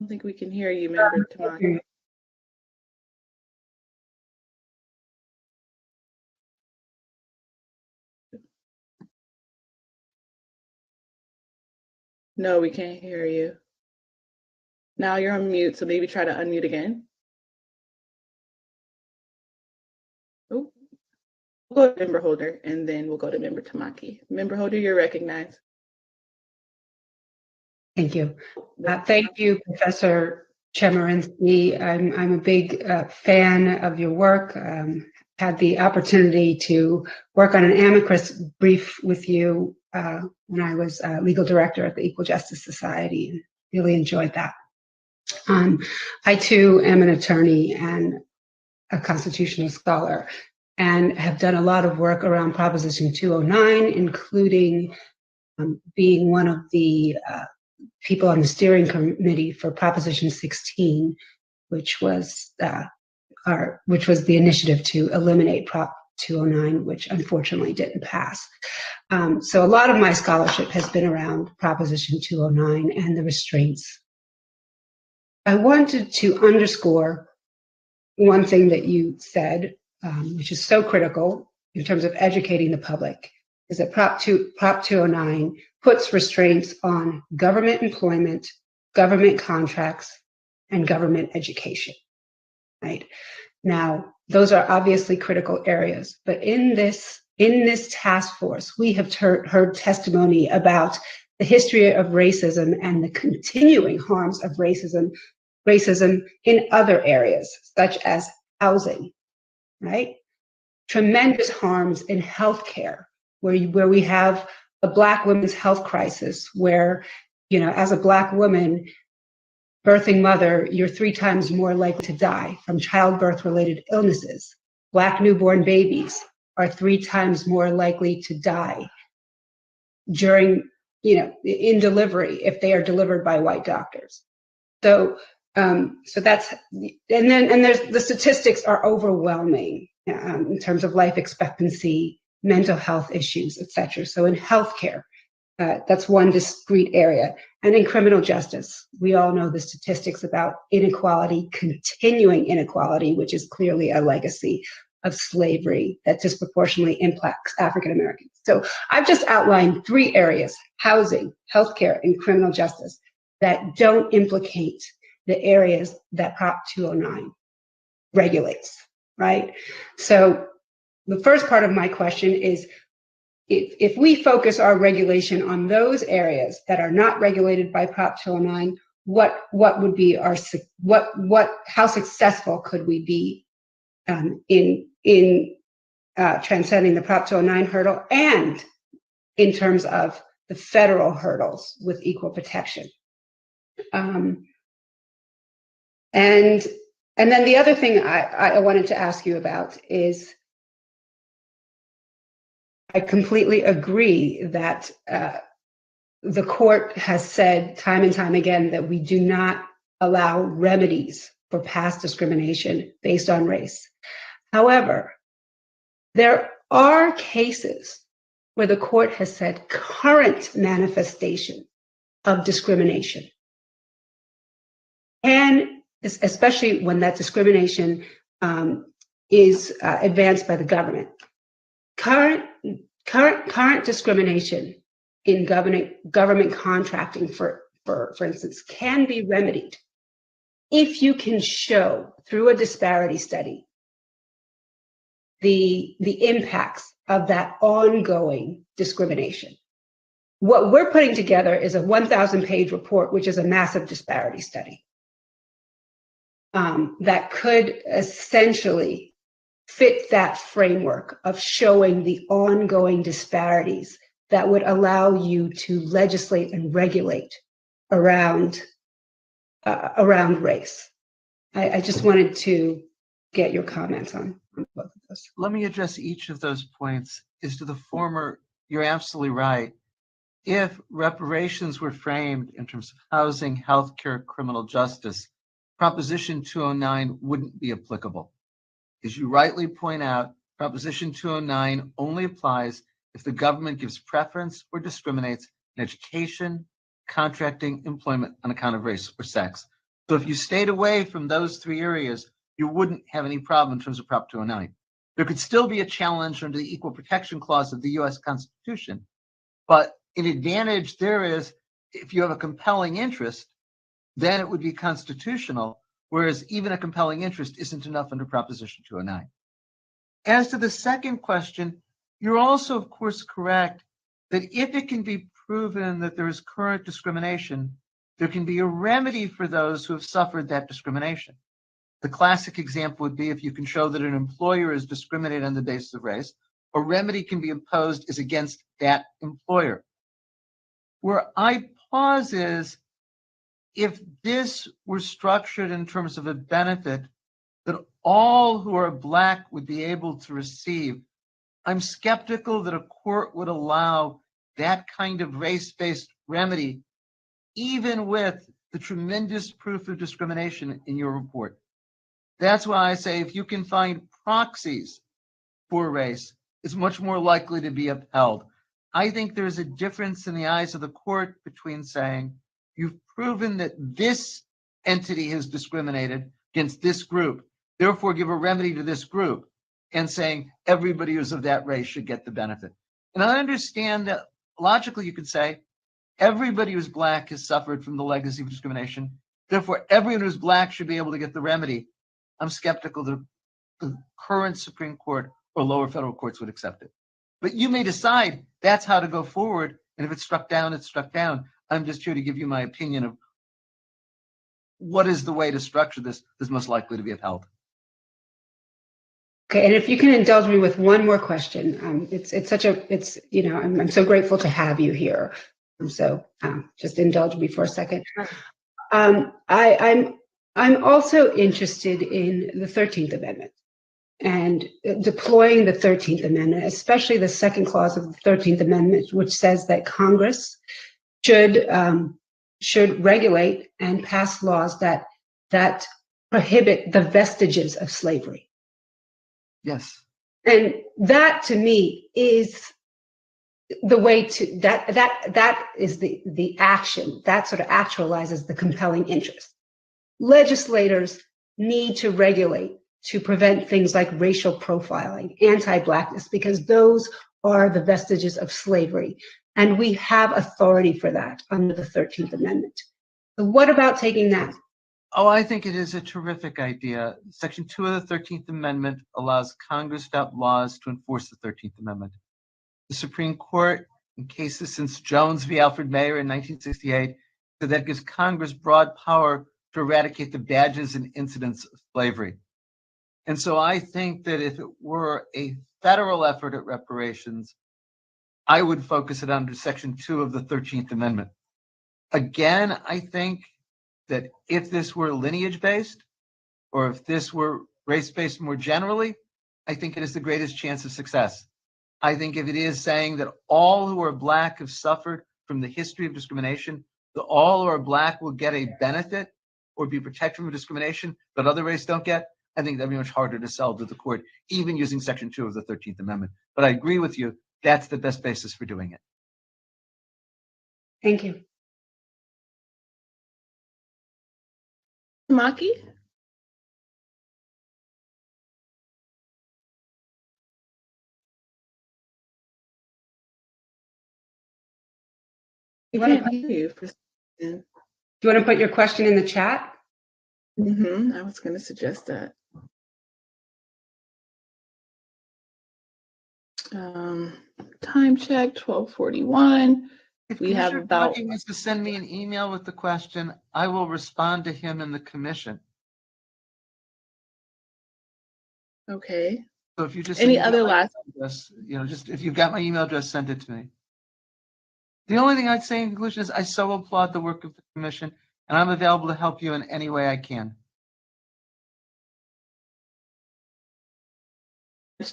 I don't think we can hear you, Member Tamaki. No, we can't hear you. Now you're on mute, so maybe try to unmute again. Oh, we'll go to Member Holder, and then we'll go to Member Tamaki. Member Holder, you're recognized. Thank you. Thank you, Professor Chemerinsky. I'm a big fan of your work. Had the opportunity to work on an amicus brief with you when I was legal director at the Equal Justice Society, and really enjoyed that. I too am an attorney and a constitutional scholar, and have done a lot of work around Proposition 209, including being one of the people on the steering committee for Proposition 16, which was the initiative to eliminate Prop 209, which unfortunately didn't pass. So a lot of my scholarship has been around Proposition 209 and the restraints. I wanted to underscore one thing that you said, which is so critical in terms of educating the public, is that Prop 209 puts restraints on government employment, government contracts, and government education, right? Now, those are obviously critical areas, but in this task force, we have heard testimony about the history of racism and the continuing harms of racism in other areas, such as housing, right? Tremendous harms in healthcare, where we have a Black women's health crisis, where, you know, as a Black woman, birthing mother, you're 3 times more likely to die from childbirth-related illnesses. Black newborn babies are 3 times more likely to die during, in delivery if they are delivered by white doctors. So that's, and there's the statistics are overwhelming in terms of life expectancy, mental health issues, et cetera. So in healthcare, that's one discrete area. And in criminal justice, we all know the statistics about inequality, continuing inequality, which is clearly a legacy of slavery that disproportionately impacts African Americans. So I've just outlined 3 areas: housing, healthcare, and criminal justice, that don't implicate the areas that Prop 209 regulates, right? So the first part of my question is, if we focus our regulation on those areas that are not regulated by Prop 209, what would be our, how successful could we be in transcending the Prop 209 hurdle, and in terms of the federal hurdles with equal protection? And then the other thing I wanted to ask you about is, I completely agree that the court has said time and time again that we do not allow remedies for past discrimination based on race. However, there are cases where the court has said current manifestation of discrimination, and especially when that discrimination is advanced by the government. Current discrimination in government contracting, for instance, can be remedied if you can show through a disparity study the impacts of that ongoing discrimination. What we're putting together is a 1,000-page report, which is a massive disparity study that could essentially fit that framework of showing the ongoing disparities that would allow you to legislate and regulate around around race. I just wanted to get your comments on both of those. Let me address each of those points. As to the former, you're absolutely right. If reparations were framed in terms of housing, healthcare, criminal justice, Proposition 209 wouldn't be applicable. As you rightly point out, Proposition 209 only applies if the government gives preference or discriminates in education, contracting, employment on account of race or sex. So if you stayed away from those three areas, you wouldn't have any problem in terms of Prop 209. There could still be a challenge under the Equal Protection Clause of the US Constitution, but an advantage there is if you have a compelling interest, then it would be constitutional, whereas even a compelling interest isn't enough under Proposition 209. As to the second question, you're also, of course, correct that if it can be proven that there is current discrimination, there can be a remedy for those who have suffered that discrimination. The classic example would be if you can show that an employer is discriminated on the basis of race, a remedy can be imposed is against that employer. Where I pause is if this were structured in terms of a benefit that all who are Black would be able to receive, I'm skeptical that a court would allow that kind of race-based remedy, even with the tremendous proof of discrimination in your report. That's why I say if you can find proxies for race, it's much more likely to be upheld. I think there's a difference in the eyes of the court between saying you've proven that this entity has discriminated against this group, therefore give a remedy to this group, and saying everybody who's of that race should get the benefit. And I understand that logically you could say everybody who's Black has suffered from the legacy of discrimination, therefore everyone who's Black should be able to get the remedy. I'm skeptical that the current Supreme Court or lower federal courts would accept it. But you may decide that's how to go forward, and if it's struck down, it's struck down. I'm just here to give you my opinion of what is the way to structure this that's most likely to be upheld. Okay, and if you can indulge me with one more question, I'm so grateful to have you here. So just indulge me for a second. I'm also interested in the 13th Amendment and deploying the 13th Amendment, especially the second clause of the 13th Amendment, which says that Congress should regulate and pass laws that prohibit the vestiges of slavery. Yes. And that to me is the way to that is the action that sort of actualizes the compelling interest. Legislators need to regulate to prevent things like racial profiling, anti-Blackness, because those are the vestiges of slavery. And we have authority for that under the 13th Amendment. So what about taking that? Oh, I think it is a terrific idea. Section 2 of the 13th Amendment allows Congress to adopt laws to enforce the 13th Amendment. The Supreme Court, in cases since Jones v. Alfred Mayer in 1968, said that gives Congress broad power to eradicate the badges and incidents of slavery. And so I think that if it were a federal effort at reparations, I would focus it under Section 2 of the 13th Amendment. Again, I think that if this were lineage-based, or if this were race-based more generally, I think it is the greatest chance of success. I think if it is saying that all who are Black have suffered from the history of discrimination, that all who are Black will get a benefit or be protected from discrimination that other races don't get, I think that'd be much harder to sell to the court, even using Section 2 of the 13th Amendment. But I agree with you, that's the best basis for doing it. Thank you. Maki? Do you want to put your question in the chat? I was going to suggest that. Time check, 12:41. We have about. If Commissioner wants to send me an email with the question, I will respond to him in the commission. Okay. So if you just Any other last? Address, just if you've got my email address, send it to me. The only thing I'd say in conclusion is I so applaud the work of the commission, and I'm available to help you in any way I can.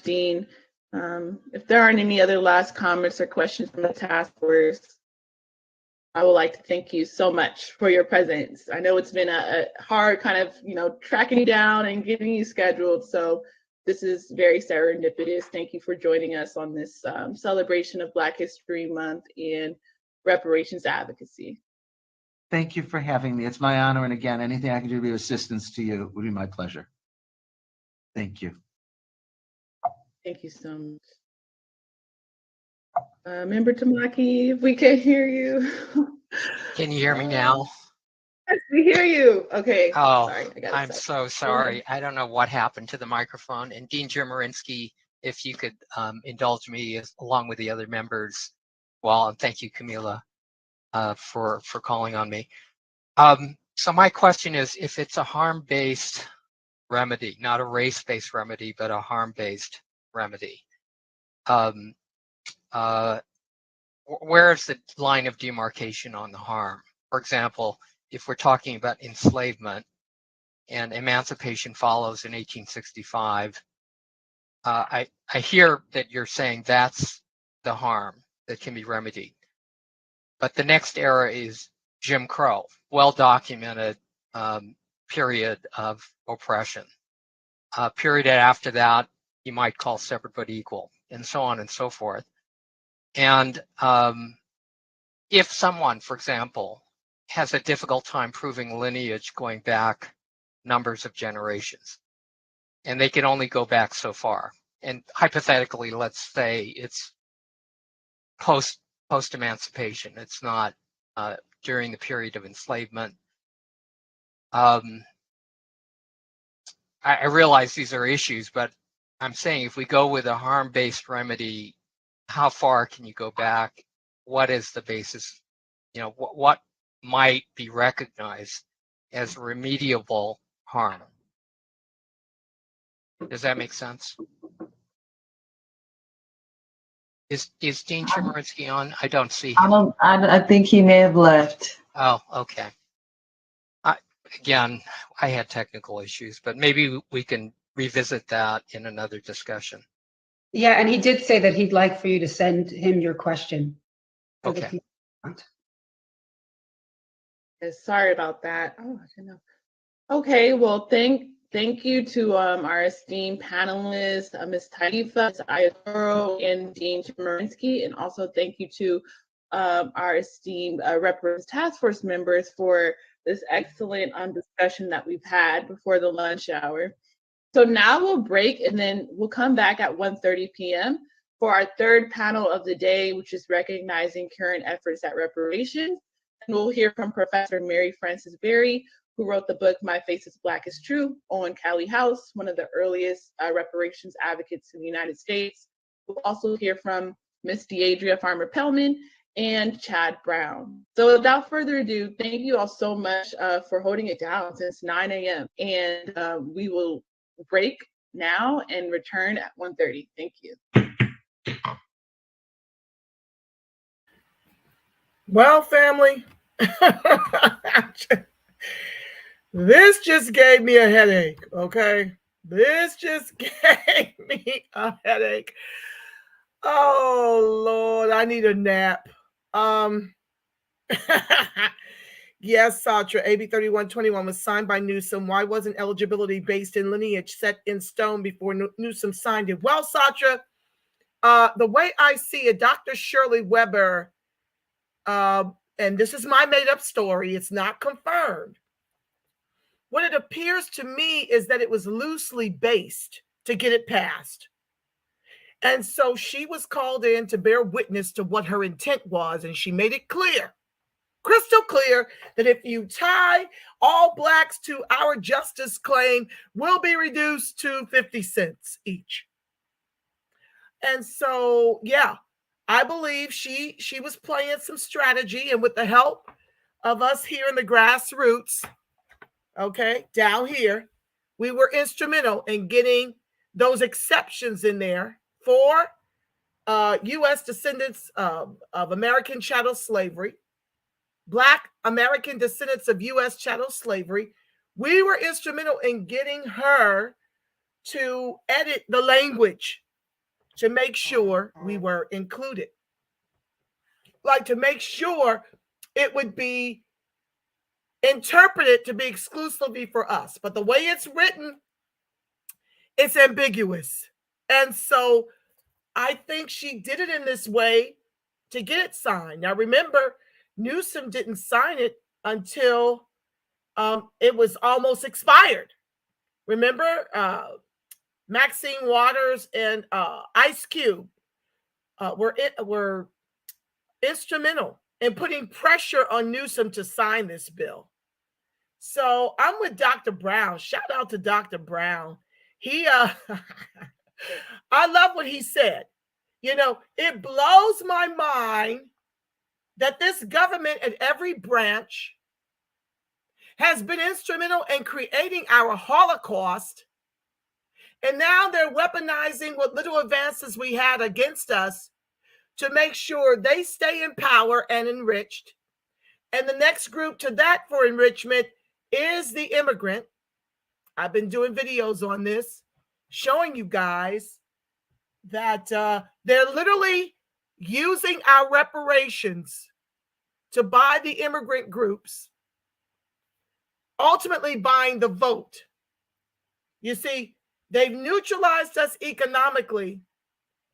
Dean, if there aren't any other last comments or questions from the task force, I would like to thank you so much for your presence. I know it's been a hard kind of, tracking you down and getting you scheduled. So this is very serendipitous. Thank you for joining us on this celebration of Black History Month and reparations advocacy. Thank you for having me. It's my honor. And again, anything I can do to be of assistance to you would be my pleasure. Thank you. Thank you so much. Member Tamaki, if we can hear you. Can you hear me now? Yes, we hear you. Okay. Oh, sorry, I'm so sorry. I don't know what happened to the microphone. And Dean Chemerinsky, if you could indulge me along with the other members. Well, and thank you, Camila, for calling on me. So my question is, if it's a harm-based remedy, not a race-based remedy, but a harm-based remedy, where is the line of demarcation on the harm? For example, if we're talking about enslavement and emancipation follows in 1865, I hear that you're saying that's the harm that can be remedied. But the next era is Jim Crow, well-documented period of oppression. Period after that, you might call separate but equal, and so on and so forth. And if someone, for example, has a difficult time proving lineage going back numbers of generations, and they can only go back so far, and hypothetically, let's say it's post-emancipation, it's not during the period of enslavement. I realize these are issues, but I'm saying if we go with a harm-based remedy, how far can you go back? What is the basis? What might be recognized as remediable harm? Does that make sense? Is Dean Chemerinsky on? I don't see him. I think he may have left. Oh, okay. Again, I had technical issues, but maybe we can revisit that in another discussion. Yeah, and he did say that he'd like for you to send him your question. Okay. Yes, sorry about that. Oh, I didn't know. Okay, well, thank you to our esteemed panelists, Ms. Taifa, Ms. Aiyetoro, and Dean Chemerinsky, and also thank you to our esteemed Reparations Task Force members for this excellent discussion that we've had before the lunch hour. So now we'll break and then we'll come back at 1:30 p.m. for our third panel of the day, which is recognizing current efforts at reparations. And we'll hear from Professor Mary Frances Berry, who wrote the book My Face is Black is True, on Cali House, one of the earliest reparations advocates in the United States. We'll also hear from Ms. Deadria Farmer-Paellmann and Chad Brown. So without further ado, thank you all so much for holding it down since 9 a.m. And we will break now and return at 1:30. Thank you. Well, family, this just gave me a headache, okay? This just gave me a headache. Oh, Lord, I need a nap. Yes, Satra, AB 3121 was signed by Newsom. Why wasn't eligibility based in lineage set in stone before Newsom signed it? Well, Satra, the way I see it, Dr. Shirley Weber, and this is my made-up story, it's not confirmed. What it appears to me is that it was loosely based to get it passed. And so she was called in to bear witness to what her intent was, and she made it clear, crystal clear, that if you tie all blacks to our justice claim, we'll be reduced to 50 cents each. And so, yeah, I believe she was playing some strategy, and with the help of us here in the grassroots, okay, down here, we were instrumental in getting those exceptions in there for U.S. descendants of American chattel slavery. Black American descendants of U.S. chattel slavery. We were instrumental in getting her to edit the language to make sure we were included. Like to make sure it would be interpreted to be exclusively for us. But the way it's written, it's ambiguous. And so I think she did it in this way to get it signed. Now, remember, Newsom didn't sign it until it was almost expired. Remember, Maxine Waters and Ice Cube were instrumental in putting pressure on Newsom to sign this bill. So I'm with Dr. Brown. Shout out to Dr. Brown. He, I love what he said. You know, it blows my mind that this government at every branch has been instrumental in creating our Holocaust. And now they're weaponizing what little advances we had against us to make sure they stay in power and enriched. And the next group to that for enrichment is the immigrant. I've been doing videos on this, showing you guys that they're literally using our reparations to buy the immigrant groups, ultimately buying the vote. You see, they've neutralized us economically.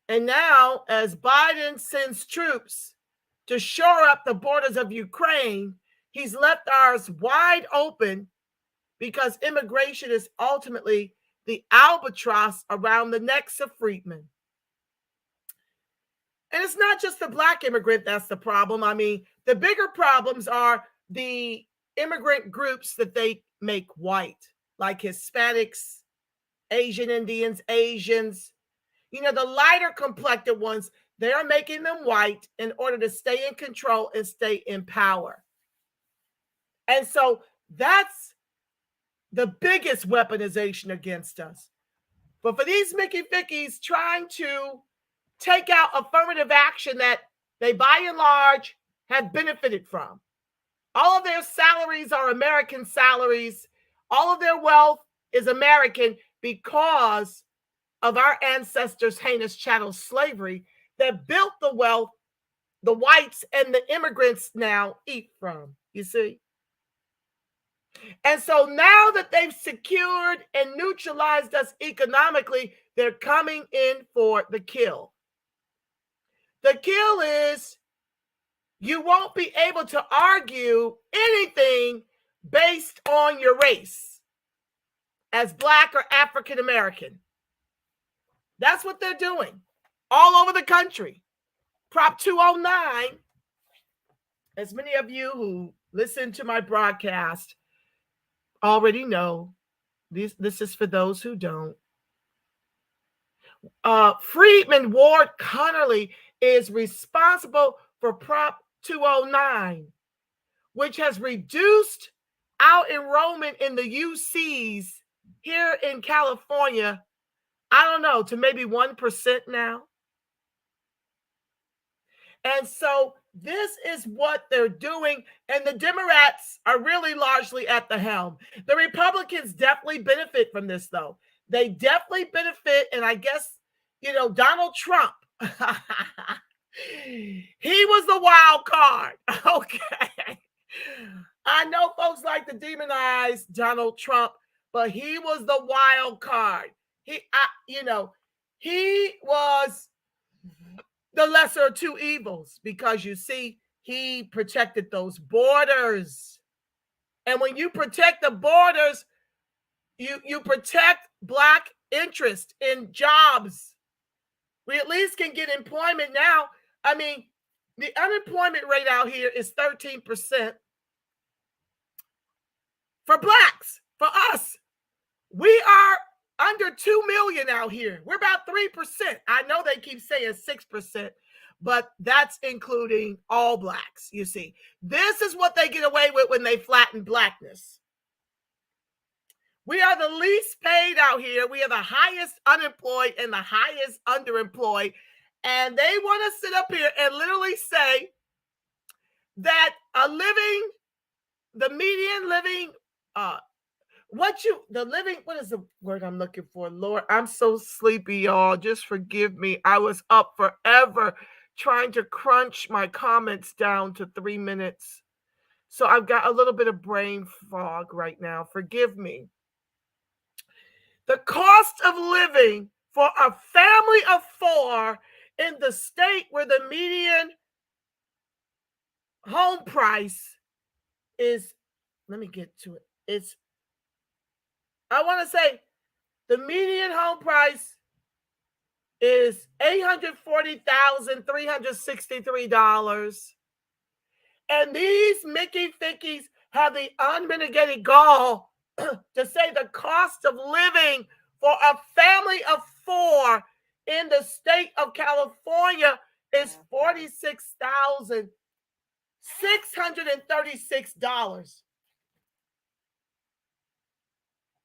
And now, as Biden sends troops to shore up the borders of Ukraine, he's left ours wide open because immigration is ultimately the albatross around the necks of freedmen. And it's not just the Black immigrant that's the problem. I mean, the bigger problems are the immigrant groups that they make white, like Hispanics, Asian Indians, Asians. You know, the lighter complected ones, they are making them white in order to stay in control and stay in power. And so that's the biggest weaponization against us. But for these Mickey Fickies trying to take out affirmative action that they, by and large, have benefited from. All of their salaries are American salaries. All of their wealth is American because of our ancestors' heinous chattel slavery that built the wealth the whites and the immigrants now eat from, you see? And so now that they've secured and neutralized us economically, they're coming in for the kill. The kill is you won't be able to argue anything based on your race as Black or African American. That's what they're doing all over the country. Prop 209, as many of you who listen to my broadcast already know, this is for those who don't. Freedman Ward Connerly is responsible for Prop 209, which has reduced our enrollment in the UCs here in California, I don't know, to maybe 1% now. And so this is what they're doing. And the Democrats are really largely at the helm. The Republicans definitely benefit from this, though. They definitely benefit. And I guess, you know, Donald Trump, he was the wild card. Okay. I know folks like to demonize Donald Trump, but he was the wild card. He was the lesser of two evils because, you see, he protected those borders. And when you protect the borders, you protect Black interest in jobs. We at least can get employment now. I mean, the unemployment rate out here is 13% for Blacks, for us. We are under 2 million out here. We're about 3%. I know they keep saying 6%, but that's including all Blacks, you see. This is what they get away with when they flatten Blackness. We are the least paid out here. We are the highest unemployed and the highest underemployed. And they want to sit up here and literally say that the median living, what is the word I'm looking for? Lord, I'm so sleepy, y'all. Just forgive me. I was up forever trying to crunch my comments down to 3 minutes. So I've got a little bit of brain fog right now. Forgive me. The cost of living for a family of 4 in the state where the median home price is, let me get to it. I want to say the median home price is $840,363. And these Mickey Fickies have the unmitigated gall to say the cost of living for a family of 4 in the state of California is $46,636.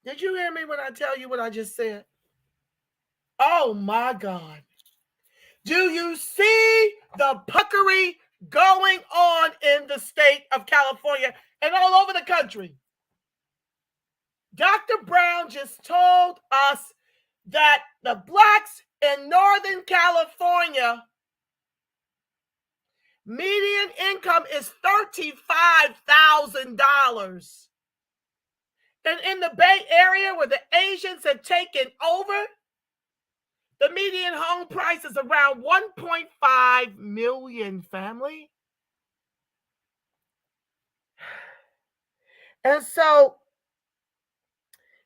Did you hear me when I tell you what I just said? Oh my God. Do you see the puckery going on in the state of California and all over the country? Dr. Brown just told us that the blacks in Northern California median income is $35,000. And in the Bay Area where the Asians have taken over, the median home price is around $1.5 million, family. And so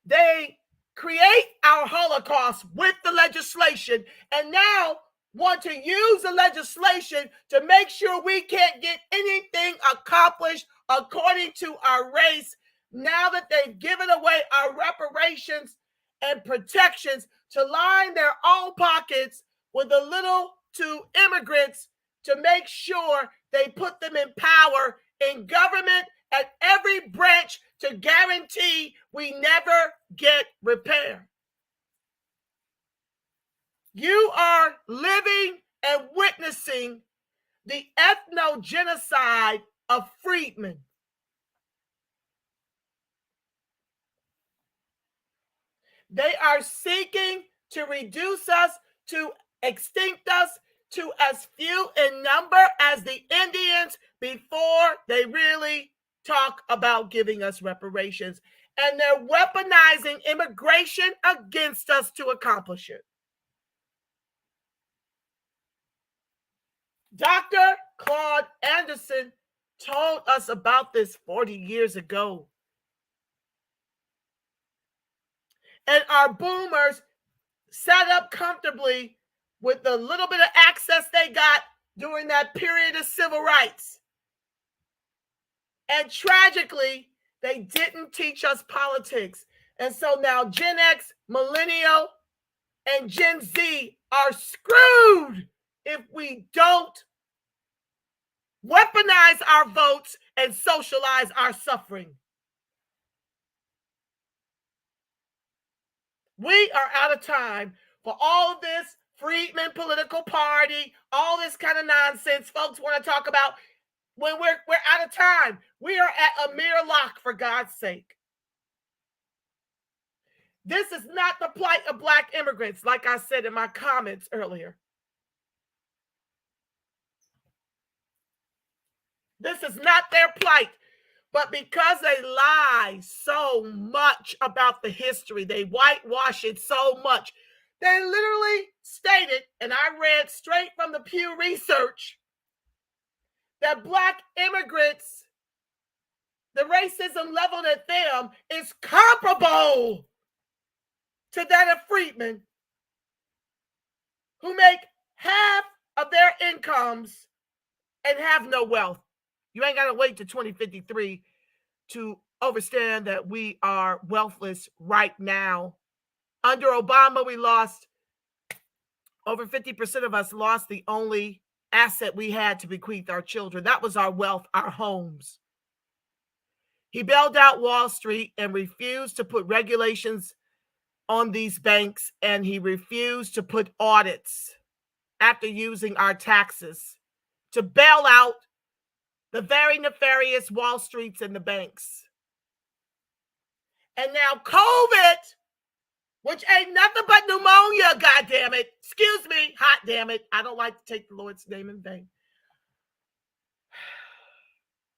they create our Holocaust with the legislation and now want to use the legislation to make sure we can't get anything accomplished according to our race, now that they've given away our reparations and protections to line their own pockets with a little to immigrants to make sure they put them in power in government at every branch to guarantee we never get repair. You are living and witnessing the ethno-genocide of freedmen. They are seeking to reduce us, to extinct us, to as few in number as the Indians before they really talk about giving us reparations. And they're weaponizing immigration against us to accomplish it. Dr. Claude Anderson told us about this 40 years ago. And our boomers sat up comfortably with the little bit of access they got during that period of civil rights. And tragically, they didn't teach us politics. And so now Gen X, Millennial, and Gen Z are screwed if we don't weaponize our votes and socialize our suffering. We are out of time for all of this Freedmen political party, all this kind of nonsense folks want to talk about. When we're out of time, we are at a mere lock, for God's sake. This is not the plight of Black immigrants, like I said in my comments earlier. This is not their plight. But because they lie so much about the history, they whitewash it so much, they literally stated, and I read straight from the Pew Research, that Black immigrants, the racism leveled at them is comparable to that of freedmen who make half of their incomes and have no wealth. You ain't got to wait to 2053 to understand that we are wealthless right now. Under Obama, we lost, over 50% of us lost the only asset we had to bequeath our children. That was our wealth, our homes. He bailed out Wall Street and refused to put regulations on these banks, and he refused to put audits after using our taxes to bail out the very nefarious Wall Streets and the banks. And now COVID, which ain't nothing but pneumonia, goddammit. Excuse me, hot damn it. I don't like to take the Lord's name in vain.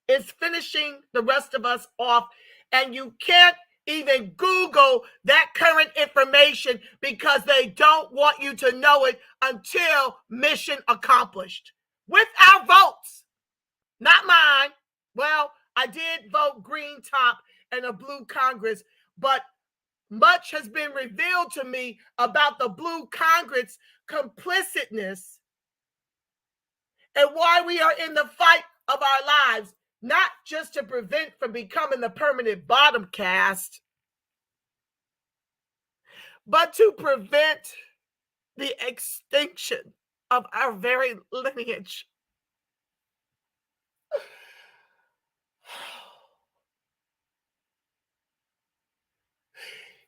Is finishing the rest of us off, and you can't even Google that current information because they don't want you to know it until mission accomplished. With our votes, not mine. Well, I did vote green top and a blue Congress, but much has been revealed to me about the blue Congress complicitness and why we are in the fight of our lives, not just to prevent from becoming the permanent bottom caste, but to prevent the extinction of our very lineage.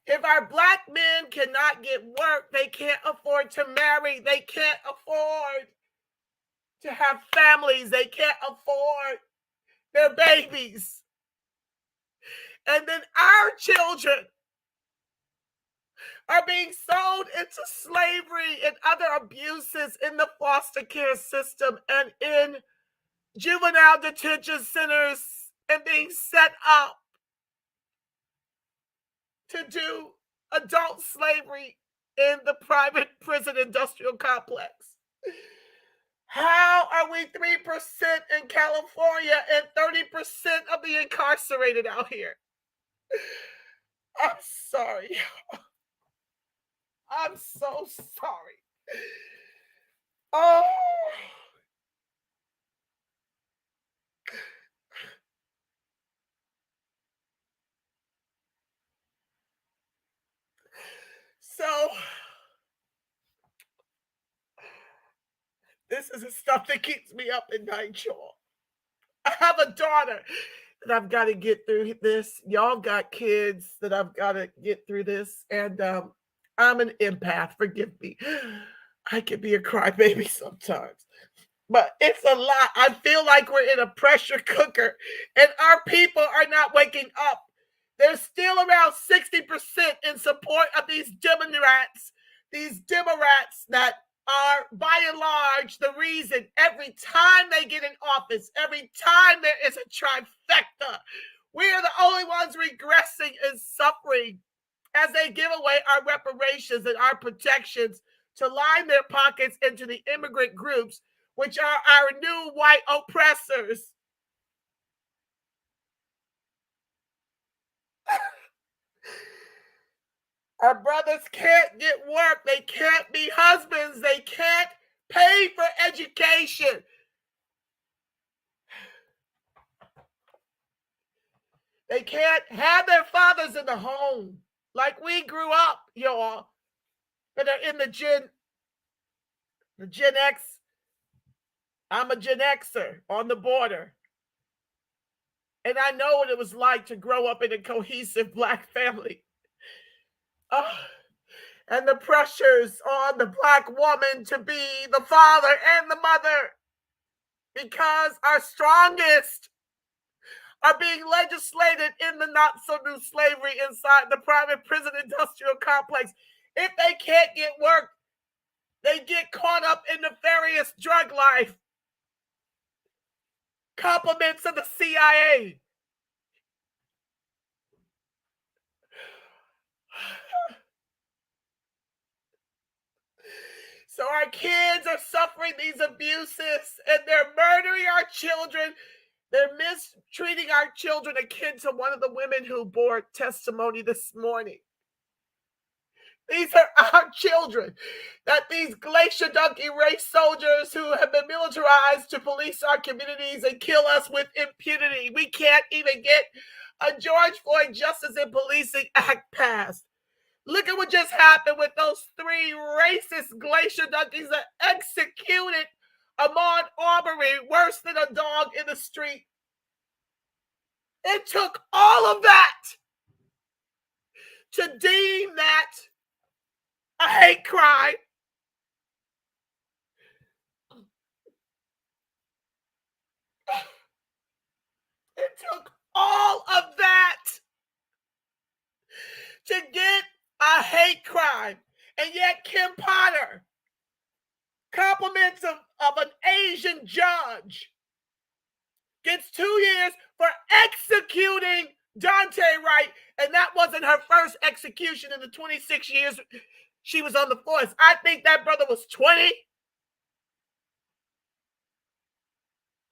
If our Black men cannot get work, they can't afford to marry, they can't afford to have families, they can't afford their babies. And then our children are being sold into slavery and other abuses in the foster care system and in juvenile detention centers and being set up to do adult slavery in the private prison industrial complex. How are we 3% in California and 30% of the incarcerated out here? I'm sorry. I'm so sorry. Oh. So, this is the stuff that keeps me up at night, y'all. I have a daughter that I've got to get through this. Y'all got kids that I've got to get through this. And I'm an empath. Forgive me. I can be a crybaby sometimes. But it's a lot. I feel like we're in a pressure cooker. And our people are not waking up. There's still around 60% in support of these Democrats that are, by and large, the reason every time they get in office, every time there is a trifecta, we are the only ones regressing and suffering as they give away our reparations and our protections to line their pockets into the immigrant groups, which are our new white oppressors. Our brothers can't get work. They can't be husbands. They can't pay for education. They can't have their fathers in the home like we grew up, y'all, that are in the Gen X. I'm a Gen Xer on the border. And I know what it was like to grow up in a cohesive Black family. And the pressures on the Black woman to be the father and the mother, because our strongest are being legislated in the not-so-new slavery inside the private prison industrial complex. If they can't get work, they get caught up in nefarious drug life. Compliments of the CIA. So our kids are suffering these abuses and they're murdering our children. They're mistreating our children, akin to one of the women who bore testimony this morning. These are our children, that these glacier donkey race soldiers who have been militarized to police our communities and kill us with impunity. We can't even get a George Floyd Justice in Policing Act passed. Look at what just happened with those 3 racist glacier donkeys that executed Ahmaud Arbery worse than a dog in the street. It took all of that to deem that a hate crime. at Kim Potter. Compliments of an Asian judge. Gets 2 years for executing Dante Wright, and that wasn't her first execution in the 26 years she was on the force. I think that brother was 20.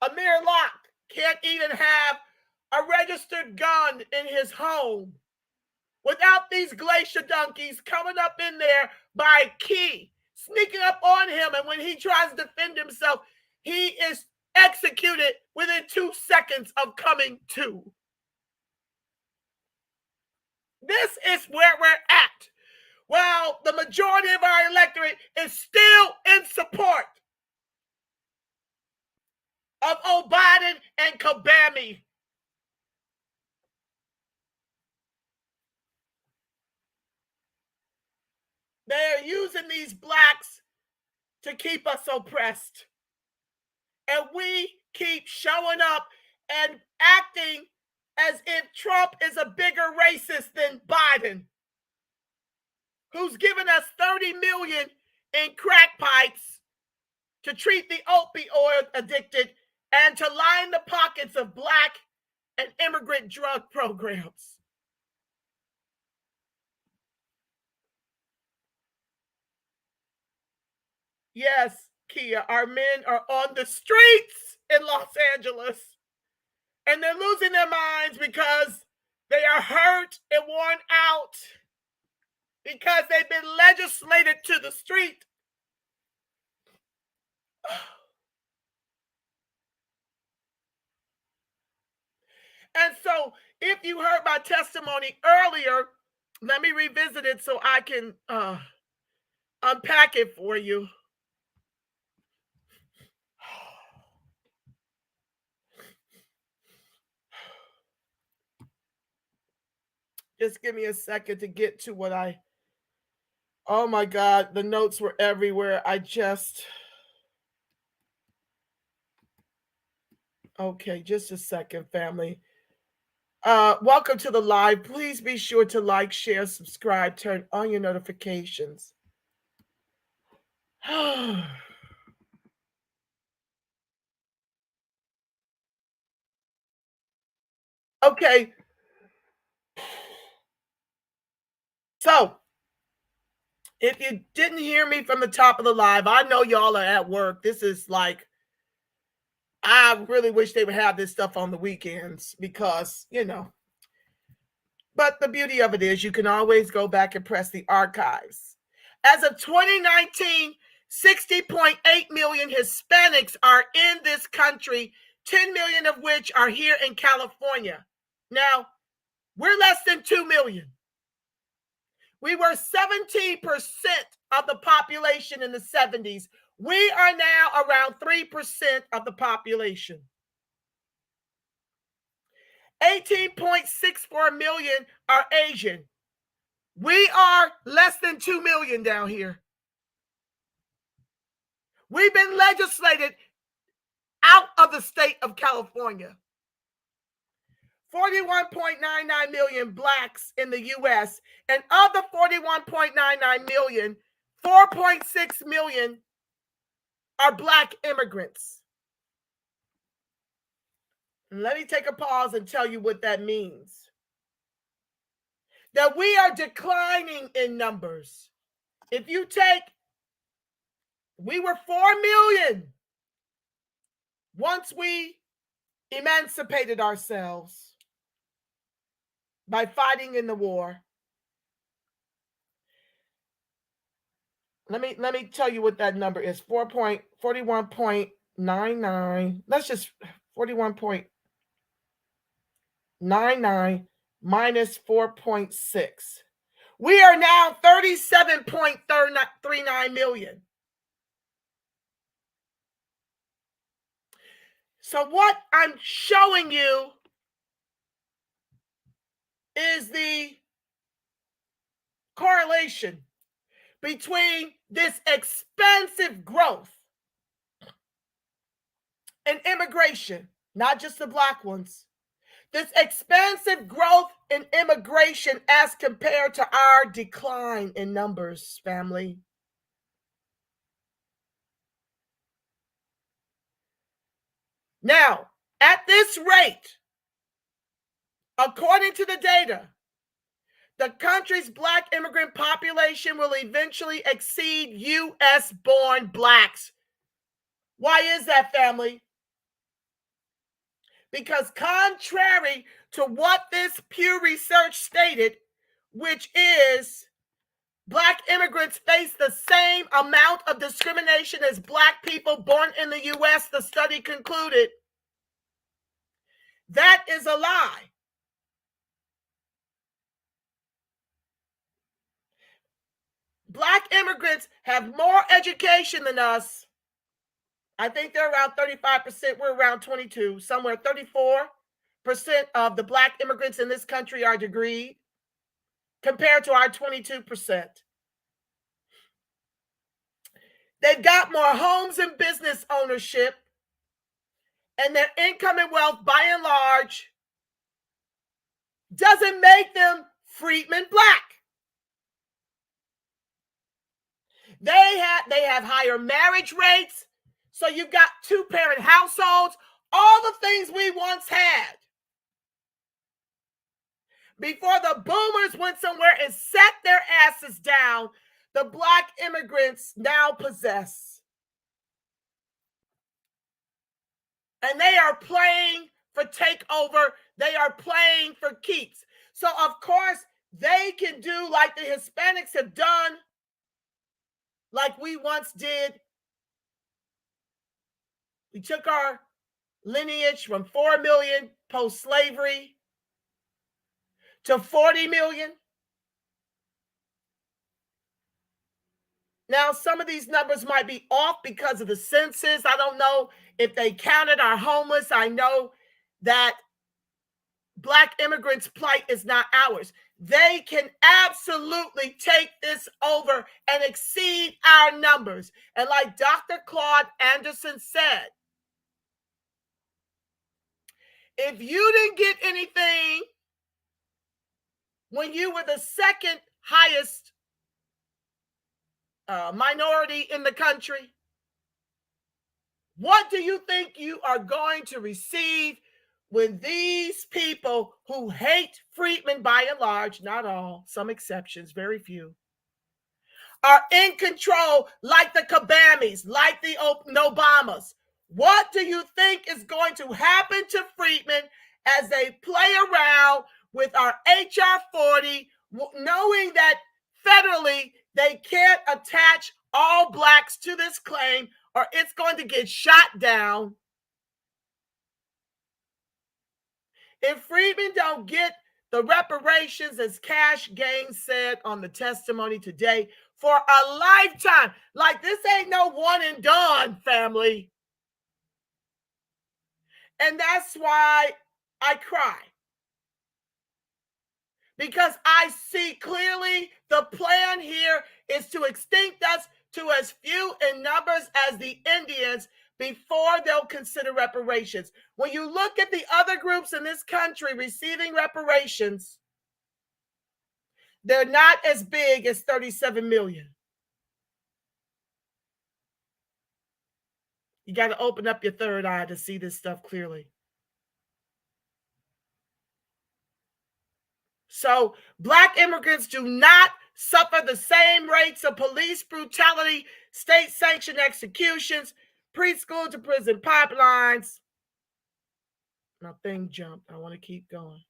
Amir Locke can't even have a registered gun in his home without these glacier donkeys coming up in there by key, sneaking up on him, and when he tries to defend himself, he is executed within 2 seconds of coming to. This is where we're at. While the majority of our electorate is still in support of Biden and Kobami. They're using these blacks to keep us oppressed. And we keep showing up and acting as if Trump is a bigger racist than Biden, who's given us $30 million in crack pipes to treat the opioid addicted and to line the pockets of black and immigrant drug programs. Yes, Kia, our men are on the streets in Los Angeles, and they're losing their minds because they are hurt and worn out because they've been legislated to the street. And so if you heard my testimony earlier, let me revisit it so I can unpack it for you. Just give me a second to get to what oh my God, the notes were everywhere. Okay, just a second, family. Welcome to the live. Please be sure to like, share, subscribe, turn on your notifications. Okay. So, if you didn't hear me from the top of the live, I know y'all are at work. This is like, I really wish they would have this stuff on the weekends because, but the beauty of it is you can always go back and press the archives. As of 2019, 60.8 million Hispanics are in this country, 10 million of which are here in California. Now, we're less than 2 million. We were 17% of the population in the 70s. We are now around 3% of the population. 18.64 million are Asian. We are less than 2 million down here. We've been legislated out of the state of California. 41.99 million blacks in the U.S. And of the 41.99 million, 4.6 million are black immigrants. And let me take a pause and tell you what that means. That we are declining in numbers. If you take, we were 4 million once we emancipated ourselves by fighting in the war. Let me tell you what that number is. 41.99. Let's just 41.99 minus 4.6. We are now 37.39 million. So what I'm showing you is the correlation between this expansive growth in immigration, not just the black ones, This expansive growth in immigration as compared to our decline in numbers, family. Now, at this rate, according to the data, the country's Black immigrant population will eventually exceed U.S.-born Blacks. Why is that, family? Because contrary to what this Pew Research stated, which is Black immigrants face the same amount of discrimination as Black people born in the U.S., the study concluded, that is a lie. Black immigrants have more education than us. I think they're around 35%. We're around 22, somewhere 34% of the Black immigrants in this country are degreed compared to our 22%. They've got more homes and business ownership, and their income and wealth, by and large, doesn't make them freedmen Black. They have higher marriage rates, so you've got two-parent households, all the things we once had. Before the boomers went somewhere and sat their asses down, the Black immigrants now possess. And they are playing for takeover. They are playing for keeps. So, of course, they can do like the Hispanics have done, like we once did. We took our lineage from 4 million post-slavery to 40 million. Now, some of these numbers might be off because of the census. I don't know if they counted our homeless. I know that Black immigrants' plight is not ours. They can absolutely take this over and exceed our numbers. And like Dr. Claude Anderson said, if you didn't get anything when you were the second highest minority in the country, what do you think you are going to receive when these people who hate freedmen by and large, not all, some exceptions, very few, are in control like the Kabamis, like the Obamas? What do you think is going to happen to freedmen as they play around with our HR 40, knowing that federally they can't attach all Blacks to this claim or it's going to get shot down? If freedmen don't get the reparations, as Cash Gaines said on the testimony today, for a lifetime, like this ain't no one and done, family. And that's why I cry. Because I see clearly the plan here is to extinct us to as few in numbers as the Indians before they'll consider reparations. When you look at the other groups in this country receiving reparations, they're not as big as 37 million. You got to open up your third eye to see this stuff clearly. So Black immigrants do not suffer the same rates of police brutality, state-sanctioned executions, preschool to prison pipelines. My thing jumped. I want to keep going.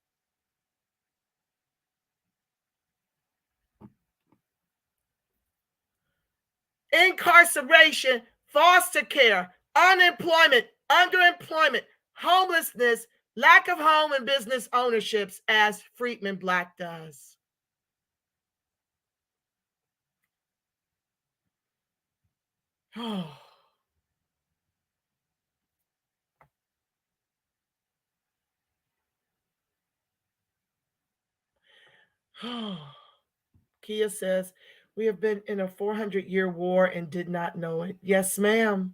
Incarceration, foster care, unemployment, underemployment, homelessness, lack of home and business ownerships, as freedmen Black does. Oh. Kia says, we have been in a 400-year war and did not know it. Yes, ma'am.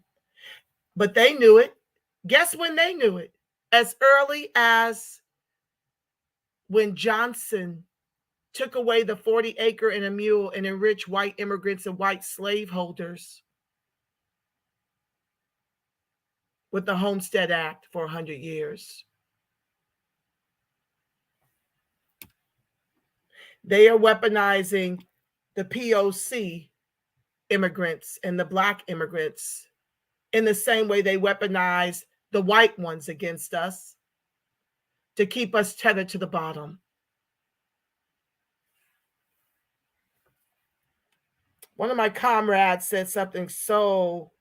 But they knew it. Guess when they knew it? As early as when Johnson took away the 40 acre and a mule and enriched white immigrants and white slaveholders with the Homestead Act for 100 years. They are weaponizing the POC immigrants and the Black immigrants in the same way they weaponize the white ones against us to keep us tethered to the bottom. One of my comrades said something so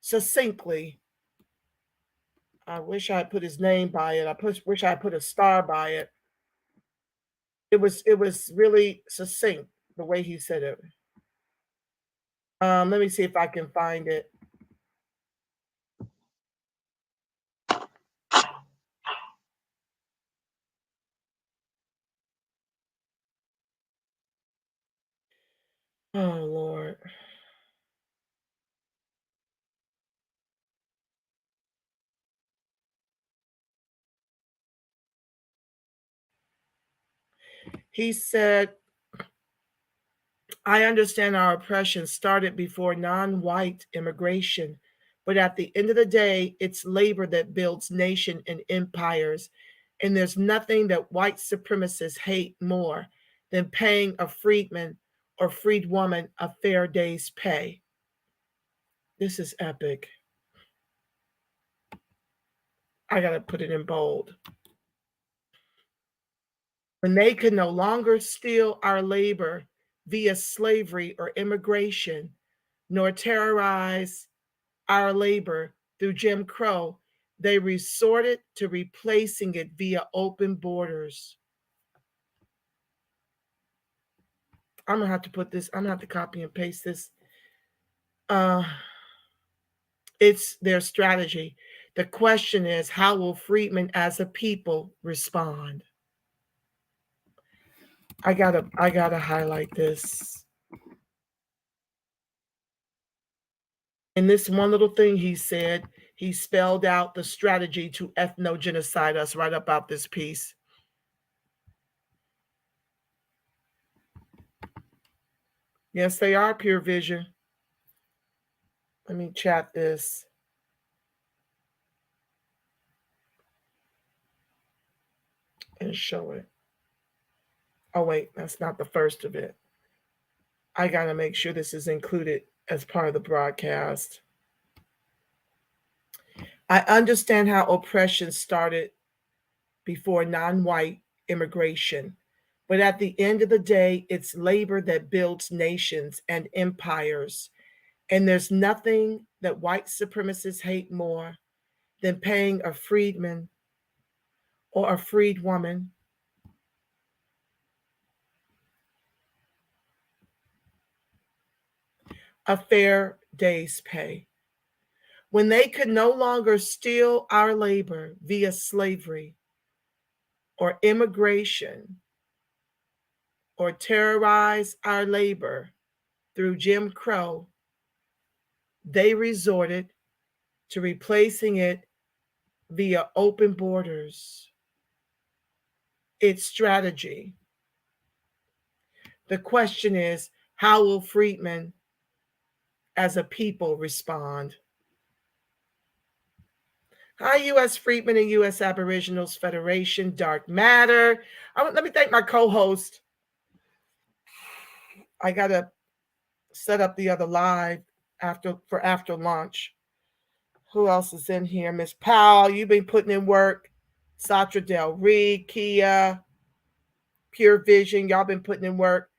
succinctly. I wish I had put his name by it. Wish I had put a star by it. It was really succinct the way he said it. Let me see if I can find it. Oh, Lord. He said, I understand our oppression started before non-white immigration, but at the end of the day, it's labor that builds nation and empires. And there's nothing that white supremacists hate more than paying a freedman or freedwoman a fair day's pay. This is epic. I got to put it in bold. When they can no longer steal our labor via slavery or immigration, nor terrorize our labor through Jim Crow, they resorted to replacing it via open borders. I'm gonna have to put this, I'm gonna have to copy and paste this. It's their strategy. The question is, how will freedmen as a people respond? I gotta highlight this. In this one little thing he said, he spelled out the strategy to ethnogenocide us right about this piece. Yes, they are pure vision. Let me chat this. And show it. Oh, wait, that's not the first of it. I got to make sure this is included as part of the broadcast. I understand how oppression started before non-white immigration, but at the end of the day, it's labor that builds nations and empires. And there's nothing that white supremacists hate more than paying a freedman or a freedwoman a fair day's pay. When they could no longer steal our labor via slavery or immigration or terrorize our labor through Jim Crow, they resorted to replacing it via open borders. It's strategy. The question is, how will freedmen as a people respond? Hi, U.S. Freedmen and U.S. Aboriginals Federation, Dark Matter. Let me thank my co-host. I got to set up the other live for after lunch. Who else is in here? Miss Powell, you've been putting in work. Satra Del Reed, Kia, Pure Vision, y'all been putting in work.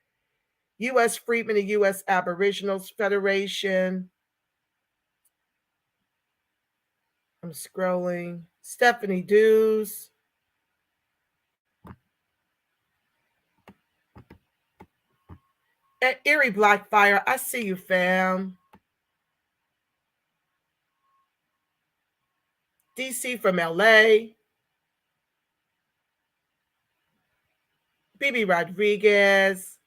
U.S. Freedmen and U.S. Aboriginals Federation. I'm scrolling. Stephanie Dews. And Erie Blackfire, I see you, fam. DC from LA. Bibi Rodriguez.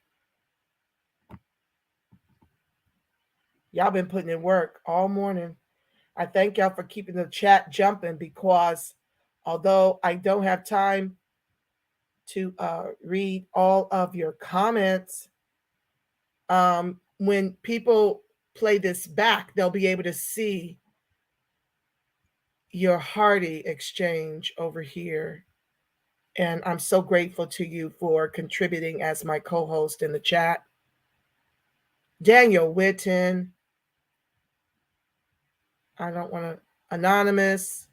Y'all been putting in work all morning. I thank y'all for keeping the chat jumping because although I don't have time to read all of your comments. When people play this back, they'll be able to see your hearty exchange over here. And I'm so grateful to you for contributing as my co-host in the chat. Daniel Witten. I don't want to. Anonymous.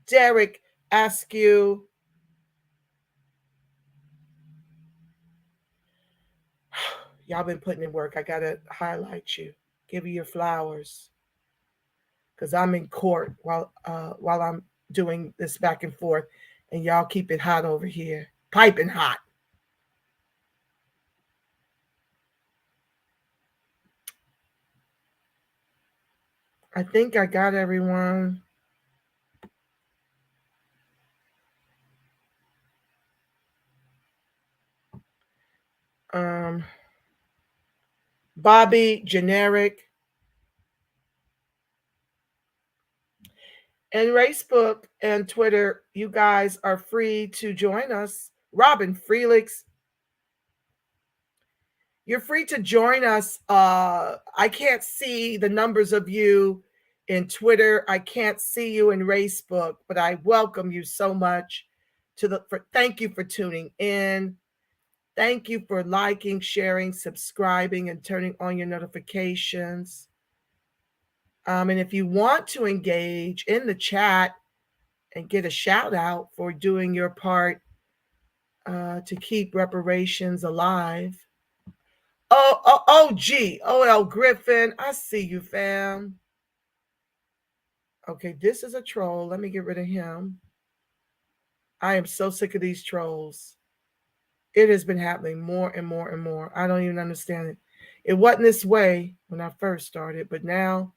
Derek Askew. Y'all been putting in work. I got to highlight you. Give you your flowers. Because I'm in court while I'm doing this back and forth. And y'all keep it hot over here. Piping hot. I think I got everyone. Bobby, generic. And Facebook and Twitter, you guys are free to join us. Robin Freelix, you're free to join us. I can't see the numbers of you in Twitter. I can't see you in Facebook, but I welcome you so much thank you for tuning in. Thank you for liking, sharing, subscribing, and turning on your notifications. And if you want to engage in the chat and get a shout out for doing your part to keep reparations alive. OG, OL Griffin, I see you, fam. Okay, this is a troll. Let me get rid of him. I am so sick of these trolls. It has been happening more and more and more. I don't even understand it. It wasn't this way when I first started, but now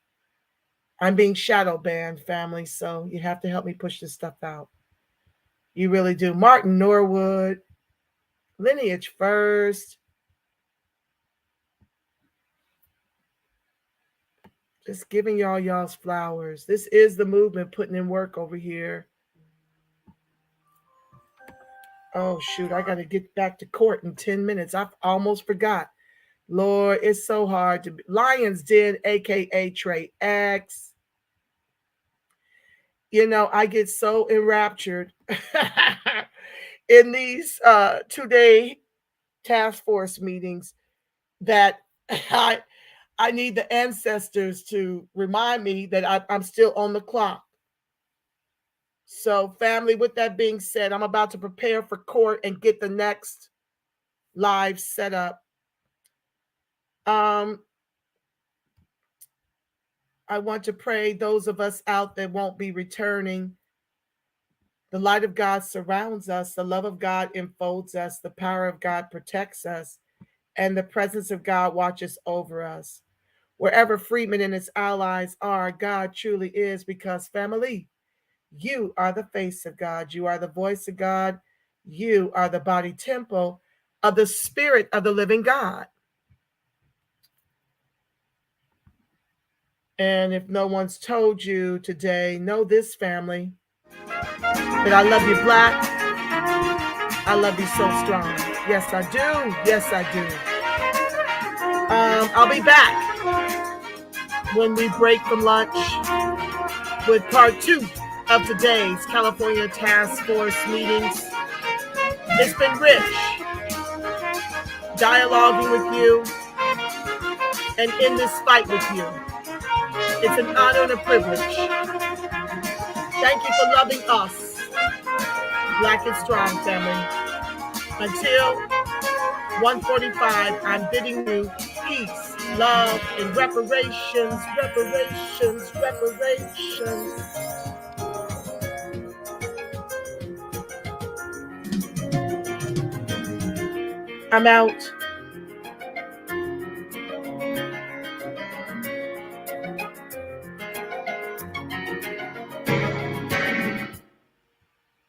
I'm being shadow banned, family, so you have to help me push this stuff out. You really do. Martin Norwood, Lineage First. Just giving y'all's flowers. This is the movement putting in work over here. Oh, shoot. I got to get back to court in 10 minutes. I almost forgot. Lord, it's so hard to be. Lions Den, a.k.a. Trey X. You know, I get so enraptured in these 2-day task force meetings that I need the ancestors to remind me that I'm still on the clock. So, family, with that being said, I'm about to prepare for court and get the next live set up. I want to pray those of us out that won't be returning. The light of God surrounds us. The love of God enfolds us. The power of God protects us. And the presence of God watches over us. Wherever Freeman and his allies are, God truly is, because family, you are the face of God. You are the voice of God. You are the body temple of the Spirit of the living God. And if no one's told you today, know this, family, that I love you, Black. I love you so strong. Yes, I do. Yes, I do. I'll be back when we break from lunch with part 2 of today's California Task Force meetings. It's been rich dialoguing with you and in this fight with you. It's an honor and a privilege. Thank you for loving us, Black and Strong family. Until 1:45, I'm bidding you peace, love, and reparations, reparations, reparations. I'm out.